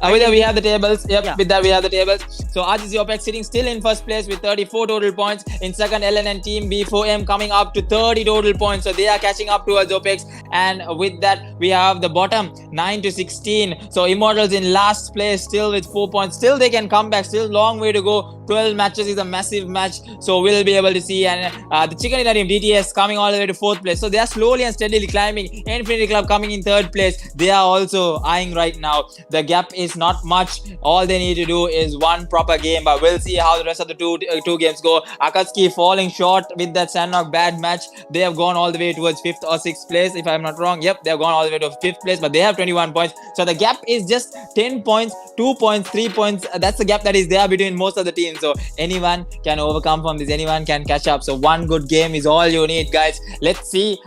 Speaker 3: With that we have the tables. With that we have the tables. So RGC OPEX sitting still in first place with 34 total points. In second, LNN team B4M coming up to 30 total points. So they are catching up towards OPEX. And with that we have the bottom 9 to 16. So Immortals in last place still with 4 points. Still they can come back. Still long way to go. 12 matches is a massive match. So we'll be able to see. And the Chicken Dinner team DTS coming all the way to 4th place. So they are slowly and steadily climbing. Infinity Club coming in 3rd place. They are also eyeing right now. The gap is not much. All they need to do is one proper game, but we'll see how the rest of the two games go. Akatsuki falling short with that Sandrock bad match. They have gone all the way towards 5th or 6th place, if I'm not wrong. Yep, they have gone all the way to 5th place, but they have 21 points. So the gap is just 10 points, 2 points, 3 points. That's the gap that is there between most of the teams. So anyone can overcome from this. Anyone can catch up. So one good game is all you need, guys. Let's see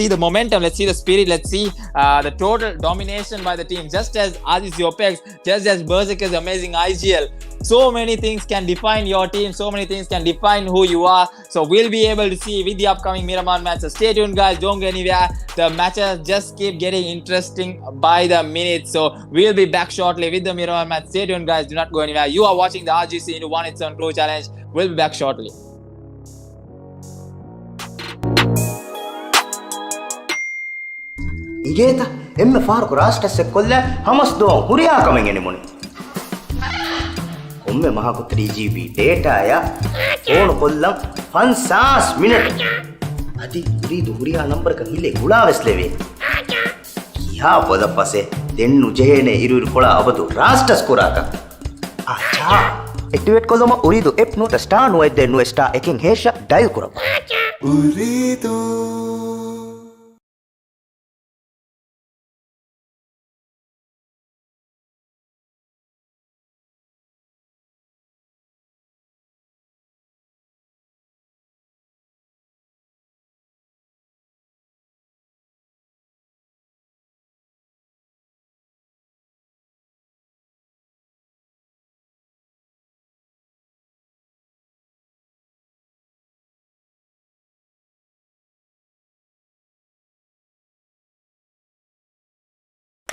Speaker 3: the momentum, let's see the spirit, let's see the total domination by the team. Just as RGC OPEX, just as Berserk is amazing IGL. So many things can define your team, so many things can define who you are. So we'll be able to see with the upcoming Miramar match. So stay tuned, guys, don't go anywhere. The matches just keep getting interesting by the minute. So we'll be back shortly with the Miramar match. Stay tuned, guys, do not go anywhere. You are watching the RGC into 187 Crew Challenge. We'll be back shortly.
Speaker 4: إجيتا إما فارق راستس كله همس دوم هريا coming anymore. أمي ما هاكو 3GB data يا فون كلهم 5 minutes. أدي أريد هريا نمبر كهيلة غلا وسلوي. يا بودا بسه دين نجهنه إيرو كولا أبدو راستس كوراكا. أچا activate كلهم أريد app نو تستار نو إدّه نو star إكين هيشة dial كورا. أريدو.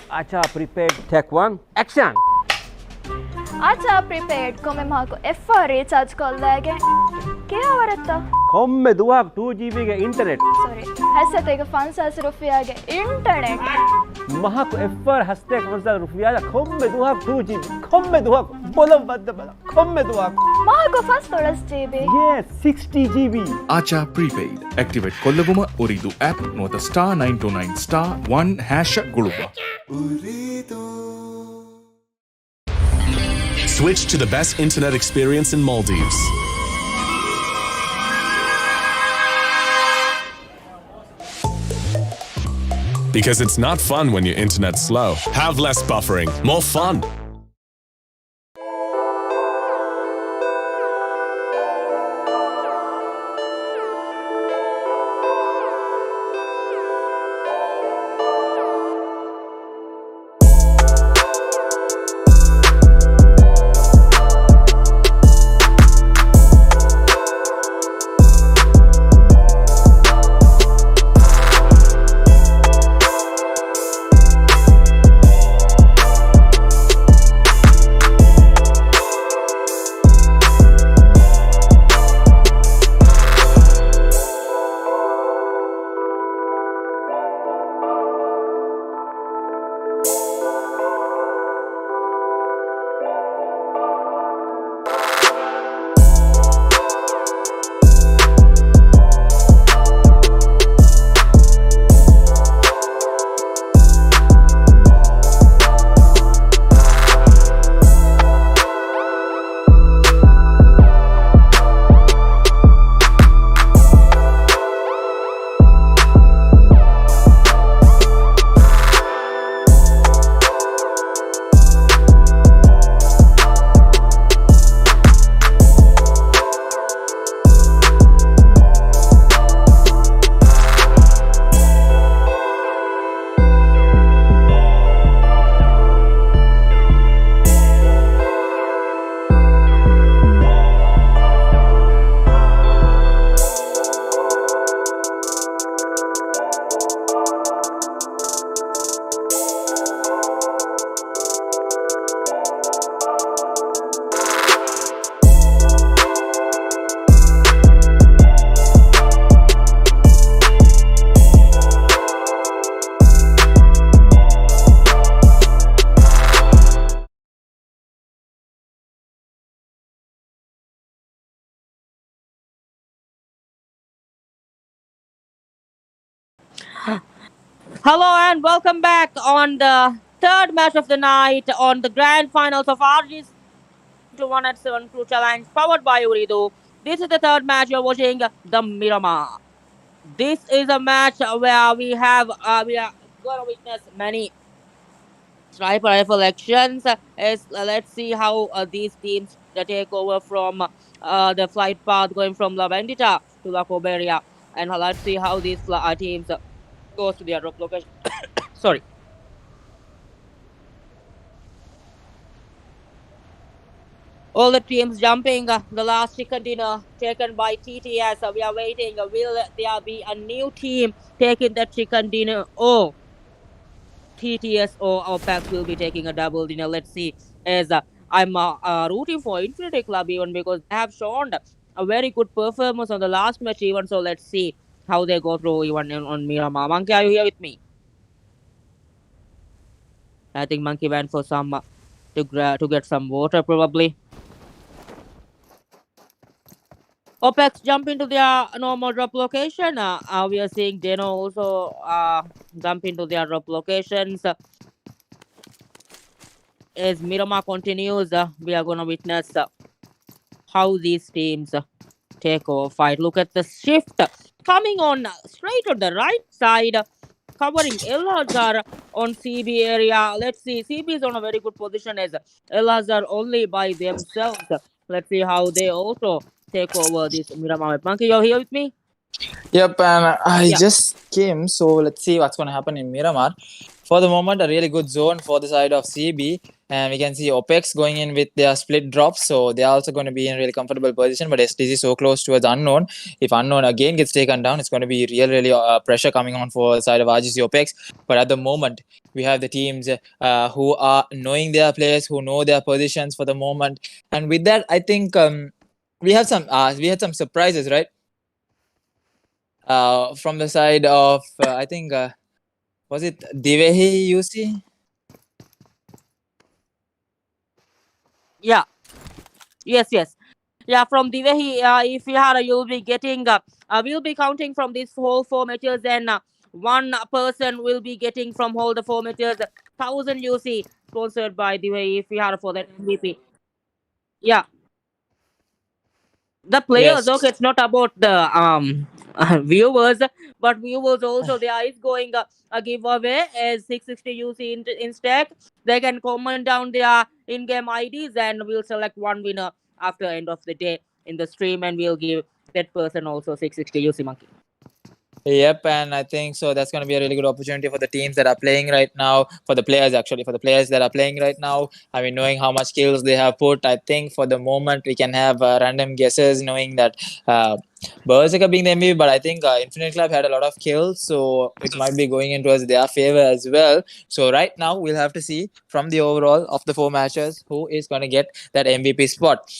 Speaker 5: Acha, prepared, take 1, action!
Speaker 6: अच्छा prepared को मैं माँ को F R charge कर लेंगे කෑවරත්තා
Speaker 5: කොම්බෙ දුවක් 2GB ගේ internet
Speaker 6: sorry හැසත එක 500 රුපියාගේ internet
Speaker 5: මහකු FR හස්තයක් වන්සල් රුපියාල කොම්බෙ දුවක් 2GB කොම්බෙ දුවක් බොලම් බද්ද බල කොම්බෙ දුවක්
Speaker 6: මහකු $5 GB
Speaker 5: yes 60GB
Speaker 7: Acha prepaid. Activate Kollaguma Uridu app nuwata *929*1# guluba.
Speaker 8: Switch to the best internet experience in Maldives. Because it's not fun when your internet's slow. Have less buffering, more fun.
Speaker 1: Hello and welcome back on the third match of the night on the grand finals of RG's to 1 at 7 Crew Challenge powered by Uridu. This is the third match you're watching, the Miramar. This is a match where we are going to witness many sniper rifle actions. Let's see how these teams take over from the flight path going from La Vendita to La Coberia, and let's see how these teams goes to their drop location. Sorry. All the teams jumping. The last chicken dinner taken by TTS. We are waiting. Will there be a new team taking that chicken dinner? Or TTS or our packs will be taking a double dinner. Let's see. As I'm rooting for Infinity Club even because they have shown a very good performance on the last match even. So let's see how they go through even on Miramar. Monkey, are you here with me? I think Monkey went for some to get some water probably. OPEX jump into their normal drop location. We are seeing Deno also jump into their drop locations. As Miramar continues, we are going to witness how these teams take over fight. Look at the shift coming on straight on the right side, covering Elhazar on CB area. Let's see, CB is on a very good position as Elhazar only by themselves. Let's see how they also take over this Miramar. Monkey, you're here with me?
Speaker 3: Yep, and I just came, so let's see what's going to happen in Miramar. For the moment, a really good zone for the side of CB, and we can see OPEX going in with their split drops, so they're also going to be in a really comfortable position. But STC is so close towards Unknown. If Unknown again gets taken down, it's going to be really pressure coming on for the side of RGC OPEX. But at the moment, we have the teams who are knowing their players, who know their positions for the moment, and with that, I think we had some surprises, right? From the side of I think was it Divehi UC?
Speaker 1: Yeah. Yes, yes. Yeah, from the way if you had, you'll be getting, we'll be counting from these whole 4 meters, and one person will be getting from all the 4 meters, 1000 UC, sponsored by the way if you had for that MVP. Yeah, the players.
Speaker 3: Yes.
Speaker 1: Okay, it's not about the viewers, but viewers also there is going a giveaway as 660 UC in stack. They can comment down their in-game IDs, and we'll select one winner after end of the day in the stream, and we'll give that person also 660 UC monkey.
Speaker 3: Yep, and I think so. That's going to be a really good opportunity for the teams that are playing right now, for the players actually, for the players that are playing right now. I mean, knowing how much skills they have put, I think for the moment we can have random guesses, knowing that Berserker being the MVP, but I think Infinite Club had a lot of kills, so it might be going into their favor as well. So right now we'll have to see from the overall of the 4 matches who is going to get that MVP spot.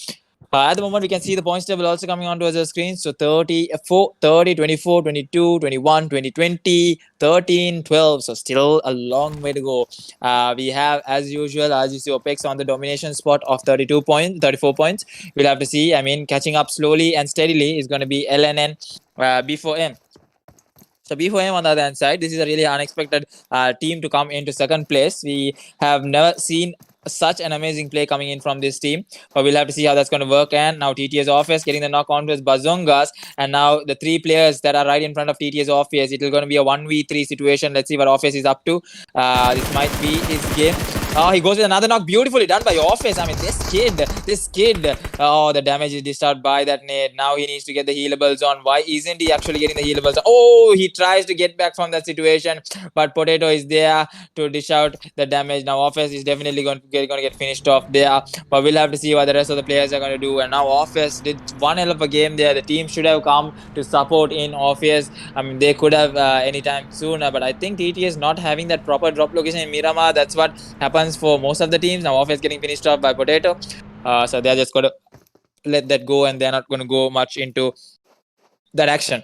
Speaker 3: At the moment, we can see the points table also coming onto our screen. So 30, 24, 22, 21, 20, 20, 13, 12. So still a long way to go. We have, as usual, RGC OPEX on the domination spot of 34 points. We'll have to see. I mean, catching up slowly and steadily is going to be LNN B4M. So B4M on the other hand side, this is a really unexpected team to come into second place. We have never seen such an amazing play coming in from this team, but we'll have to see how that's going to work. And now TTS Office getting the knock on to his Bazongas, and now the 3 players that are right in front of TTS Office, it will going to be a 1v3 situation. Let's see what Office is up to. This might be his game. Oh, he goes with another knock. Beautifully done by Office. I mean, this kid. Oh, the damage is dished out by that nade. Now he needs to get the healables on. Why isn't he actually getting the healables on? Oh, he tries to get back from that situation, but Potato is there to dish out the damage. Now Office is definitely going to get finished off there, but we'll have to see what the rest of the players are going to do. And now Office did one hell of a game there. The team should have come to support in Office. I mean, they could have anytime sooner, but I think TTS not having that proper drop location in Miramar. That's what happens for most of the teams. Now Office getting finished off by Potato, so they're just going to let that go, and they're not going to go much into that action.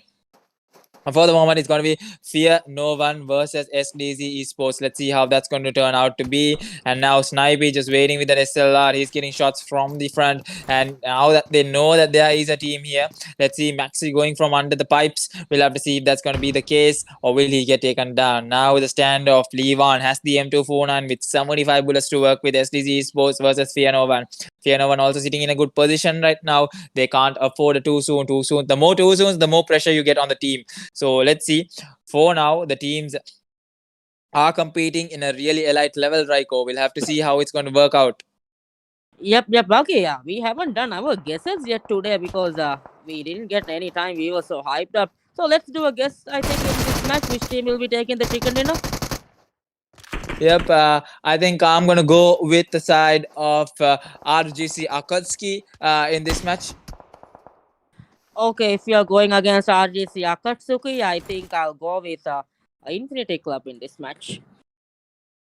Speaker 3: For the moment, it's going to be Fear No One versus SDZ Esports. Let's see how that's going to turn out to be. And now Snipey just waiting with that SLR. He's getting shots from the front. And now that they know that there is a team here, let's see Maxi going from under the pipes. We'll have to see if that's going to be the case, or will he get taken down. Now the standoff, Levon has the M249 with 75 bullets to work with. SDZ Esports versus Fear No One. Fear No One also sitting in a good position right now. They can't afford a too soon. The more too soon, the more pressure you get on the team. So let's see. For now, the teams are competing in a really elite level, Raiko. We'll have to see how it's going to work out.
Speaker 1: Yep. Okay, yeah. We haven't done our guesses yet today because we didn't get any time. We were so hyped up. So let's do a guess. I think in this match, which team will be taking the chicken dinner?
Speaker 3: Yep, I think I'm going to go with the side of RGC Akatsuki in this match.
Speaker 1: Okay, if you're going against RGC Akatsuki, I think I'll go with Infinity Club in this match.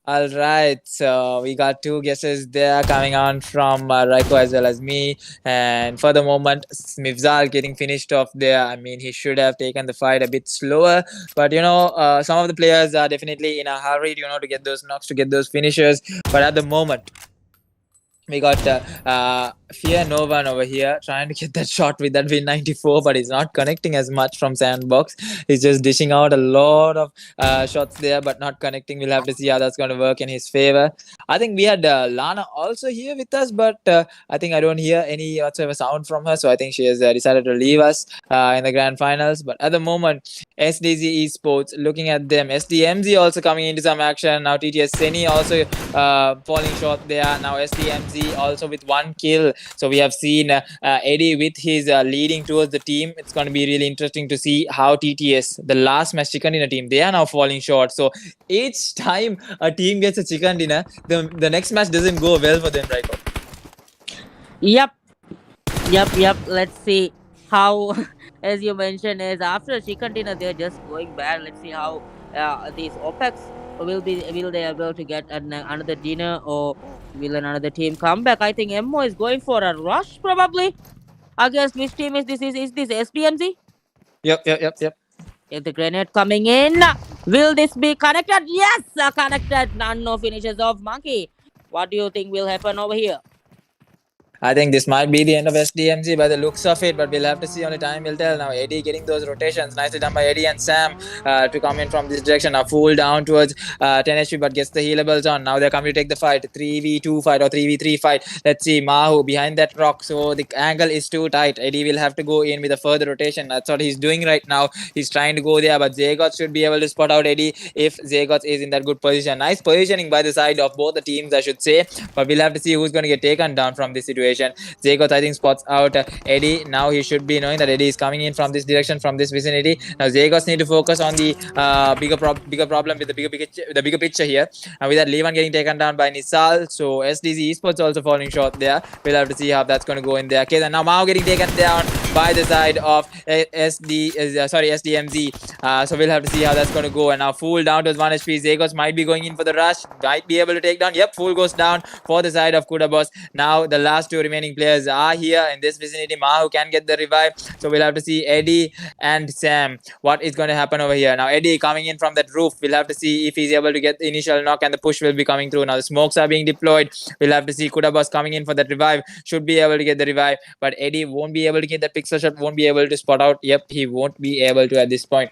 Speaker 3: All right, so we got 2 guesses there coming on from Raiko as well as me. And for the moment, Mifzal getting finished off there. I mean, he should have taken the fight a bit slower. But, you know, some of the players are definitely in a hurry, you know, to get those knocks, to get those finishes. But at the moment, we got Fear No One over here trying to get that shot with that Win94, but he's not connecting as much from Sandbox. He's just dishing out a lot of shots there, but not connecting. We'll have to see how that's going to work in his favor. I think we had Lana also here with us, but I think I don't hear any whatsoever sound from her, so I think she has decided to leave us in the grand finals. But at the moment, SDZ Esports, looking at them, SDMZ also coming into some action. Now TTS Seni also falling short there. Now SDMZ also with 1 kill. So we have seen Eddie with his leading towards the team. It's going to be really interesting to see how TTS, the last match chicken dinner team, they are now falling short. So each time a team gets a chicken dinner, the next match doesn't go well for them, right?
Speaker 1: Yep. Let's see how, as you mentioned, is after chicken dinner they're just going bad. Let's see how these OPEX will they able to get another dinner, or will another team come back? I think Emmo is going for a rush probably. Against which team is this? Is this SDMZ?
Speaker 3: Yep.
Speaker 1: Is the grenade coming in? Will this be connected? Yes, connected. None no finishes of Monkey. What do you think will happen over here?
Speaker 3: I think this might be the end of SDMG by the looks of it, but we'll have to see. Only time will tell. Now Eddie getting those rotations, nicely done by Eddie and Sam to come in from this direction. Now Fool down towards 10 HP, but gets the healables on. Now they're coming to take the fight, 3v2 fight or 3v3 fight. Let's see, Mahu behind that rock, so the angle is too tight. Eddie will have to go in with a further rotation. That's what he's doing right now. He's trying to go there, but Zagots should be able to spot out Eddie if Zagots is in that good position. Nice positioning by the side of both the teams, I should say, but we'll have to see who's going to get taken down from this situation. Zagoth, I think, spots out Eddie. Now he should be knowing that Eddie is coming in from this direction, from this vicinity. Now Zagoth need to focus on the bigger problem with the bigger picture here. And with that, Levan getting taken down by Nisal. So SDZ Esports also falling short there. We'll have to see how that's going to go in there. Okay, and now Mao getting taken down by the side of SDMZ. So we'll have to see how that's going to go. And now Fool down to 1 HP. Zagoth might be going in for the rush. Might be able to take down. Yep, Fool goes down for the side of Kudabos. Now the last two remaining players are here in this vicinity. Mahu can get the revive. So we'll have to see Eddie and Sam. What is going to happen over here? Now Eddie coming in from that roof. We'll have to see if he's able to get the initial knock, and the push will be coming through. Now the smokes are being deployed. We'll have to see Kudabos coming in for that revive. Should be able to get the revive, but Eddie won't be able to get the pixel shot. Won't be able to spot out. Yep, he won't be able to at this point.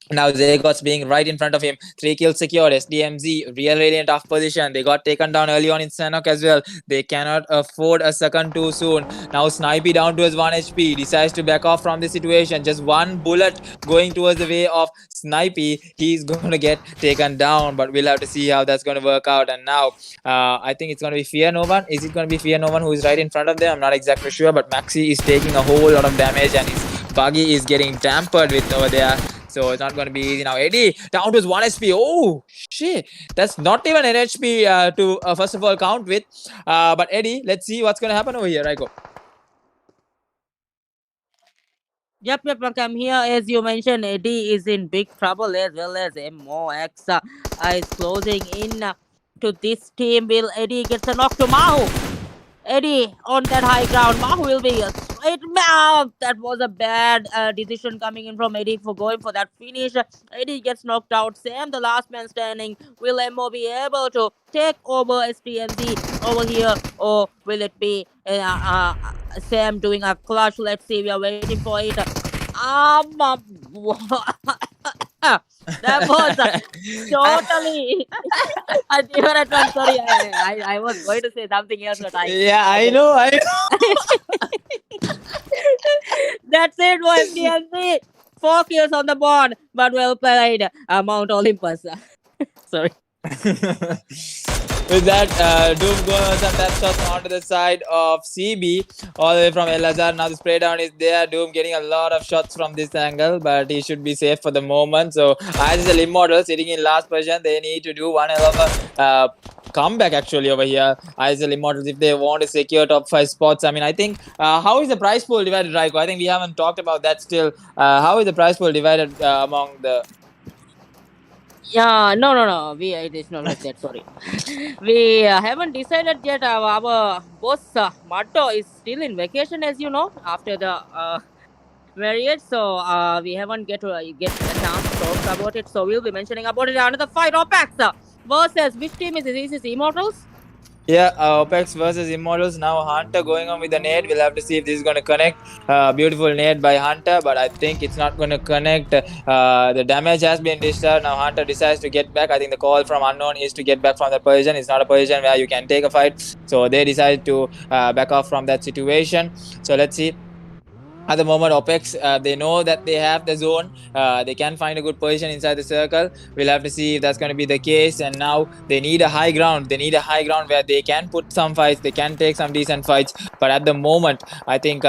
Speaker 3: Now Zagots being right in front of him. 3 kills secured. SDMZ really in tough position. They got taken down early on in Sanok as well. They cannot afford a second too soon. Now Snipey down to his 1 HP. Decides to back off from the situation. Just one bullet going towards the way of Snipey. He's going to get taken down. But we'll have to see how that's going to work out. And now I think it's going to be Fear No One. Is it going to be Fear No One who is right in front of them? I'm not exactly sure. But Maxi is taking a whole lot of damage, and his buggy is getting tampered with over there. So it's not going to be easy. Now Eddie down to his 1 HP. Oh shit, that's not even an HP to first of all count with. But Eddie, let's see what's going to happen over here. Raiko.
Speaker 1: Yep, I'm here. As you mentioned, Eddie is in big trouble, as well as MOX is closing in to this team. Will Eddie gets a knock to Mahu? Eddie on that high ground. Mahu will be straight mouth. That was a bad decision coming in from Eddie for going for that finish. Eddie gets knocked out. Sam, the last man standing. Will MO be able to take over SDMZ over here, or will it be Sam doing a clutch? Let's see. We are waiting for it. That was totally a different one. Sorry, I was going to say something else, but
Speaker 3: I know.
Speaker 1: That's it for FDMC. 4 kills on the board, but well played, Mount Olympus. Sorry.
Speaker 3: With that, Doom going on some tap shots onto the side of CB, all the way from El Azhar. Now the spray down is there. Doom getting a lot of shots from this angle, but he should be safe for the moment. So ISL Immortal sitting in last position. They need to do one hell of a comeback actually over here. ISL Immortals, if they want to secure top 5 spots. I mean, I think, how is the prize pool divided, Raiko? I think we haven't talked about that still. How is the prize pool divided among the...
Speaker 1: Yeah, no. It is not like that. Sorry, we haven't decided yet. Our boss Matto is still in vacation, as you know, after the marriage. So we haven't get a chance to talk about it. So we'll be mentioning about it. Another fight, OPEX versus which team is this? Is this Immortals?
Speaker 3: Yeah, OPEX versus Immortals. Now Hunter going on with the nade. We'll have to see if this is going to connect. Beautiful nade by Hunter, but I think it's not going to connect. The damage has been discharged. Now Hunter decides to get back. I think the call from Unknown is to get back from the position. It's not a position where you can take a fight. So they decide to back off from that situation. So let's see. At the moment, OPEX, they know that they have the zone. They can find a good position inside the circle. We'll have to see if that's going to be the case. And now they need a high ground. They need a high ground where they can put some fights. They can take some decent fights. But at the moment, I think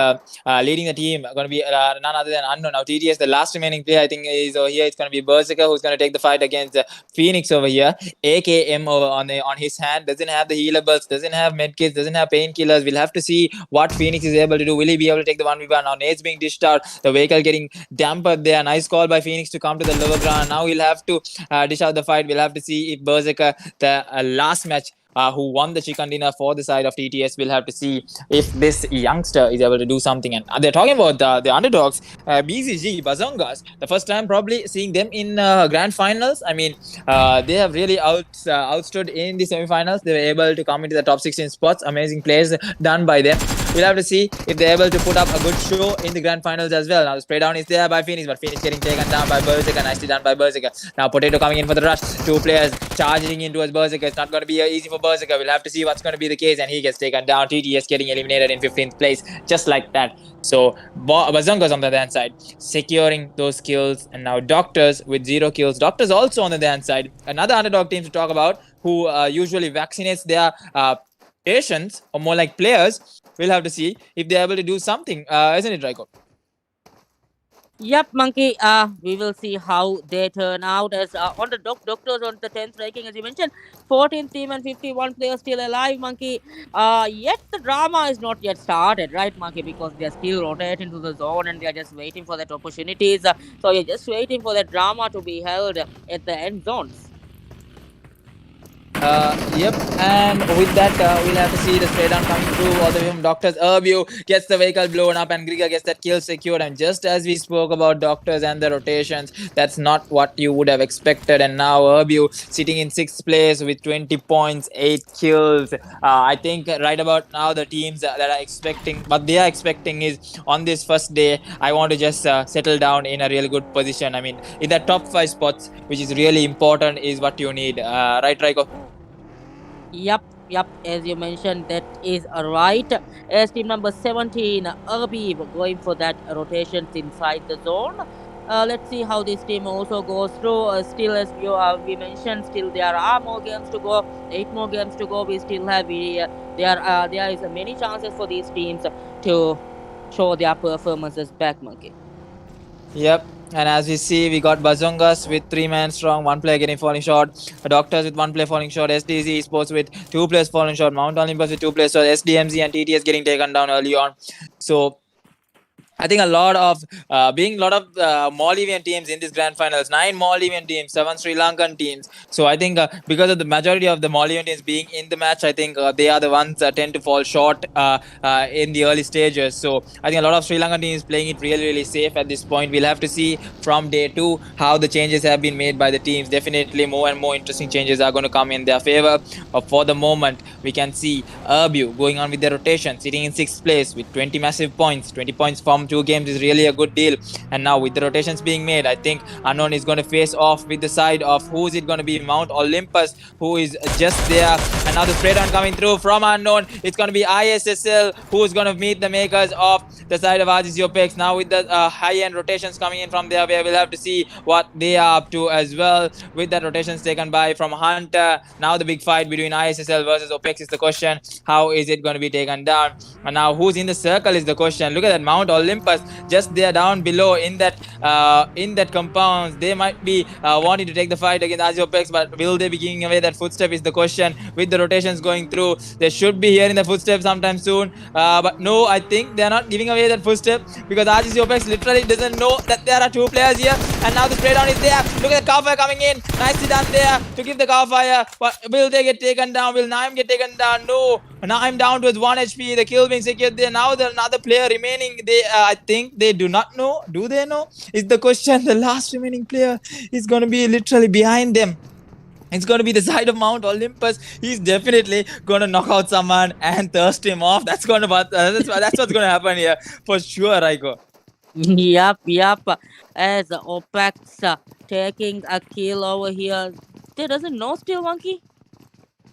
Speaker 3: leading the team are going to be none other than Unknown. Now TTS, the last remaining player, I think is over here. It's going to be Berserker who's going to take the fight against Phoenix over here. AKM over on his hand. Doesn't have the healables. Doesn't have medkits. Doesn't have painkillers. We'll have to see what Phoenix is able to do. Will he be able to take the 1v1? Now nades being dished out. The vehicle getting dampered there. Nice call by Phoenix to come to the lower ground. Now he'll have to dish out the fight. We'll have to see if Berserker, the last match who won the chicken dinner for the side of TTS. We'll have to see if this youngster is able to do something. And they're talking about the underdogs, BCG, Bazongas. The first time probably seeing them in grand finals. I mean, they have really outstood in the semi-finals. They were able to come into the top 16 spots. Amazing plays done by them. We'll have to see if they're able to put up a good show in the grand finals as well. Now the spray down is there by Phoenix, but Phoenix getting taken down by Berserker. Nicely done by Berserker. Now Potato coming in for the rush. Two players charging in towards Berserker. It's not going to be easy for Berserker. We'll have to see what's going to be the case, and he gets taken down. TTS getting eliminated in 15th place, just like that. So Bazongas on the dance side, securing those kills, and now Doctors with 0 kills. Doctors also on the dance side. Another underdog team to talk about, who usually vaccinates their patients, or more like players. We'll have to see if they're able to do something, isn't it, Raiko?
Speaker 1: Yep, Monkey. We will see how they turn out. As on the Doctors on the 10th ranking, as you mentioned, 14th team and 51 players still alive, Monkey. Yet the drama is not yet started, right, Monkey? Because they are still rotating to the zone and they are just waiting for that opportunities. So you're just waiting for that drama to be held at the end zones.
Speaker 3: Yep, and with that, we'll have to see the straight down coming through all the way from Doctors. Urbu gets the vehicle blown up, and Griga gets that kill secured. And just as we spoke about Doctors and the rotations, that's not what you would have expected. And now Urbu sitting in 6th place with 20 points, 8 kills. I think right about now the teams that are expecting, what they are expecting is on this first day, I want to just settle down in a really good position. I mean, in the top 5 spots, which is really important, is what you need. Right, Raiko?
Speaker 1: Yep, as you mentioned, that is right. As team number 17, Urbib, going for that rotations inside the zone. Let's see how this team also goes through. Still, as we mentioned, still there are more games to go. 8 more games to go. We still have there is many chances for these teams to show their performances back, Monkey.
Speaker 3: Yep. And as we see, we got Bazongas with 3 man strong, 1 player getting falling short. Doctors with 1 player falling short. SDZ Sports with 2 players falling short. Mount Olympus with 2 players short. SDMZ and TTS getting taken down early on. So I think a lot of Maldivian teams in this grand finals, 9 Maldivian teams, 7 Sri Lankan teams. So I think because of the majority of the Maldivian teams being in the match, I think they are the ones that tend to fall short in the early stages. So I think a lot of Sri Lankan teams playing it really, really safe at this point. We'll have to see from day 2 how the changes have been made by the teams. Definitely more and more interesting changes are going to come in their favor. For the moment, we can see Urbu going on with the rotation, sitting in 6th place with 20 massive points. 20 points from 2 games is really a good deal. And now with the rotations being made, I think Unknown is going to face off with the side of who is it going to be, Mount Olympus, who is just there. And now the spray down coming through from Unknown. It's going to be ISSL who is going to meet the makers of the side of RGC OPEX. Now with the high-end rotations coming in from there, we'll have to see what they are up to as well. With that rotations taken by from Hunter. Now the big fight between ISSL versus OPEX is the question. How is it going to be taken down? And now who's in the circle is the question. Look at that, Mount Olympus just there down below in that compound. They might be wanting to take the fight against RGC OPEX, but will they be giving away that footstep is the question. With the rotations going through, they should be hearing the footstep sometime soon. But no, I think they're not giving away that footstep because RGC OPEX literally doesn't know that there are 2 players here. And now the spray down is there. Look at the cow fire coming in. Nicely done there to give the cow fire. But will they get taken down? Will Naim get taken down? No. Naim down to his 1 HP. The kill being secured there. Now the another player remaining. I think they do not know. Do they know? Is the question. The last remaining player is going to be literally behind them. It's going to be the side of Mount Olympus. He's definitely going to knock out someone and thirst him off. That's what's going to happen here for sure, Raiko.
Speaker 1: Yep. As OPEX taking a kill over here. They doesn't know still, Monkey?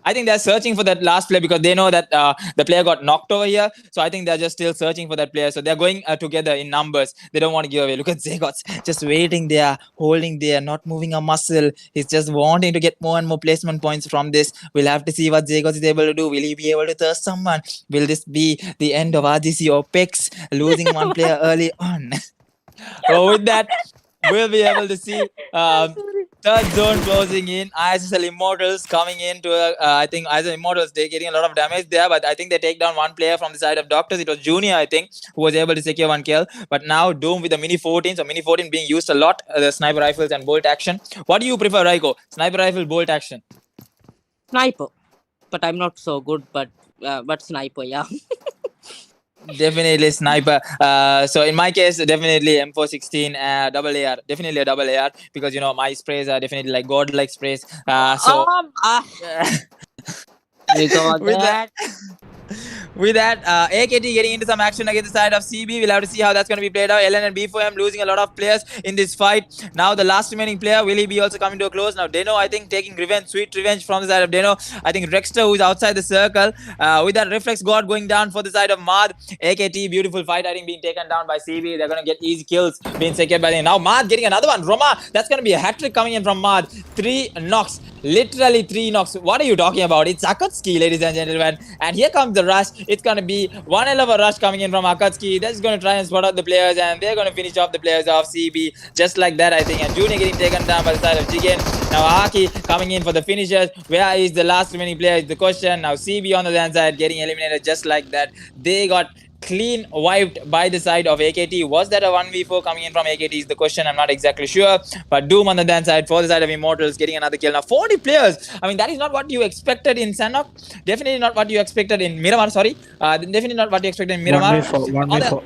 Speaker 3: I think they're searching for that last player because they know that the player got knocked over here. So I think they're just still searching for that player. So they're going together in numbers. They don't want to give away. Look at Zegots just waiting there, holding there, not moving a muscle. He's just wanting to get more and more placement points from this. We'll have to see what Zegots is able to do. Will he be able to thirst someone? Will this be the end of RGC OPEX losing 1 player early on? So with that, we'll be able to see third zone closing in. ISSL Immortals coming into I think ISSL Immortals, they're getting a lot of damage there, but I think they take down 1 player from the side of Doctors. It was Junior, I think, who was able to secure 1 kill. But now Doom with the Mini 14, so Mini 14 being used a lot, the sniper rifles and bolt action. What do you prefer, Raiko? Sniper rifle, bolt action?
Speaker 1: Sniper. but I'm not so good. But sniper, yeah.
Speaker 3: Definitely sniper. So in my case, definitely M416 double AR. Definitely a double AR because my sprays are definitely like god-like sprays. So
Speaker 1: We got
Speaker 3: with that.
Speaker 1: that.
Speaker 3: With that, AKT getting into some action against the side of CB. We'll have to see how that's going to be played out. LN and B4M losing a lot of players in this fight. Now the last remaining player, will he be also coming to a close? Now Deno, I think, taking revenge, sweet revenge from the side of Deno. I think Rexter, who is outside the circle, with that reflex god going down for the side of Mad. AKT, beautiful fight, I think, being taken down by CB. They're going to get easy kills being secured by them. Now Mad getting another one. Roma, that's going to be a hat-trick coming in from Mad. 3 knocks. Literally 3 knocks. What are you talking about? It's Akatsuki, ladies and gentlemen. And here comes the rush. It's going to be one hell of a rush coming in from Akatsuki. That's going to try and spot out the players, and they're going to finish off the players of CB just like that, I think. And Junior getting taken down by the side of Jigen. Now Aki coming in for the finishers. Where is the last remaining player is the question. Now CB on the other side getting eliminated just like that. They got clean wiped by the side of AKT. Was that a 1v4 coming in from AKT is the question. I'm not exactly sure. But Doom on the other side for the side of Immortals getting another kill. Now 40 players. I mean, that is not what you expected in Sanok. Definitely not what you expected in Miramar. Sorry. Definitely not what you expected in Miramar.
Speaker 2: 1v4.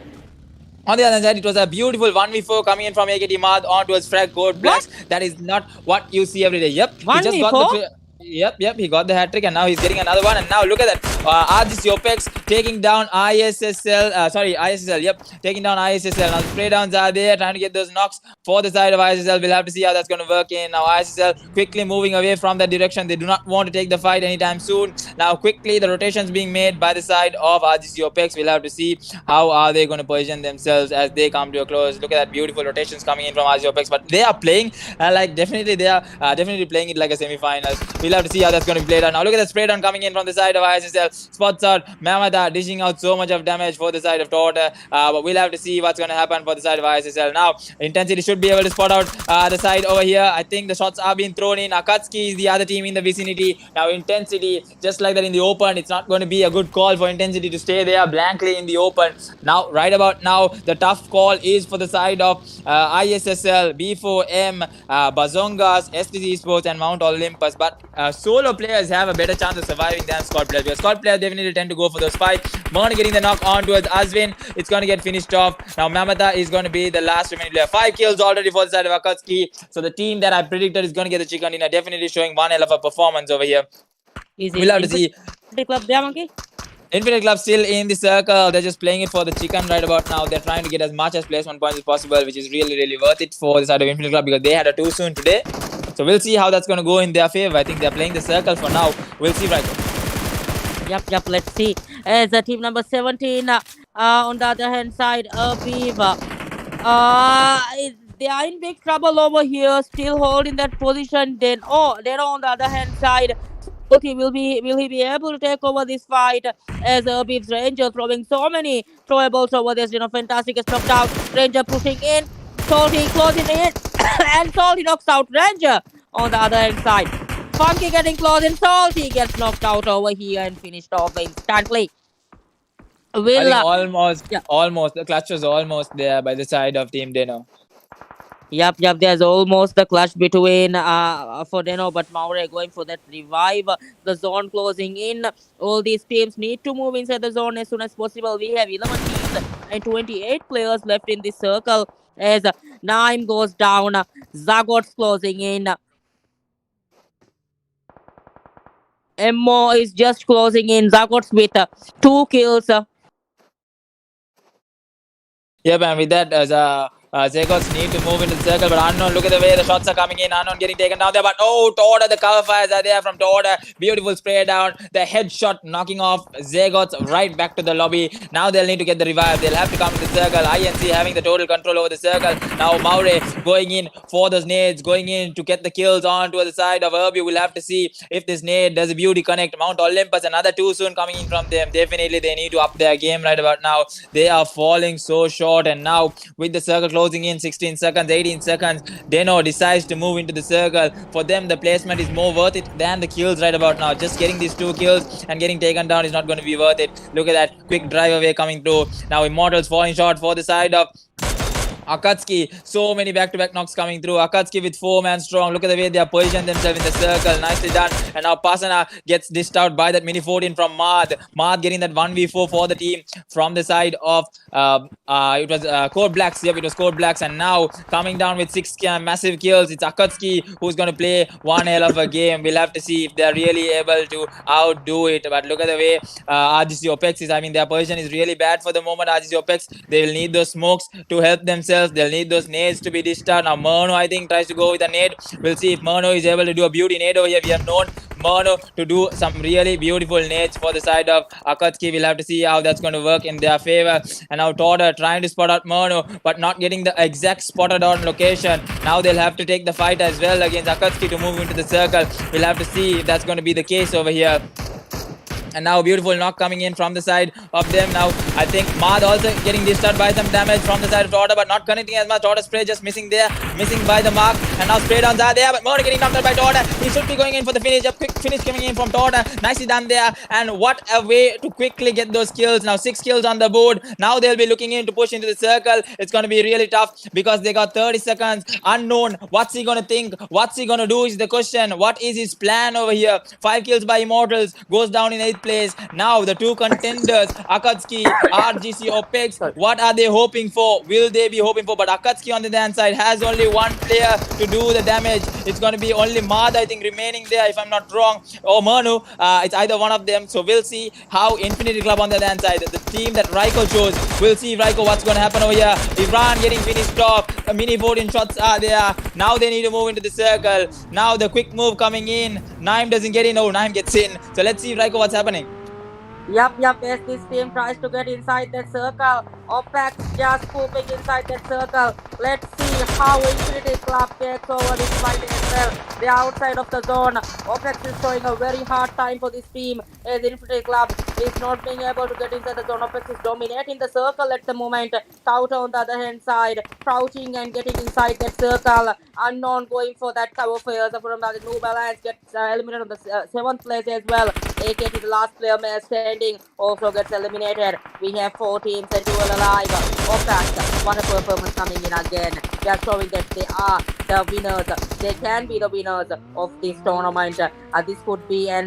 Speaker 3: On the other side, it was a beautiful 1v4 coming in from AKT Mad on towards Frag Gold Blast. That is not what you see every day. Yep.
Speaker 1: 1v4?
Speaker 3: Yep, he got the hat-trick and now he's getting another one. And now look at that. Argis Yopex taking down ISSL. Yep, taking down ISSL. Now the spray downs are there, trying to get those knocks for the side of ISSL. We'll have to see how that's going to work in. Now ISSL quickly moving away from that direction. They do not want to take the fight anytime soon. Now quickly the rotations being made by the side of Argis Yopex. We'll have to see how are they going to position themselves as they come to a close. Look at that beautiful rotations coming in from Argis Yopex. But they are playing definitely playing it like a semi-finals. We'll have to see how that's going to be played out. Now look at the spray down coming in from the side of ISSL. Spots out Mamata dishing out so much of damage for the side of Torta. But we'll have to see what's going to happen for the side of ISSL. Now Intensity should be able to spot out the side over here. I think the shots are being thrown in. Akatsuki is the other team in the vicinity. Now Intensity, just like that in the open, it's not going to be a good call for Intensity to stay there blankly in the open. Now right about now the tough call is for the side of ISSL, B4M, Bazongas, STC Sports and Mount Olympus. But solo players have a better chance of surviving than squad players. Because squad players definitely tend to go for those fights. Murn getting the knock on towards Azwin. It's going to get finished off. Now Mamata is going to be the last remaining player. 5 kills already for the side of Akatsuki. So the team that I predicted is going to get the chicken dinner. Definitely showing one hell of a performance over here. We'll have to see.
Speaker 1: Club there, Monkey?
Speaker 3: Infinite Club still in the circle. They're just playing it for the chicken right about now. They're trying to get as much as placement points as possible, which is really, really worth it for the side of Infinite Club because they had a 2 soon today. So we'll see how that's going to go in their favor. I think they're playing the circle for now. We'll see right now.
Speaker 1: Yep, let's see. As team number 17 on the other hand side, Viva. They are in big trouble over here, still holding that position. Then on the other hand side, will he be able to take over this fight as Beef's Ranger throwing so many throwables over this, fantastic is knocked out. Ranger pushing in, Salty closing in, and Salty knocks out Ranger on the other hand side. Funky getting close and Salty gets knocked out over here and finished off instantly.
Speaker 3: I think almost. The clutch was almost there by the side of Team Deno.
Speaker 1: Yep. There's almost the clutch between for Deno, but Maure going for that revive. The zone closing in. All these teams need to move inside the zone as soon as possible. We have 11 teams and 28 players left in this circle as Naim goes down. Zagots closing in. Emmo is just closing in. Zagots with 2 kills.
Speaker 3: Yep, and with that, Zagots need to move into the circle, but Unknown, look at the way the shots are coming in. Unknown getting taken down there, but Torda, the cover fires are there from Torda. Beautiful spray down. The headshot knocking off Zagots right back to the lobby. Now they'll need to get the revive. They'll have to come to the circle. INC having the total control over the circle. Now Maure going in for those nades, going in to get the kills on to the side of Herbie. We'll have to see if this nade does a beauty connect. Mount Olympus, another 2 soon coming in from them. Definitely they need to up their game right about now. They are falling so short, and now with the circle closing in 16 seconds, 18 seconds, Deno decides to move into the circle. For them, the placement is more worth it than the kills right about now. Just getting these 2 kills and getting taken down is not going to be worth it. Look at that quick drive away coming through. Now Immortals falling short for the side of Akatsuki, so many back-to-back knocks coming through. Akatsuki with 4-man strong. Look at the way they are positioned themselves in the circle. Nicely done. And now Pasana gets dished out by that mini 14 from Maad. Maad getting that 1v4 for the team from the side of it was Code Blacks. Yep, it was Code Blacks. And now coming down with 6 massive kills. It's Akatsuki who's going to play one hell of a game. We'll have to see if they're really able to outdo it. But look at the way RGC OPEX is. I mean, their position is really bad for the moment. RGC OPEX, they will need those smokes to help themselves. They'll need those nades to be dished out. Now Murno, I think, tries to go with a nade. We'll see if Murno is able to do a beauty nade over here. We have known Murno to do some really beautiful nades for the side of Akatsuki. We'll have to see how that's going to work in their favor. And now Torda trying to spot out Murno, but not getting the exact spotted on location. Now they'll have to take the fight as well against Akatsuki to move into the circle. We'll have to see if that's going to be the case over here. And now beautiful knock coming in from the side of them. Now I think Maad also getting disturbed by some damage from the side of Torda, but not connecting as much. Torda spray just missing there, missing by the mark. And now spray downs are there, but Murno getting knocked out by Torda. He should be going in for the finish. A quick finish coming in from Torda. Nicely done there. And what a way to quickly get those kills. Now 6 kills on the board. Now they'll be looking in to push into the circle. It's going to be really tough because they got 30 seconds. Unknown. What's he going to think? What's he going to do is the question. What is his plan over here? 5 kills by Immortals. Goes down in 8th place. Now the two contenders, Akatsuki, RGC, OPEX, what are they hoping for? Will they be hoping for? But Akatsuki on the other side has only one player to do the damage. It's going to be only Maad, I think, remaining there, if I'm not wrong, or Murno. It's either one of them. So we'll see how Infinity Club on the other side, the team that Raiko chose, we'll see Raiko what's going to happen over here. Iran getting finished off. Mini 14 shots are there. Now they need to move into the circle. Now the quick move coming in. Naim doesn't get in. Oh, Naim gets in. So let's see Raiko what's happening.
Speaker 1: Yep, yes, this team tries to get inside that circle. OPEX just pooping inside that circle. Let's see how Infinity Club takes over this fight as well. They're outside of the zone. OPEX is showing a very hard time for this team as Infinity Club is not being able to get inside the zone. OPEX is dominating the circle at the moment. Kauta on the other hand side, crouching and getting inside that circle. Unknown going for that cover fire from the Noob Alliance gets eliminated on the 7th place as well. AKT, the last player standing, also gets eliminated. We have 4 teams and 2 alive. OPEX, what a performance coming in again. They are showing that they are the winners. They can be the winners of this tournament. This could be a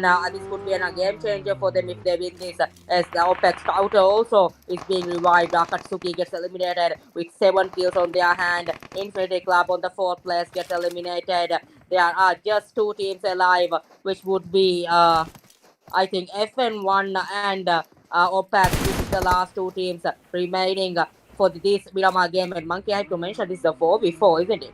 Speaker 1: game changer for them if they win this. As the OPEX Counter also is being revived. Akatsuki gets eliminated with 7 kills on their hand. Infinity Club on the 4th place gets eliminated. There are just 2 teams alive, which would be I think FN1 and OPEX. This is the last 2 teams remaining for this Miramar game. And Monkey, I have to mention this is the 4v4, isn't it?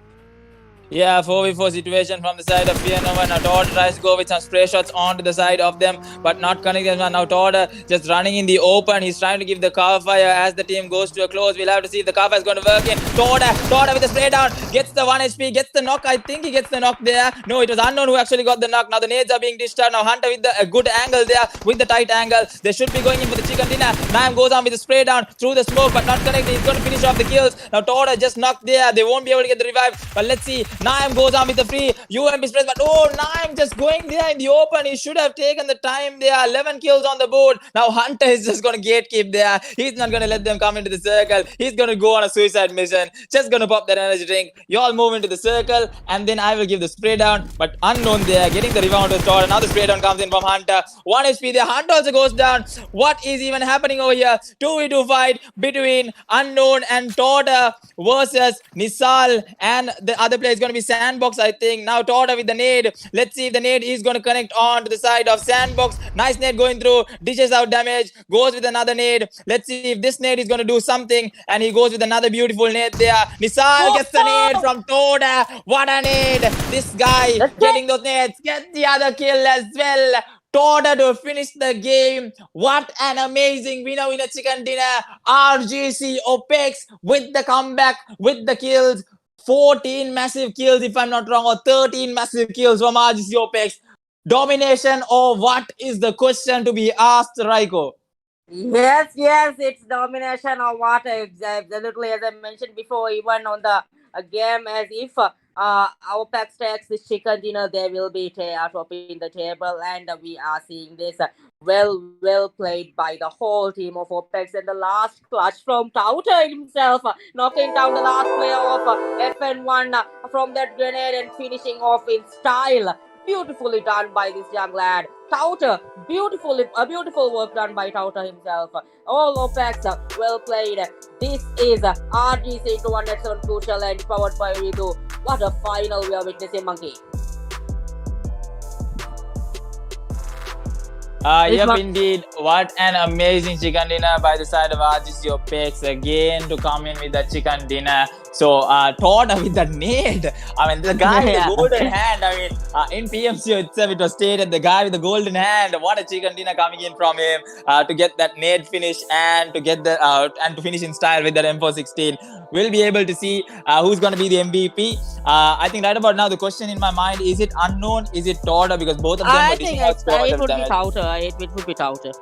Speaker 3: Yeah, 4v4 situation from the side of Pianova. Now Torda tries to go with some spray shots onto the side of them, but not connecting them. Now Torda just running in the open. He's trying to give the cover fire as the team goes to a close. We'll have to see if the cover fire is going to work in. Torda with the spray down, gets the 1 HP, gets the knock. I think he gets the knock there. No, it was Unknown who actually got the knock. Now the nades are being dished out. Now Hunter with a good angle there, with the tight angle. They should be going in for the chicken dinner. Naim goes on with the spray down through the smoke, but not connecting. He's going to finish off the kills. Now Torda just knocked there. They won't be able to get the revive, but let's see. Naim goes on with the free UMP spreads, but oh, Naim just going there in the open. He should have taken the time there. 11 kills on the board. Now Hunter is just going to gatekeep there. He's not going to let them come into the circle. He's going to go on a suicide mission. Just going to pop that energy drink. You all move into the circle, and then I will give the spray down. But Unknown there, getting the rebound to Torda. Now the spray down comes in from Hunter. 1 HP there. Hunter also goes down. What is even happening over here? 2v2 fight between Unknown and Torda versus Nisal, and the other player is going to be Sandbox, I think. Now Torda with the nade. Let's see if the nade is going to connect on to the side of Sandbox. Nice nade going through. Dishes out damage. Goes with another nade. Let's see if this nade is going to do something. And he goes with another beautiful nade there. Nisal gets the nade from Torda. What a nade. This guy getting those nades. Gets the other kill as well. Torda to finish the game. What an amazing winner chicken dinner. RGC OPEX with the comeback, with the kills. 14 massive kills, if I'm not wrong, or 13 massive kills from RGC OPEX. Domination, or what is the question to be asked, Raiko?
Speaker 1: Yes, it's domination or what? Absolutely, as I mentioned before, even on the game, as if OPEX takes this chicken dinner, they will be top in the table, and we are seeing this well played by the whole team of OPEX, and the last clutch from Tauter himself, knocking down the last player of FN1 from that grenade and finishing off in style. Beautifully done by this young lad. Tauter, beautiful work done by Tauter himself. All OPEX, well played. This is RGC into 187 Crucial and powered by Ridu. What a final we are witnessing, Monkey.
Speaker 3: Indeed. What an amazing chicken dinner by the side of RGC OPEX again to come in with the chicken dinner. So, Todd with the nade. I mean, the guy with the golden hand. I mean, in PMC itself, it was stated the guy with the golden hand. What a chicken dinner coming in from him to get that nade finish and to get the and to finish in style with that M416. We'll be able to see who's going to be the MVP. I think right about now, the question in my mind, is it Unknown? Is it Todd? Because both of them
Speaker 1: I
Speaker 3: were
Speaker 1: think
Speaker 3: dishing out so much
Speaker 1: it
Speaker 3: of
Speaker 1: would be
Speaker 3: damage.
Speaker 1: Tauter. It would be Tauter.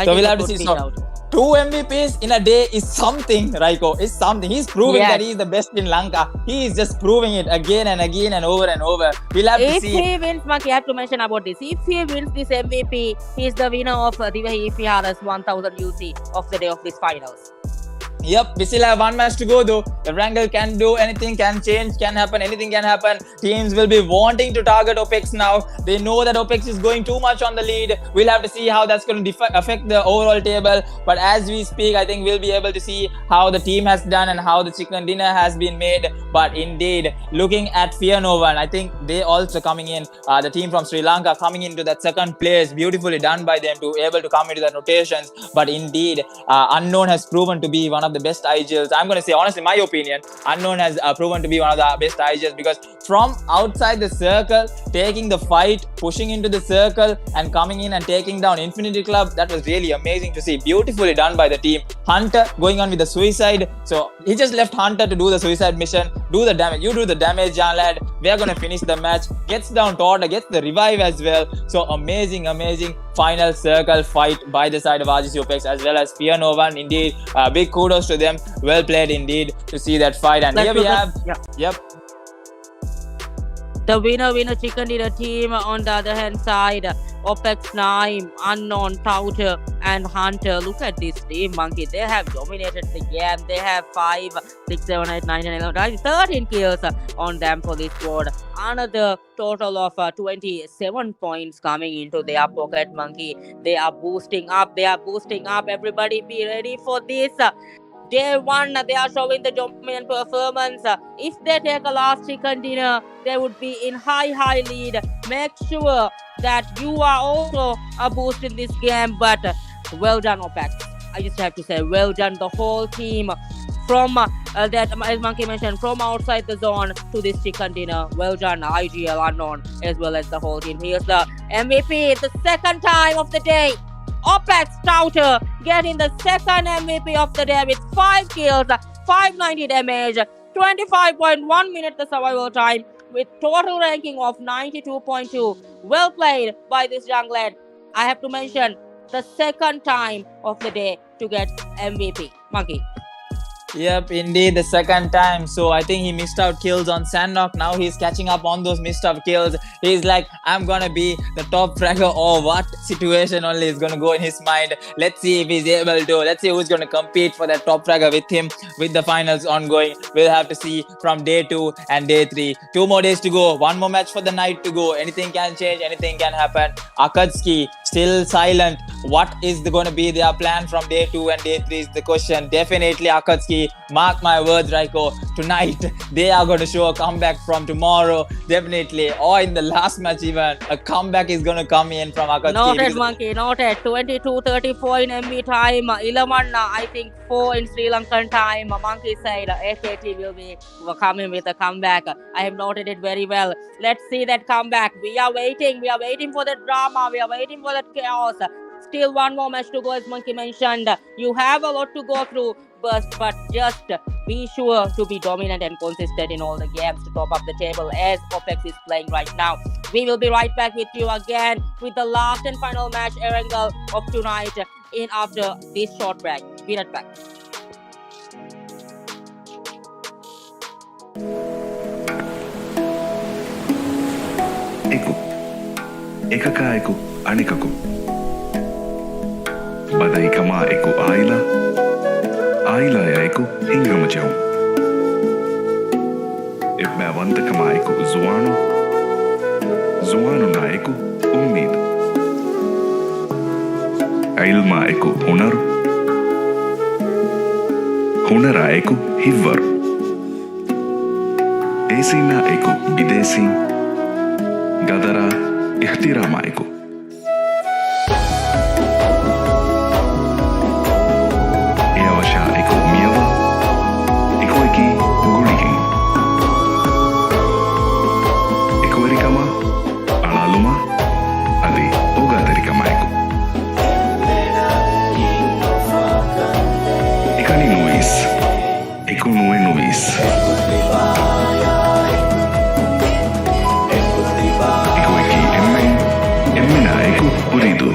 Speaker 3: So we'll have to see. So, 2 MVPs in a day is something, Raiko. Is something. He's proving that he is the best in Lanka. He is just proving it again and again and over and over. We'll have to see.
Speaker 1: If he wins, Maki, I have to mention about this. If he wins this MVP, he is the winner of Divehi Ifihara's 1000 UC of the day of this finals.
Speaker 3: Yep, we still have one match to go though. The Wrangle can do anything, can change, can happen, anything can happen. Teams will be wanting to target OPEX now. They know that OPEX is going too much on the lead. We'll have to see how that's going to affect the overall table. But as we speak, I think we'll be able to see how the team has done and how the chicken dinner has been made. But indeed, looking at Fear Nova, I think they also coming in, the team from Sri Lanka coming into that second place, beautifully done by them to able to come into the rotations. But indeed, Unknown has proven to be one of the best IGLs. I'm going to say, honestly, my opinion, Unknown has proven to be one of the best IGLs because from outside the circle, taking the fight, pushing into the circle and coming in and taking down Infinity Club, that was really amazing to see. Beautifully done by the team. Hunter going on with the suicide. So he just left Hunter to do the suicide mission, do the damage. You do the damage, young lad. We are going to finish the match. Gets down Todd, gets the revive as well. So amazing final circle fight by the side of RGC OPEX as well as Fear Nova. Indeed, big kudos to them. Well played indeed to see that fight. And here we have,
Speaker 1: the winner chicken dinner team. On the other hand side, OPEX 9, Unknown, Tauter and Hunter. Look at this team, Monkey. They have dominated the game. They have 5, 6, 7, 8, 9, 10, 11, 13 kills on them for this squad. Another total of 27 points coming into their pocket, Monkey. They are boosting up. Everybody be ready for this. Day 1, they are showing the dominant performance. If they take a last chicken dinner, they would be in high lead. Make sure that you are also a boost in this game. But well done, OPEX. I just have to say, well done, the whole team. From that, as Monkey mentioned, from outside the zone to this chicken dinner. Well done, IGL, Unknown, as well as the whole team. Here's the MVP, the second time of the day. OPEX Tauter getting the second MVP of the day with 5 kills, 590 damage, 25.1 minutes the survival time with total ranking of 92.2. Well played by this young lad. I have to mention the second time of the day to get MVP. Monkey.
Speaker 3: Yep, indeed, the second time. So I think he missed out kills on Sandknock. Now he's catching up on those missed out kills. He's like, I'm gonna be the top fragger, or what situation only is gonna go in his mind. Let's see if he's able to. Let's see who's gonna compete for that top fragger with him with the finals ongoing. We'll have to see from day 2 and day 3. 2 more days to go. 1 more match for the night to go. Anything can change. Anything can happen. Akatsuki still silent. What is going to be their plan from day 2 and day 3 is the question. Definitely Akatsuki. Mark my words, Raiko. Tonight, they are going to show a comeback from tomorrow. Definitely. Or in the last match even, a comeback is going to come in from Akatsuki.
Speaker 1: Noted, Monkey. Noted. 22-34 in MB time. 11, I think 4 in Sri Lankan time. Monkey said AKT will be coming with a comeback. I have noted it very well. Let's see that comeback. We are waiting. We are waiting for the drama. We are waiting for that chaos. Still 1 more match to go, as Monkey mentioned. You have a lot to go through, but just be sure to be dominant and consistent in all the games to top up the table as OPEX is playing right now. We will be right back with you again with the last and final match, Erangel, of tonight in after this short break. Be right back.
Speaker 7: eku ekaka eku anikaku badai kama eku aila ya eku hingama jaum ibba wanta kama eku zuwanu na eku ummid ilma eku hunara eku hivvaru Esina eku bidesi gadara ihtirama eku Eawasha eku miyawa eki guligin ekuerikama alaluma ali ogaterikama eku ekani nuis eku nue nuis Uridu.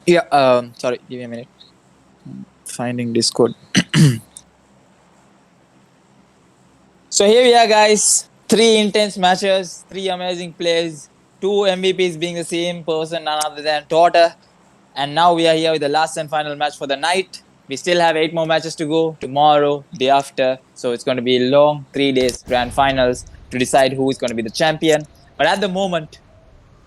Speaker 3: Yeah, sorry, give me a minute. Finding Discord. So here we are, guys. 3 intense matches, 3 amazing plays, 2 MVPs being the same person, none other than Torta. And now we are here with the last and final match for the night. We still have 8 more matches to go tomorrow, day after. So it's going to be a long 3 days grand finals to decide who is going to be the champion. But at the moment,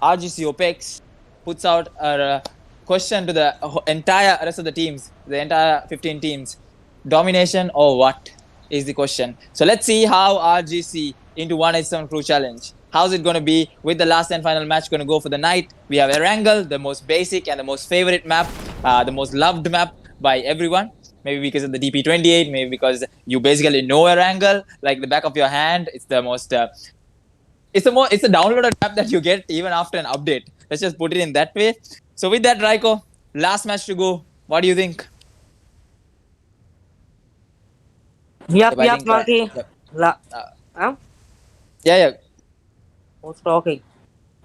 Speaker 3: RGC OPEX puts out a question to the entire rest of the teams, the entire 15 teams. Domination or what is the question. So let's see how RGC into 187 Crew Challenge. How's it going to be with the last and final match going to go for the night? We have Erangel, the most basic and the most favorite map, the most loved map by everyone. Maybe because of the DP28, maybe because you basically know Erangel like the back of your hand. It's the most it's a downloaded app that you get even after an update. Let's just put it in that way. So with that, Raiko, last match to go. What do you think?
Speaker 1: Yep,
Speaker 3: I
Speaker 1: yep,
Speaker 3: think,
Speaker 1: Monkey.
Speaker 3: yep.
Speaker 1: Huh?
Speaker 3: Yeah.
Speaker 1: Who's talking?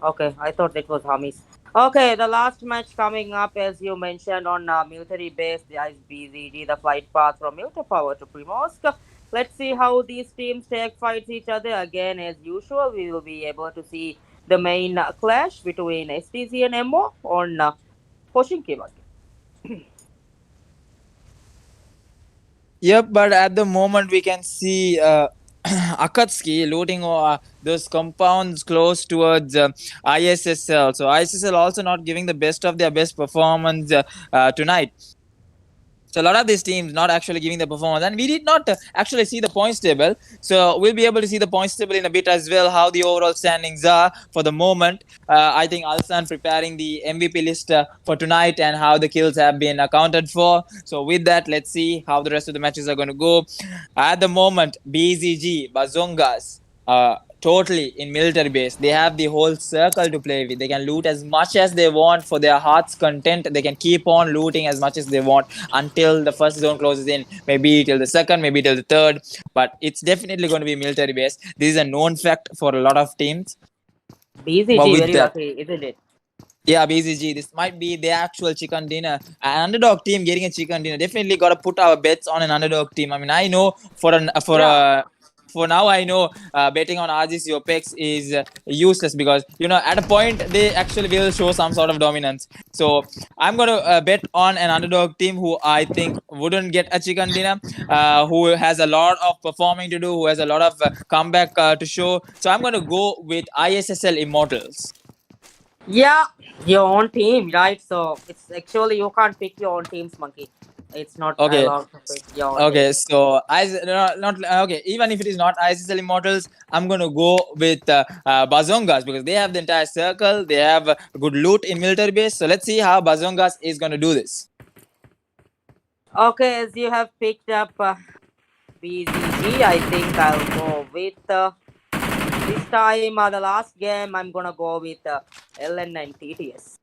Speaker 1: Okay, I thought it was Hamis. Okay, the last match coming up, as you mentioned, on military base, there is BZG, the flight path from Military Power to Primorsk. Let's see how these teams take fights each other. Again, as usual, we will be able to see the main clash between STZ and MO on Hoshinki.
Speaker 3: Yep, but at the moment we can see Akatsuki looting those compounds close towards ISSL. So ISSL also not giving the best of their best performance tonight. So a lot of these teams not actually giving the performance, and we did not actually see the points table. So we'll be able to see the points table in a bit as well, how the overall standings are for the moment. I think Alsan preparing the MVP list for tonight and how the kills have been accounted for. So with that, let's see how the rest of the matches are going to go. At the moment, BZG, Bazongas, totally in military base. They have the whole circle to play with. They can loot as much as they want for their heart's content. They can keep on looting as much as they want until the first zone closes in. Maybe till the second, maybe till the third. But it's definitely going to be military base. This is a known fact for a lot of teams.
Speaker 1: BZG very lucky, isn't it?
Speaker 3: Yeah, BZG. This might be the actual chicken dinner. An underdog team getting a chicken dinner. Definitely got to put our bets on an underdog team. I mean, I know for now, I know betting on RGC OPEX is useless because, at a point, they actually will show some sort of dominance. So I'm going to bet on an underdog team who I think wouldn't get a chicken dinner, who has a lot of performing to do, who has a lot of comeback to show. So I'm going to go with ISSL Immortals.
Speaker 1: Yeah, your own team, right? So it's actually you can't pick your own teams, Monkey. It's not
Speaker 3: okay.
Speaker 1: allowed to pick your own
Speaker 3: Okay,
Speaker 1: teams.
Speaker 3: so even if it is not ISSL Immortals, I'm gonna go with Bazongas because they have the entire circle. They have good loot in military base. So let's see how Bazongas is gonna do this.
Speaker 1: Okay, as you have picked up BZG, I think I'll go with this time. The last game, I'm gonna go with LN and TTS.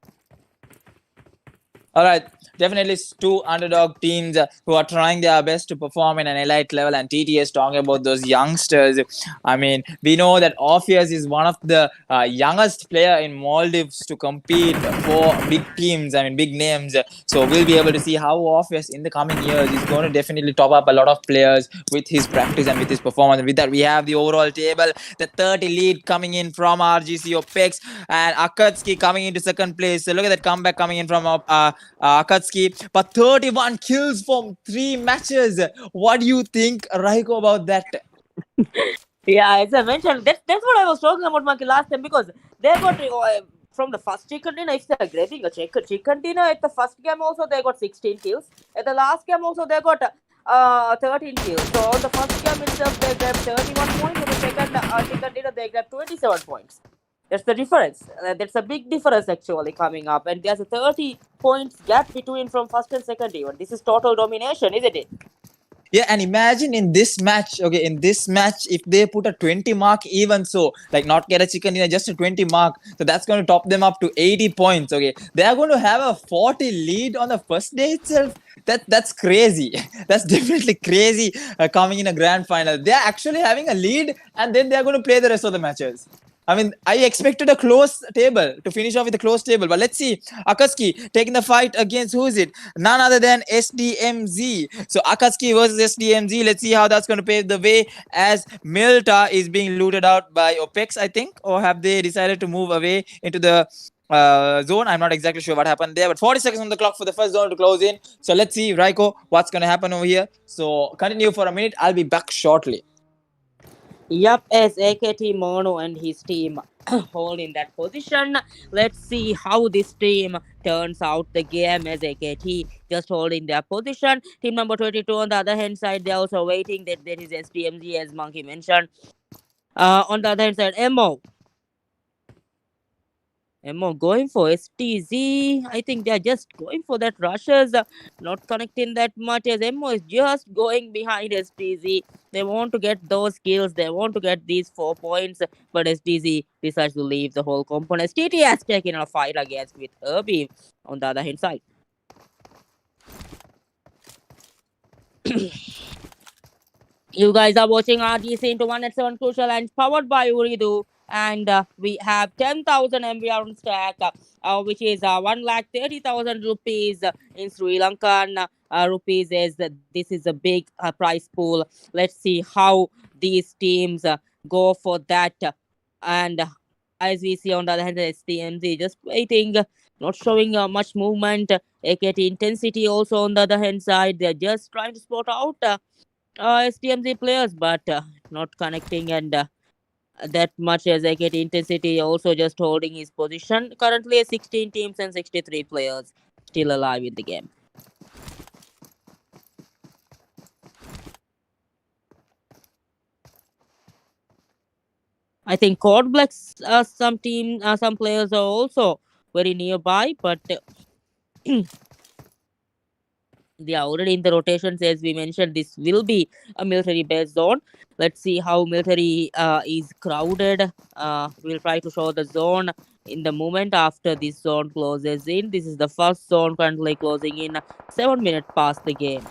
Speaker 3: All right, definitely two underdog teams who are trying their best to perform in an elite level, and TTS talking about those youngsters. I mean, we know that Orpheus is one of the youngest player in Maldives to compete for big teams, big names. So we'll be able to see how Orpheus in the coming years is going to definitely top up a lot of players with his practice and with his performance. And with that, we have the overall table, the 30 lead coming in from RGC OPEX, and Akatsuki coming into second place. So look at that comeback coming in from Akatsuki, but 31 kills from 3 matches. What do you think, Raiko, about that?
Speaker 1: Yeah, as I mentioned, that's what I was talking about, Monkey, last time, because they got from the first chicken dinner. If they're grabbing a chicken dinner at the first game, also they got 16 kills. At the last game, also they got 13 kills. So on the first game itself, they grabbed 31 points. On the second chicken dinner, they grabbed 27 points. That's the difference. That's a big difference actually coming up, and there's a 30 points gap between from first and second even. This is total domination, isn't it?
Speaker 3: Yeah, and imagine in this match, if they put a 20 mark, even so, like not get a chicken dinner, just a 20 mark, so that's going to top them up to 80 points. Okay, they are going to have a 40 lead on the first day itself. That's crazy. That's definitely crazy coming in a grand final. They are actually having a lead, and then they are going to play the rest of the matches. I mean, I expected a close table to finish off with a close table, but let's see. Akatsuki taking the fight against who is it? None other than SDMZ. So Akatsuki versus SDMZ. Let's see how that's going to pave the way as Milta is being looted out by OPEX, I think, or have they decided to move away into the zone? I'm not exactly sure what happened there, but 40 seconds on the clock for the first zone to close in. So let's see, Raiko, what's going to happen over here. So continue for a minute. I'll be back shortly.
Speaker 1: Yup, as AKT Mono and his team hold in that position. Let's see how this team turns out the game as AKT just holding their position. Team number 22 on the other hand side, they're also waiting that there is STMG as Monkey mentioned. On the other hand side, Emo going for STZ. I think they're just going for that rushes, not connecting that much as Emo is just going behind STZ. They want to get those kills, they want to get these 4 points, but STZ decides to leave the whole component. TT has taken a fight against with Herbie on the other hand side. You guys are watching RGC into 187 Crucial and powered by Uridu. And we have 10,000 MBR on stack, which is 1,30,000 rupees in Sri Lankan rupees. As this is a big prize pool. Let's see how these teams go for that. And as we see on the other hand, STMZ just waiting, not showing much movement. AKT Intensity also on the other hand side, they're just trying to spot out STMZ players, but not connecting and that much as AKT Intensity also just holding his position. Currently 16 teams and 63 players still alive in the game. I think Code Blacks, some players are also very nearby, but they are already in the rotations. As we mentioned, this will be a military based zone. Let's see how military is crowded. We'll try to show the zone in the moment after this zone closes in. This is the first zone currently closing in 7 minutes past the game.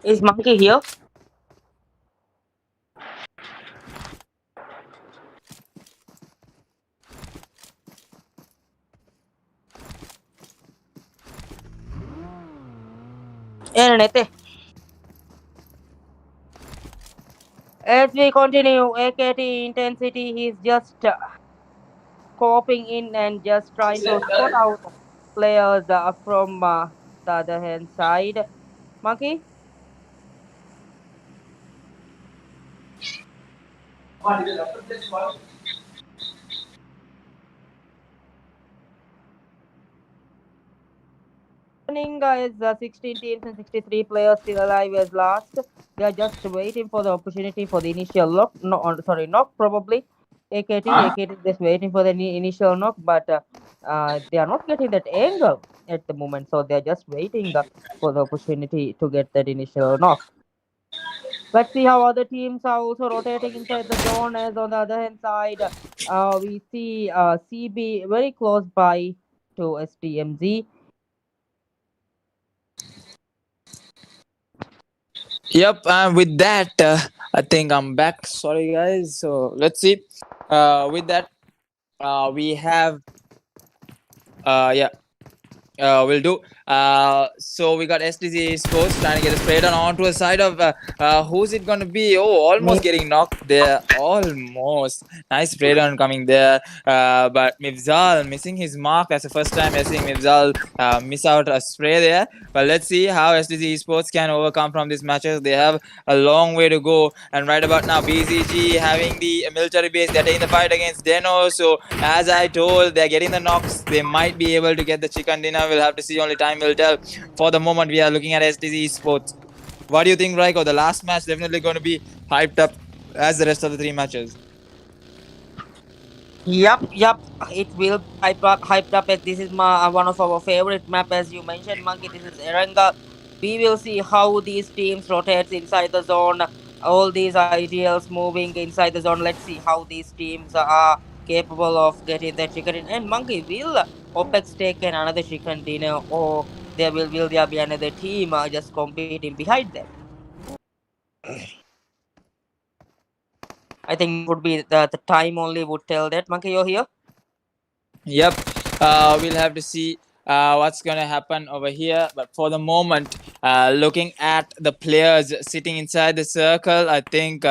Speaker 1: Is Monkey here? As we continue, AKT Intensity is just coping in and just trying to spot out players from the other hand side. Monkey? Is 16 teams and 63 players still alive as last. They are just waiting for the opportunity for the initial knock. Knock probably. AKT is just waiting for the initial knock, but they are not getting that angle at the moment. So they are just waiting for the opportunity to get that initial knock. Let's see how other teams are also rotating inside the zone. As on the other hand side, we see CB very close by to STMZ.
Speaker 3: Yep, with that, I think I'm back. Sorry, guys. So let's see. With that, we have, we'll do. So we got STZ Sports trying to get a spray down onto a side of who's it going to be? Oh, almost getting knocked there. Almost. Nice spray down coming there. But Mifzal missing his mark. That's the first time we're seeing Mifzal miss out a spray there. But let's see how STZ Sports can overcome from these matches. They have a long way to go. And right about now, BCG having the military base. They're taking the fight against Deno. So as I told, they're getting the knocks. They might be able to get the chicken dinner. We'll have to see. Only time will tell. For the moment, we are looking at STZ Sports. What do you think, Raiko? The last match definitely going to be hyped up as the rest of the 3 matches.
Speaker 1: Yep. It will hyped up. As this is one of our favorite map, as you mentioned, Monkey. This is Eranga. we will see how these teams rotates inside the zone. All these ideals moving inside the zone. Let's see how these teams are capable of getting the chicken in. And Monkey, will OPEX take another chicken dinner, or will there be another team just competing behind them? I think would be the time only would tell that. Monkey, you're here?
Speaker 3: Yep. We'll have to see what's going to happen over here. But for the moment, looking at the players sitting inside the circle, I think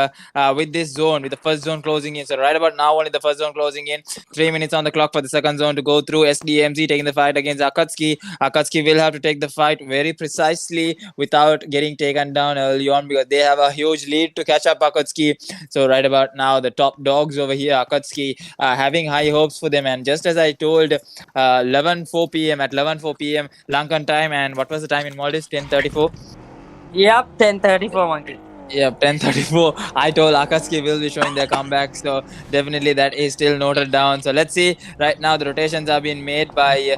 Speaker 3: with this zone, with the first zone closing in, so right about now, only the first zone closing in, 3 minutes on the clock for the second zone to go through. SDMZ taking the fight against Akatsuki. Akatsuki will have to take the fight very precisely without getting taken down early on, because they have a huge lead to catch up Akatsuki. So right about now, the top dogs over here, Akatsuki, having high hopes for them. And just as I told, 11:04 p.m. at 11:04 p.m. Lankan time, and what was the time in Maldives? 10:34.
Speaker 1: Yep, 10:34, Monkey.
Speaker 3: Yeah, 10:34. I told Akatsuki will be showing their comeback, so definitely that is still noted down. So let's see. Right now, the rotations are being made by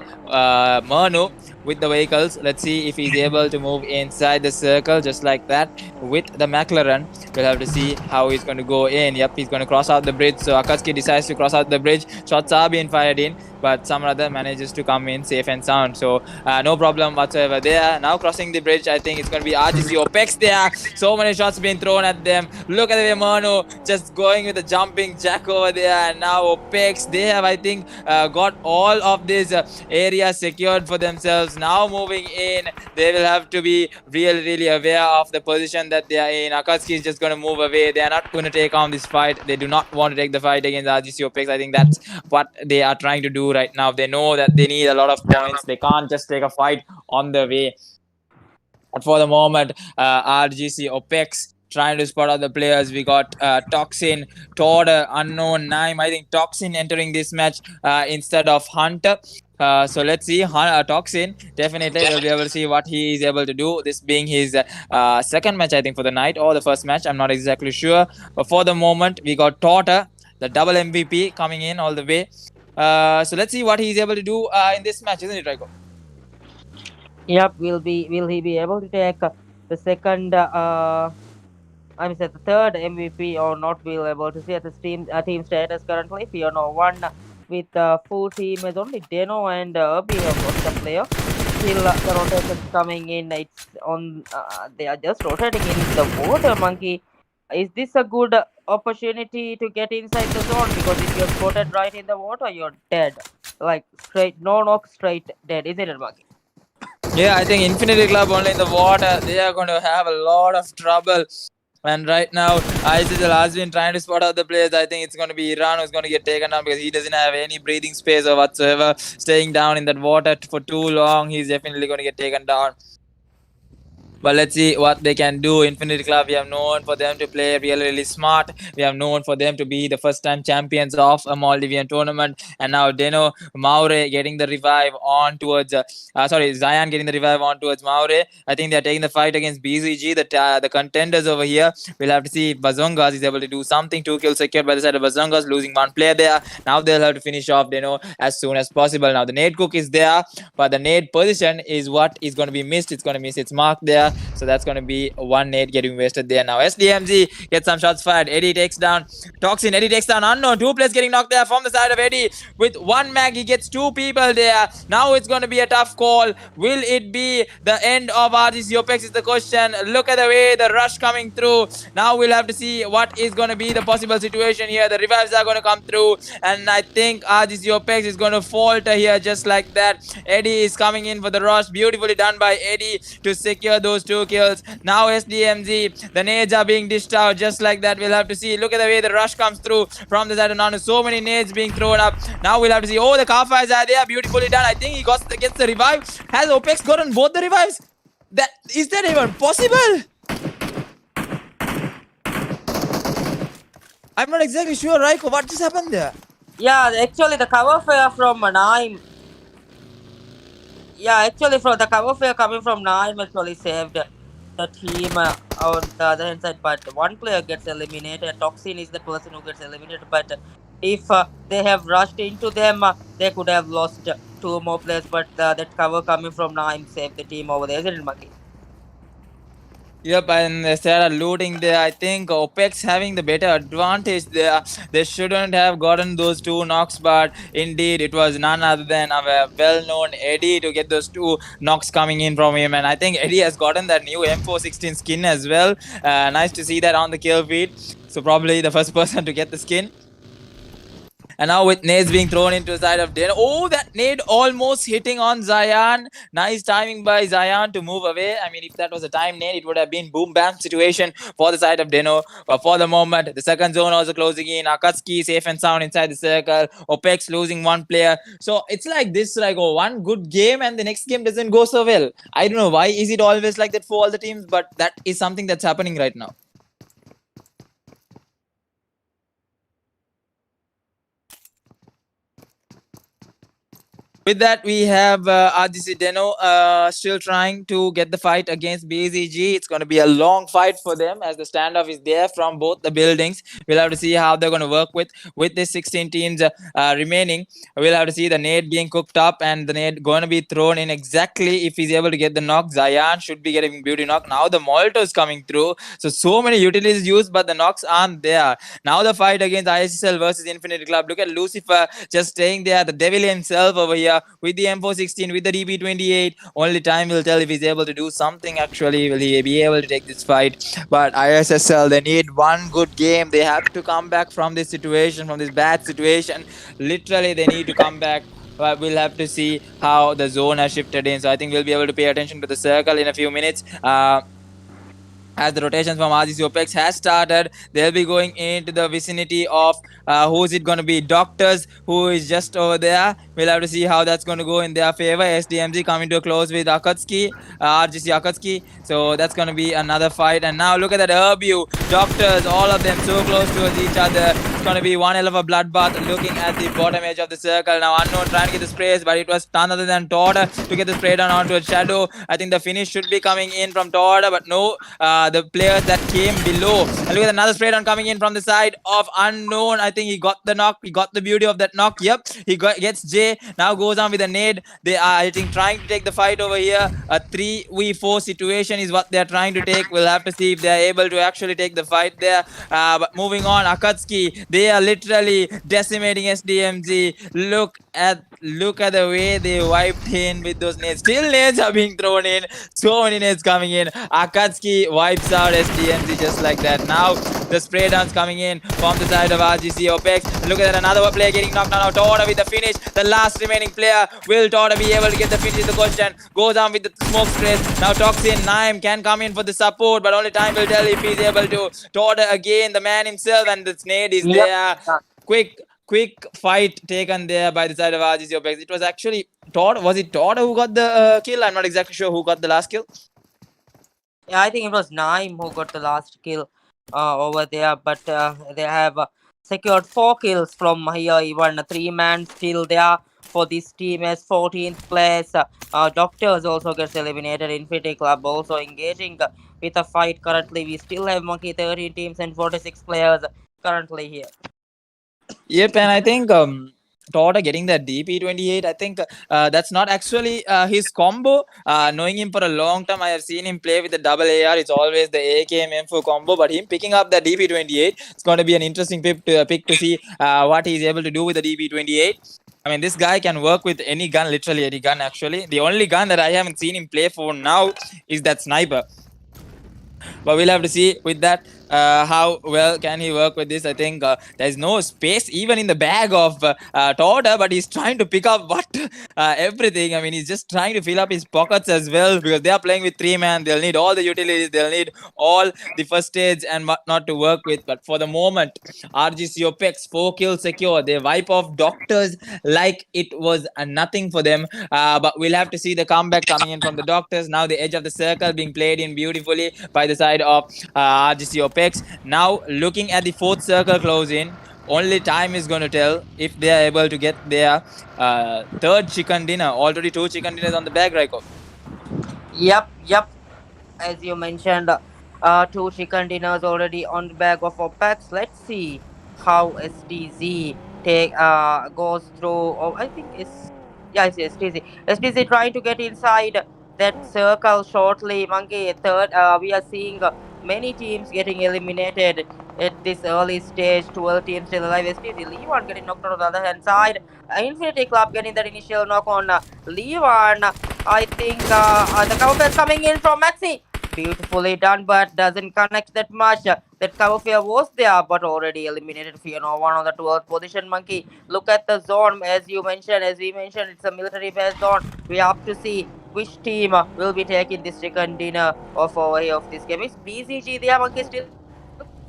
Speaker 3: Manu with the vehicles. Let's see if he's able to move inside the circle just like that with the McLaren. We'll have to see how he's going to go in. Yep, he's going to cross out the bridge. So Akatsuki decides to cross out the bridge. Shots are being fired in, but some other manages to come in safe and sound. So no problem whatsoever there. Now crossing the bridge, I think it's going to be RGC OPEX there. So many shots being thrown at them. Look at the way Manu just going with the jumping jack over there. And now OPEX, they have, I think, got all of this area secured for themselves. Now moving in, they will have to be really aware of the position that they are in. Akatsuki is just going to move away. They are not going to take on this fight. They do not want to take the fight against RGC OPEX. I think that's what they are trying to do right now. They know that they need a lot of points. They can't just take a fight on the way. But for the moment, RGC OPEX trying to spot out the players. We got Toxin, Todd, Unknown, Naim. I think Toxin entering this match instead of Hunter. So let's see. Toxin definitely will be able to see what he is able to do. This being his second match, I think, for the night, or the first match. I'm not exactly sure. But for the moment, we got Tota, the double MVP, coming in all the way. So let's see what he's able to do in this match, isn't it, Raiko?
Speaker 1: Yep, will he be able to take the second the third MVP or not? We'll able to see at the team status currently. Fiona 1 with full team is only Deno and Urbi was the player. Still the rotation coming in. It's on. They are just rotating in the water, Monkey. Is this a good opportunity to get inside the zone? Because if you're spotted right in the water, you're dead. Like straight, no knock, straight dead, isn't it, Monkey?
Speaker 3: Yeah, I think Infinity Club only in the water, they are going to have a lot of trouble. And right now, ISL has been trying to spot out the players. I think it's going to be Iran who's going to get taken down, because he doesn't have any breathing space or whatsoever. Staying down in that water for too long, he's definitely going to get taken down. But let's see what they can do. Infinity Club, we have known for them to play really smart. We have known for them to be the first-time champions of a Maldivian tournament. And now Deno, Maure getting the revive on towards... Zion getting the revive on towards Maure. I think they're taking the fight against BZG, the contenders over here. We'll have to see if Bazongas is able to do something. 2 kills secured by the side of Bazongas, losing 1 player there. Now they'll have to finish off Deno as soon as possible. Now the nade cook is there, but the nade position is what is going to be missed. It's going to miss its mark there. So that's going to be 1 nade getting wasted there. Now SDMZ gets some shots fired. Eddie takes down Toxin. Eddie takes down Unknown. 2 players getting knocked there from the side of Eddie. With 1 mag, he gets 2 people there. Now it's going to be a tough call. Will it be the end of RGC OPEX is the question. Look at the way the rush coming through. Now we'll have to see what is going to be the possible situation here. The revives are going to come through. And I think RGC OPEX is going to falter here just like that. Eddie is coming in for the rush. Beautifully done by Eddie to secure those 2 kills. Now SDMZ, the nades are being dished out just like that. We'll have to see. Look at the way the rush comes through from the side of Nanu. So many nades being thrown up. Now we'll have to see. Oh, the car fires are there. Beautifully done. I think he gets the revive. Has OPEX gotten both the revives? Is that even possible? I'm not exactly sure, Raiko. What just happened there?
Speaker 1: Yeah, actually the cover fire from Naim. Yeah, actually from the cover fire coming from Naim actually saved the team on the other hand side, but 1 player gets eliminated. Toxin is the person who gets eliminated, but if they have rushed into them, they could have lost 2 more players, but that cover coming from Naim saved the team over there, isn't it, Monkey?
Speaker 3: Yep, and they started looting there. I think OPEX having the better advantage there. They shouldn't have gotten those two knocks, but indeed it was none other than our well-known Eddie to get those two knocks coming in from him. And I think Eddie has gotten that new M416 skin as well. Nice to see that on the kill feed. So probably the first person to get the skin. And now with nades being thrown into the side of Den. Oh, that nade almost hitting on Zayan. Nice timing by Zayan to move away. I mean, if that was a time nade, it would have been boom bam situation for the side of Deno. But for the moment, the second zone also closing in. Akatsuki safe and sound inside the circle. OPEX losing one player. So it's like this, like one good game and the next game doesn't go so well. I don't know why is it always like that for all the teams, but that is something that's happening right now. With that, we have RGC Deno still trying to get the fight against BZG. It's going to be a long fight for them as the standoff is there from both the buildings. We'll have to see how they're going to work with the 16 teams remaining. We'll have to see the nade being cooked up and the nade going to be thrown in exactly if he's able to get the knock. Zayan should be getting beauty knock. Now the Molotov is coming through. So many utilities used, but the knocks aren't there. Now the fight against ISSL versus Infinity Club. Look at Lucifer just staying there. The devil himself over here with the M416, with the DP28. Only time will tell if he's able to do something actually. Will he be able to take this fight? But ISSL, they need one good game. They have to come back from this situation, from this bad situation. Literally, they need to come back. But we'll have to see how the zone has shifted in. So I think we'll be able to pay attention to the circle in a few minutes. As the rotations from RGC OPEX has started, they'll be going into the vicinity of who is it going to be? Doctors, who is just over there. We'll have to see how that's going to go in their favor. SDMG coming to a close with Akatsuki, RGC Akatsuki. So that's going to be another fight. And now look at that Urbu, Doctors, all of them so close towards each other. It's going to be one hell of a bloodbath. Looking at the bottom edge of the circle. Now Unknown trying to get the sprays, but it was none other than Torda to get the spray down onto a Shadow. I think the finish should be coming in from Torda, but no. The players that came below. And look at another spray down coming in from the side of Unknown. I think he got the knock. He got the beauty of that knock. Yep. He gets J. Now goes on with a nade. They are, I think, trying to take the fight over here. A 3v4 situation is what they're trying to take. We'll have to see if they're able to actually take the fight there. But moving on, Akatsuki, they are literally decimating SDMG. Look at the way they wiped in with those nades. Still nades are being thrown in. So many nades coming in. Akatsuki wipes out SDMG just like that. Now the spray downs coming in from the side of RGC OPEX. Look at that, another player getting knocked down. Now Torda with the finish. The last remaining player. Will Torda be able to get the finish is the question. Goes on with the smoke sprays. Now Toxin, Naim can come in for the support, but only time will tell if he's able to. Torda again, the man himself, and the snade is there. Quick fight taken there by the side of RGC OPEX. It was actually Torda. Was it Torda who got the kill? I'm not exactly sure who got the last kill.
Speaker 1: Yeah, I think it was Naim who got the last kill over there, but they have secured 4 kills from here. Even a 3-man still there for this team as 14th place. Doctors also gets eliminated. Infinity Club also engaging with a fight currently. We still have Monkey 13 teams and 46 players currently here.
Speaker 3: Yep, and I think Torda getting that DP28, I think that's not actually his combo. Knowing him for a long time, I have seen him play with the double AR. It's always the AKM M4 combo, but him picking up the DP28, it's going to be an interesting pick to see what he's able to do with the DP28. I mean, this guy can work with any gun, literally any gun actually. The only gun that I haven't seen him play for now is that sniper. But we'll have to see with that how well can he work with this. I think there's no space even in the bag of Torda, but he's trying to pick up everything. I mean, he's just trying to fill up his pockets as well, because they are playing with 3-man. They'll need all the utilities. They'll need all the first aids and whatnot to work with. But for the moment, RGC OPEX 4 kills secure. They wipe off Doctors like it was nothing for them. But we'll have to see the comeback coming in from the Doctors. Now the edge of the circle being played in beautifully by the side of RGC OPEX. Now looking at the 4th circle close in. Only time is going to tell if they are able to get their 3rd chicken dinner. Already 2 chicken dinners on the bag, Raiko.
Speaker 1: Yep. As you mentioned, 2 chicken dinners already on the bag of OPEX. Let's see how SDZ goes through. Oh, I think it's SDZ. SDZ trying to get inside that circle shortly. Monkey third. We are seeing many teams getting eliminated at this early stage. 12 teams still alive. STG Levan getting knocked out on the other hand side. Infinity Club getting that initial knock on Levan. I think the cover fair coming in from Maxi. Beautifully done, but doesn't connect that much. That cover fair was there, but already eliminated Fear No One on the 12th position. Monkey, look at the zone. As we mentioned, it's a military-based zone. We have to see which team will be taking this second dinner of over here of this game. It's BCG there, Monkey still.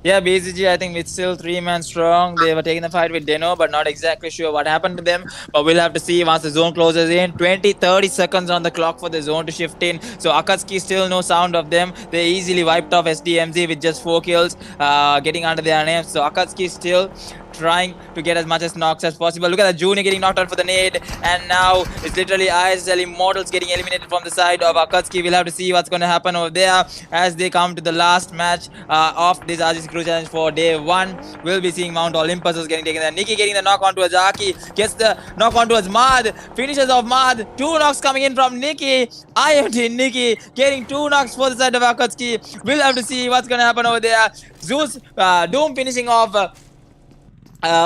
Speaker 3: Yeah, BCG, I think it's still 3-man strong. They were taking the fight with Deno, but not exactly sure what happened to them. But we'll have to see once the zone closes in. 30 seconds on the clock for the zone to shift in. So Akatsuki still no sound of them. They easily wiped off SDMZ with just 4 kills, getting under their names. So Akatsuki still trying to get as much as knocks as possible. Look at the Junior getting knocked out for the nade, and now it's literally ISL Immortals getting eliminated from the side of Akatsuki. We'll have to see what's going to happen over there as they come to the last match of this RGC Crew Challenge for day 1. We'll be seeing Mount Olympus is getting taken there. Nikki getting the knock onto Azaki, gets the knock onto Mad, finishes off Mad. 2 knocks coming in from Nikki. IMT Nikki getting 2 knocks for the side of Akatsuki. We'll have to see what's going to happen over there. Zeus, Doom finishing off.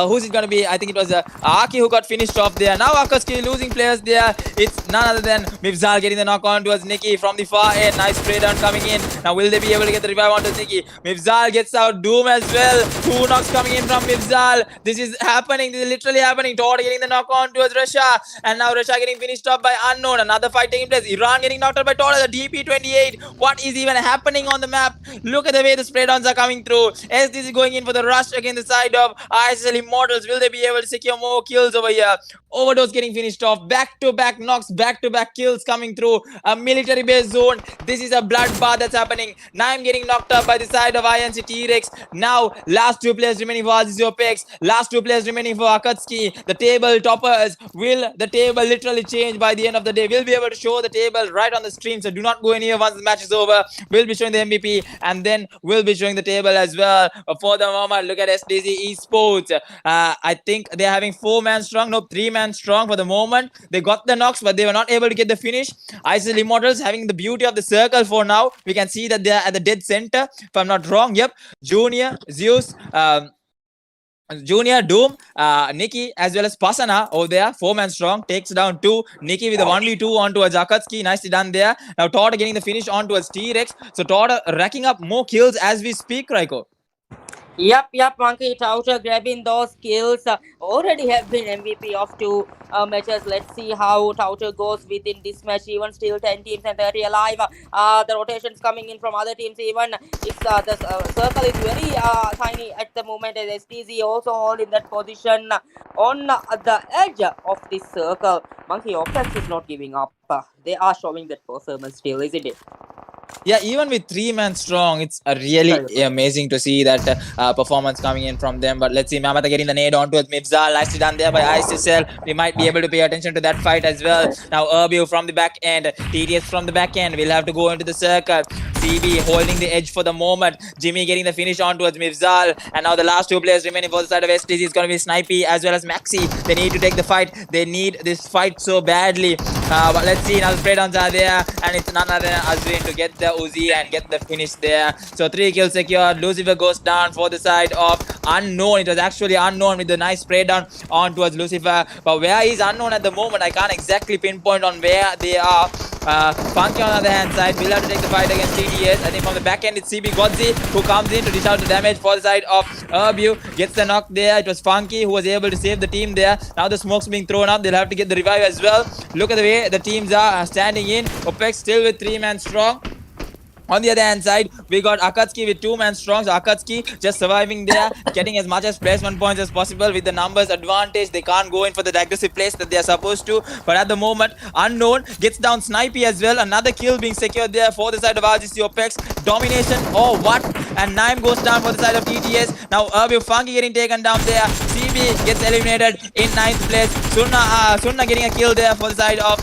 Speaker 3: Who's it going to be? I think it was Aki who got finished off there. Now Akatsuki losing players there. It's none other than Mifzal getting the knock on towards Nikki from the far end. Nice spray down coming in. Now will they be able to get the revive onto Nikki? Mifzal gets out Doom as well. 2 knocks coming in from Mifzal. This is happening. This is literally happening. Todd getting the knock on towards Russia. And now Russia getting finished off by Unknown. Another fight taking place. Iran getting knocked out by Todd. The DP28. What is even happening on the map? Look at the way the spray downs are coming through. SDC going in for the rush against the side of ISL Immortals. Will they be able to secure more kills over here? Overdose getting finished off. Back-to-back knocks, back-to-back kills coming through. A military base zone. This is a bloodbath that's happening. Naim getting knocked up by the side of INC T-Rex. Now, last 2 players remaining for RGC Opex. Last 2 players remaining for Akatsuki. The table toppers. Will the table literally change by the end of the day? We'll be able to show the table right on the stream. So do not go anywhere once the match is over. We'll be showing the MVP and then we'll be showing the table as well. For the moment, look at SDC Esports. I think they're having 4-man strong. No, 3-man strong for the moment. They got the knocks, but they were not able to get the finish. ISL Immortals having the beauty of the circle for now. We can see that they're at the dead center, if I'm not wrong. Yep. Junior, Zeus, Junior, Doom, Nikki, as well as Pasana over there. 4-man strong. Takes down 2. Nikki with a 1v2 onto a Akatsuki. Nicely done there. Now Todd getting the finish onto a T-Rex. So Todd racking up more kills as we speak, Raiko.
Speaker 1: Yep, Monkey. Touter grabbing those kills. Already have been MVP of 2 matches. Let's see how Touter goes within this match. Even still 10 teams and 30 alive. The rotations coming in from other teams. Even it's the circle is very tiny at the moment. As STZ also holding that position on the edge of this circle. Monkey Opex is not giving up. They are showing that performance still, isn't it?
Speaker 3: Yeah, even with 3-man strong, it's really amazing to see that performance coming in from them. But let's see, Mamata getting the nade onto Mifzal. Nicely done there by ISSL. We might be able to pay attention to that fight as well. Now Urbu from the back end, TDS from the back end. We'll have to go into the circle. CB holding the edge for the moment. Jimmy getting the finish on towards Mifzal. And now the last 2 players remaining for the side of STC is going to be Snipey as well as Maxi. They need to take the fight. They need this fight so badly. But let's see, now the spray downs are there. And it's none other than Azrin to get the Uzi and get the finish there. So 3 kills secured. Lucifer goes down for the side of Unknown. It was actually Unknown with the nice spray down on towards Lucifer. But where is Unknown at the moment? I can't exactly pinpoint on where they are. Funky on the other hand side will have to take the fight against TDS. I think from the back end it's CB Godzi who comes in to dish out the damage for the side of Urbu. Gets the knock there. It was Funky who was able to save the team there. Now the smoke's being thrown up. They'll have to get the revive as well. Look at the way the teams are standing in. Opex still with 3-man strong. On the other hand side, we got Akatsuki with 2-man strong. So Akatsuki just surviving there, getting as much as placement points as possible with the numbers advantage. They can't go in for the aggressive place that they are supposed to. But at the moment, Unknown gets down Snipey as well. Another kill being secured there for the side of RGC Opex. Domination or what? And Naim goes down for the side of TTS. Now Urbu Funky getting taken down there. CB gets eliminated in 9th place. Sunna getting a kill there for the side of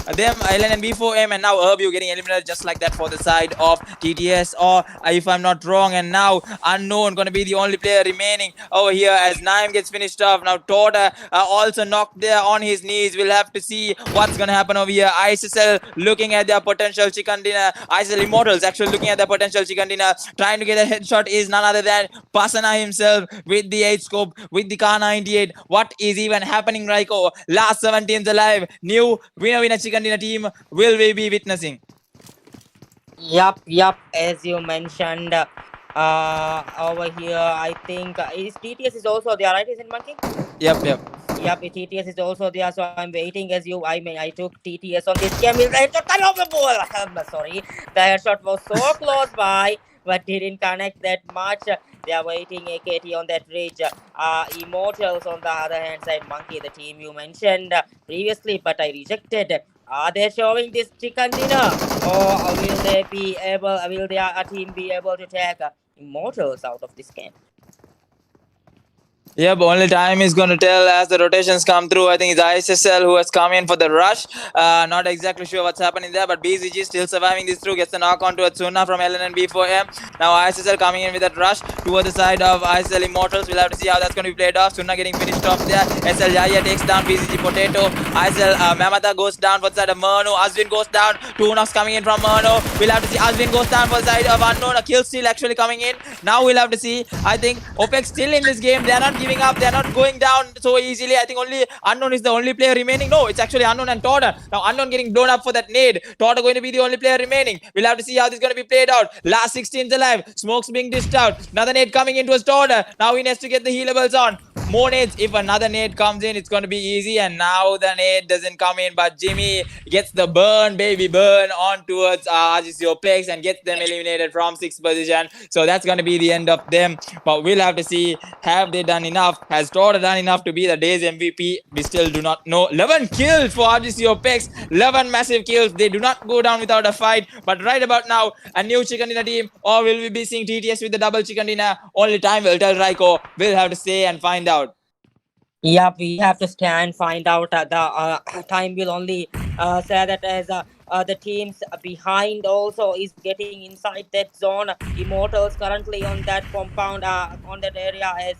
Speaker 3: them, Island and B4M, and now Urbu getting eliminated just like that for the side of TTS, or if I'm not wrong, and now Unknown going to be the only player remaining over here as Naim gets finished off. Now Torta also knocked there on his knees. We'll have to see what's going to happen over here. ISSL looking at their potential chicken dinner. ISSL Immortals actually looking at their potential chicken dinner. Trying to get a headshot is none other than Pasana himself with the 8 scope, with the Kar 98. What is even happening, Raiko? Last 7 teams alive. New winner chicken dinner team will we be witnessing?
Speaker 1: Yup. As you mentioned, over here, I think is TTS is also there, right? Isn't Monkey?
Speaker 3: Yep.
Speaker 1: Yep, TTS is also there, so I'm waiting as you. I took TTS on this game. Headshot of the ball. I'm sorry, the headshot was so close by, but didn't connect that much. They are waiting AKT on that ridge. Immortals on the other hand side, Monkey, the team you mentioned previously, but I rejected. Are they showing this chicken dinner, or will they be able? Will their team be able to take Immortals out of this game?
Speaker 3: Yeah, but only time is going to tell as the rotations come through. I think it's ISSL who has come in for the rush. Not exactly sure what's happening there, but BZG still surviving this through. Gets the knock on towards Sunna from LN and B4M. Now ISSL coming in with that rush toward the side of ISSL Immortals. We'll have to see how that's going to be played off. Sunna getting finished off there. SL Jaya takes down BZG Potato. ISSL Mamata goes down for the side of Murnu. Azwin goes down. 2 knocks coming in from Murnu. We'll have to see. Azwin goes down for the side of Unknown. A kill steal actually coming in. Now we'll have to see. I think OPEX still in this game. They are not giving up. They are not going down so easily. I think only Unknown is the only player remaining. No, it's actually Unknown and Torta. Now Unknown getting blown up for that nade. Torta going to be the only player remaining. We'll have to see how this is going to be played out. Last 6 teams alive. Smokes being dished out. Another nade coming into his Torta. Now he needs to get the healables on. More nades. If another nade comes in, it's going to be easy. And now the nade doesn't come in, but Jimmy gets the burn, baby burn, on towards RGC OPEX and gets them eliminated from 6th position. So that's going to be the end of them. But we'll have to see, have they done enough? Has Torta done enough to be the day's MVP? We still do not know. 11 kills for RGC OPEX. 11 massive kills. They do not go down without a fight. But right about now, a new chicken dinner team, or will we be seeing TTS with the double chicken dinner? Only time will tell, Raiko. We'll have to stay and find out.
Speaker 1: Yeah, we have to stay and find out. The time will only say that as the teams behind also is getting inside that zone. Immortals currently on that compound, on that area as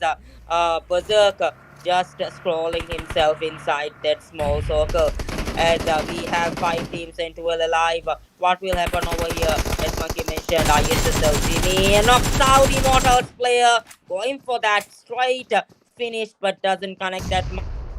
Speaker 1: Berserk just scrolling himself inside that small circle. As we have 5 teams and 12 alive. What will happen over here? As Monkey mentioned, ISSL Jimmy knocks out Immortals player, going for that straight finish, but doesn't connect that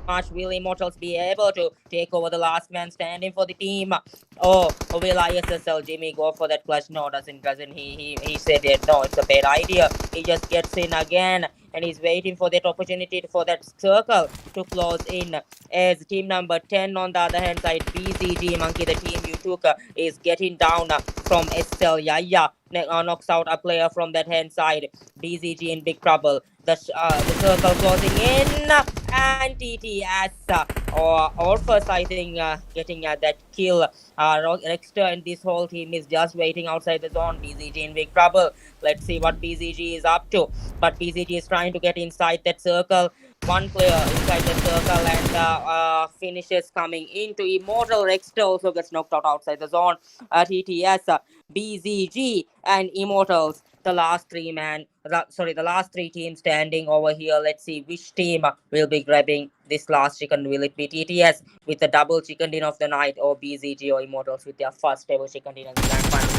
Speaker 1: much. Will Immortals be able to take over the last man standing for the team? Or will ISSL Jimmy go for that clutch? No, doesn't he said it. No, it's a bad idea. He just gets in again and he's waiting for that opportunity for that circle to close in. As team number 10 on the other hand side, BZG Monkey, the team you took, is getting down from SL Yaya. Knocks out a player from that hand side. BZG in big trouble. The circle closing in, and TTS or Orphus, I think, getting that kill. Rexter and this whole team is just waiting outside the zone. BZG in big trouble. Let's see what BZG is up to. But BZG is trying to get inside that circle. One player inside the circle, and finishes coming into Immortal. Rexter also gets knocked out outside the zone. TTS, BZG, and Immortals. The last 3 teams standing over here. Let's see which team will be grabbing this last chicken. Will it be TTS with the double chicken dinner of the night, or BZG or Immortals with their first ever chicken dinner in the grand final?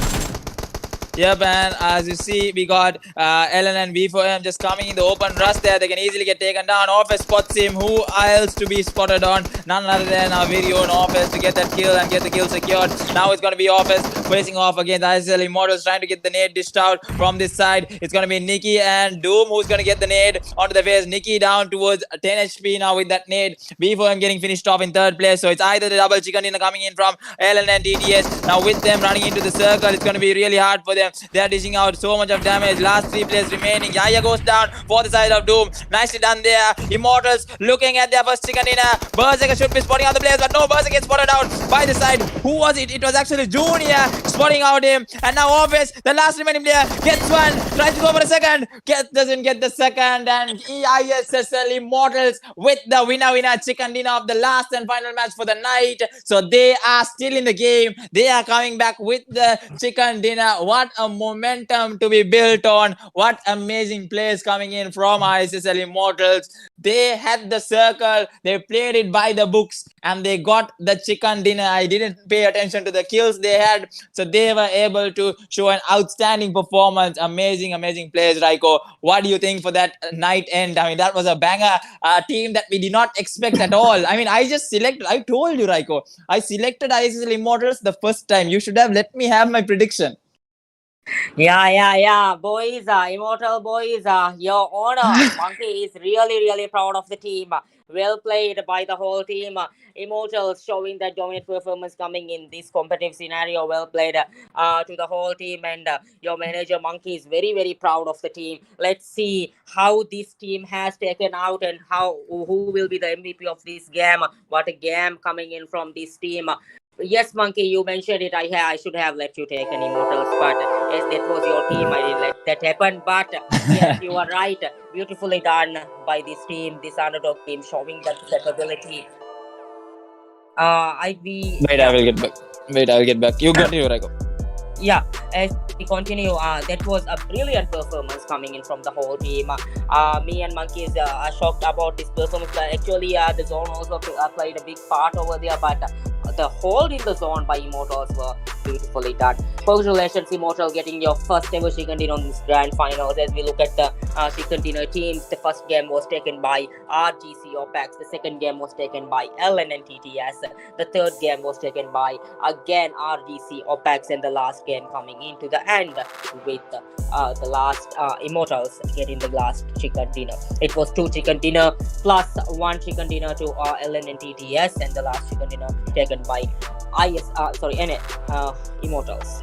Speaker 3: Yep, and as you see, we got LN and B4M just coming in the open rush there. They can easily get taken down. Orphus spots him. Who else to be spotted on? None other than our very own Orphus to get that kill and get the kill secured. Now it's going to be Orphus facing off against ISL Immortals, trying to get the nade dished out from this side. It's going to be Nikki and Doom who's going to get the nade onto the face. Nikki down towards 10 HP now with that nade. B4M getting finished off in 3rd place. So it's either the double chicken dinner coming in from LN and TTS. Now with them running into the circle, it's going to be really hard for them. They are dishing out so much of damage. Last 3 players remaining. Yaya goes down for the side of Doom. Nicely done there. Immortals looking at their first chicken dinner. Berserker should be spotting out the players, but no, Berserker gets spotted out by the side. Who was it? It was actually Junior spotting out him, and now Office, the last remaining player, gets one, tries to go for a second, doesn't get the second, and ISSL Immortals with the winner chicken dinner of the last and final match for the night. So they are still in the game. They are coming back with the chicken dinner. What a momentum to be built on. What amazing plays coming in from ISSL Immortals. They had the circle, they played it by the books, and they got the chicken dinner. I didn't pay attention to the kills they had, so they were able to show an outstanding performance. Amazing plays, Raiko. What do you think for that night end? I mean, that was a banger team that we did not expect at all. I mean, I told you, Raiko, I selected ISSL Immortals the first time. You should have let me have my prediction.
Speaker 1: Yeah. Boys, Immortal boys, your honor. Monkey is really proud of the team. Well played by the whole team. Immortals showing that dominant performance coming in this competitive scenario. Well played to the whole team, and your manager Monkey is very proud of the team. Let's see how this team has taken out and who will be the MVP of this game. What a game coming in from this team. Yes, Monkey, you mentioned it. I should have let you take an Immortals, but yes, that was your team. I didn't let that happen. But yes, you are right. Beautifully done by this team, this underdog team, showing that capability. I will
Speaker 3: get back. You continue, Raiko.
Speaker 1: Yeah, as we continue, that was a brilliant performance coming in from the whole team. Me and Monkeys are shocked about this performance. Actually, the zone also played a big part over there, but the hold in the zone by Immortals were beautifully done. Congratulations, Immortal, getting your first ever chicken dinner on this grand finals. As we look at the chicken dinner teams, the first game was taken by RGC OPEX, the second game was taken by LN TTS, the third game was taken by again RGC OPEX, and the last game coming into the end with the last Immortals getting the last chicken dinner. It was 2 chicken dinner plus 1 chicken dinner to LN TTS, and the last chicken dinner taken by Immortals.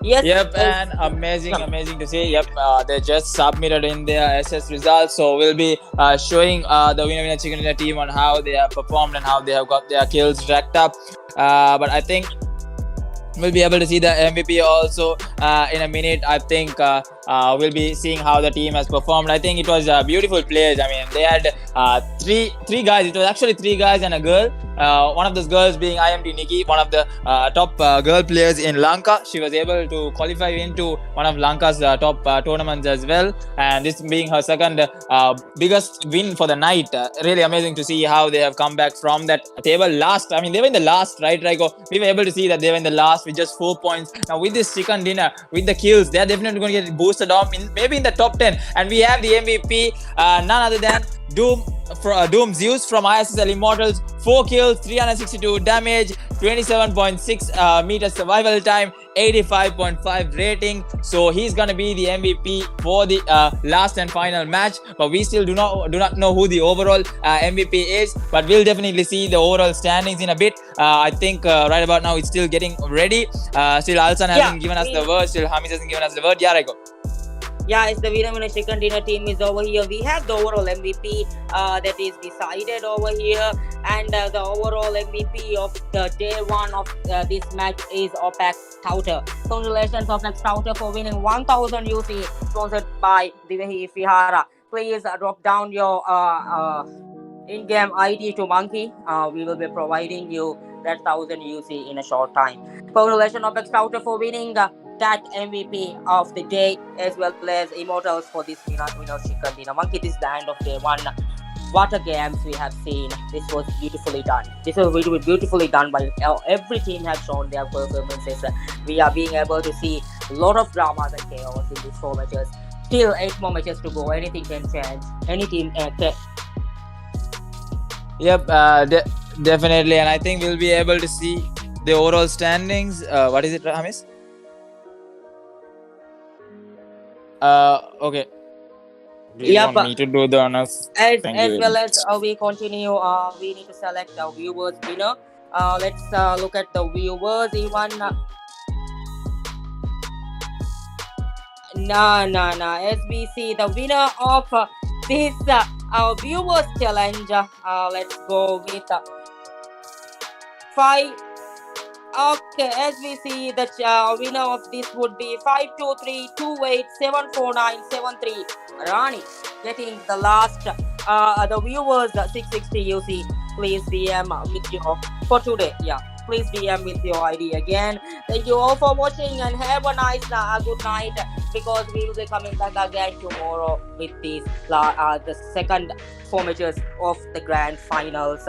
Speaker 1: Yes.
Speaker 3: Yep, and amazing to see. Yep, they just submitted in their SS results, so we'll be showing the winner chicken dinner team on how they have performed and how they have got their kills racked up. But I think we'll be able to see the MVP also in a minute. I think we'll be seeing how the team has performed. I think it was beautiful plays. I mean, they had three guys. It was actually 3 guys and a girl. One of those girls being IMT Nikki, one of the top girl players in Lanka. She was able to qualify into one of Lanka's top tournaments as well. And this being her second biggest win for the night. Really amazing to see how they have come back from that table last. I mean, they were in the last, right, Raiko? We were able to see that they were in the last with just 4 points. Now with this chicken dinner, with the kills, they're definitely going to get boosted up maybe in the top 10. And we have the MVP, none other than Doom Zeus from ISSL Immortals. 4 kills, 362 damage, 27.6 meter survival time, 85.5 rating. So he's gonna be the MVP for the last and final match. But we still do not know who the overall MVP is. But we'll definitely see the overall standings in a bit. I think right about now it's still getting ready. Still Alsan hasn't given us the word. Still Hamis hasn't given us the word. Yeah, Raiko.
Speaker 1: Yeah, it's the winner chicken dinner team is over here. We have the overall MVP that is decided over here, and the overall MVP of the day 1 of this match is OPEX Touter. Congratulations OPEX Touter for winning 1000 UC, sponsored by Divehi Fihara. Please drop down your in-game ID to Monkey. We will be providing you that 1000 UC in a short time. Congratulations OPEX Touter for winning that MVP of the day, as well as Immortals for this winner chicken dinner. Monkey, this is the end of day 1. What a games we have seen. This was beautifully done. This was beautifully done by every team has shown their performances. We are being able to see a lot of dramas and chaos in these 4 matches. Still 8 more matches to go. Anything can change. Any team can.
Speaker 3: Yep, definitely. And I think we'll be able to see the overall standings. What is it, Hamis? Okay. Do you want me to do the honors?
Speaker 1: As well as we continue, we need to select our viewers winner. Let's look at the viewers even. As we see the winner of this our viewers challenge, let's go with 5 Okay, as we see, the winner of this would be 52328744973. Rani getting the last, the viewers 660 UC. Please DM with your for today. Yeah, please DM with your ID again. Thank you all for watching and have a nice good night, because we will be coming back again tomorrow with these the second 4 matches of the grand finals.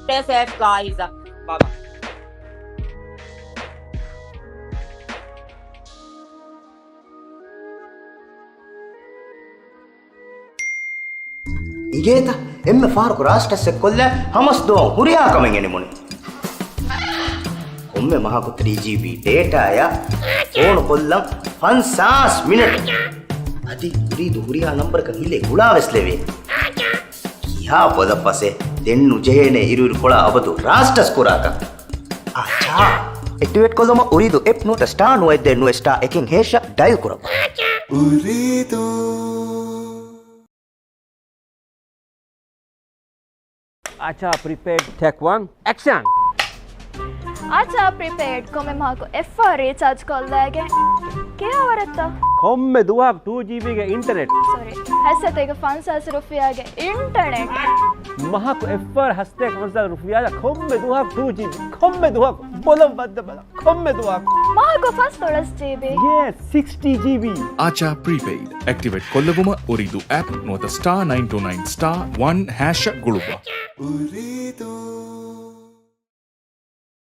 Speaker 1: Stay safe, guys. Bye bye.
Speaker 4: ඉගේත එම්ම ෆාරුක රාෂ්ටස්ස කොල්ල Hamas දෝ හුරියා කමෙන් එනෙමුනි ඔම්මෙ මහකු 3GB data ya ඕන කොල්ලම් 50 මිනිත් අදි උරීදු හුරියා නම්බරක හිලේ ගුලාවෙස් ලෙවේ කියා පොද පසේ දෙන්නු ජෙහෙනේ ඉරුරු කොලා අවතු රාෂ්ටස් කුරාක ආචා एक्टिवेट කොල්ලම උරීදු එප් නෝට ස්ටාර් නොයිද දෙන්නු ස්ටාර් එකෙන් හේෂ ඩයල් කරපන් උරීදු
Speaker 5: Acha prepaid tech 1 action.
Speaker 6: ಆಚಾ ಪ್ರಿಪೇರ್ಡ್ ಕೊಮ್ಮೆ ಮಾಕು ಎಫ್ಆರ್ ರೀಚಾರ್ಜ್ ಕೊಲ್ಲಾಗೆ ಕೇವರತ್ತ
Speaker 5: komme duhak 2GB ge internet.
Speaker 6: ಸಾರಿ ಹಸತೆಗೆ 500 ರೂಪಾಯಿಗೆ internet
Speaker 5: Mahak FR hastek mazal rufiya komme duhak 2GB. Komme duhak bolam badda bala. Komme duhak.
Speaker 6: ಮಾಕು ಫಸ್ಟ್ ತೊಳಸ್ GB
Speaker 5: Yes, 60GB.
Speaker 7: Acha prepaid. Activate Kollaguma Uridu app. Nota *929 *1# Guluba.
Speaker 4: Uridu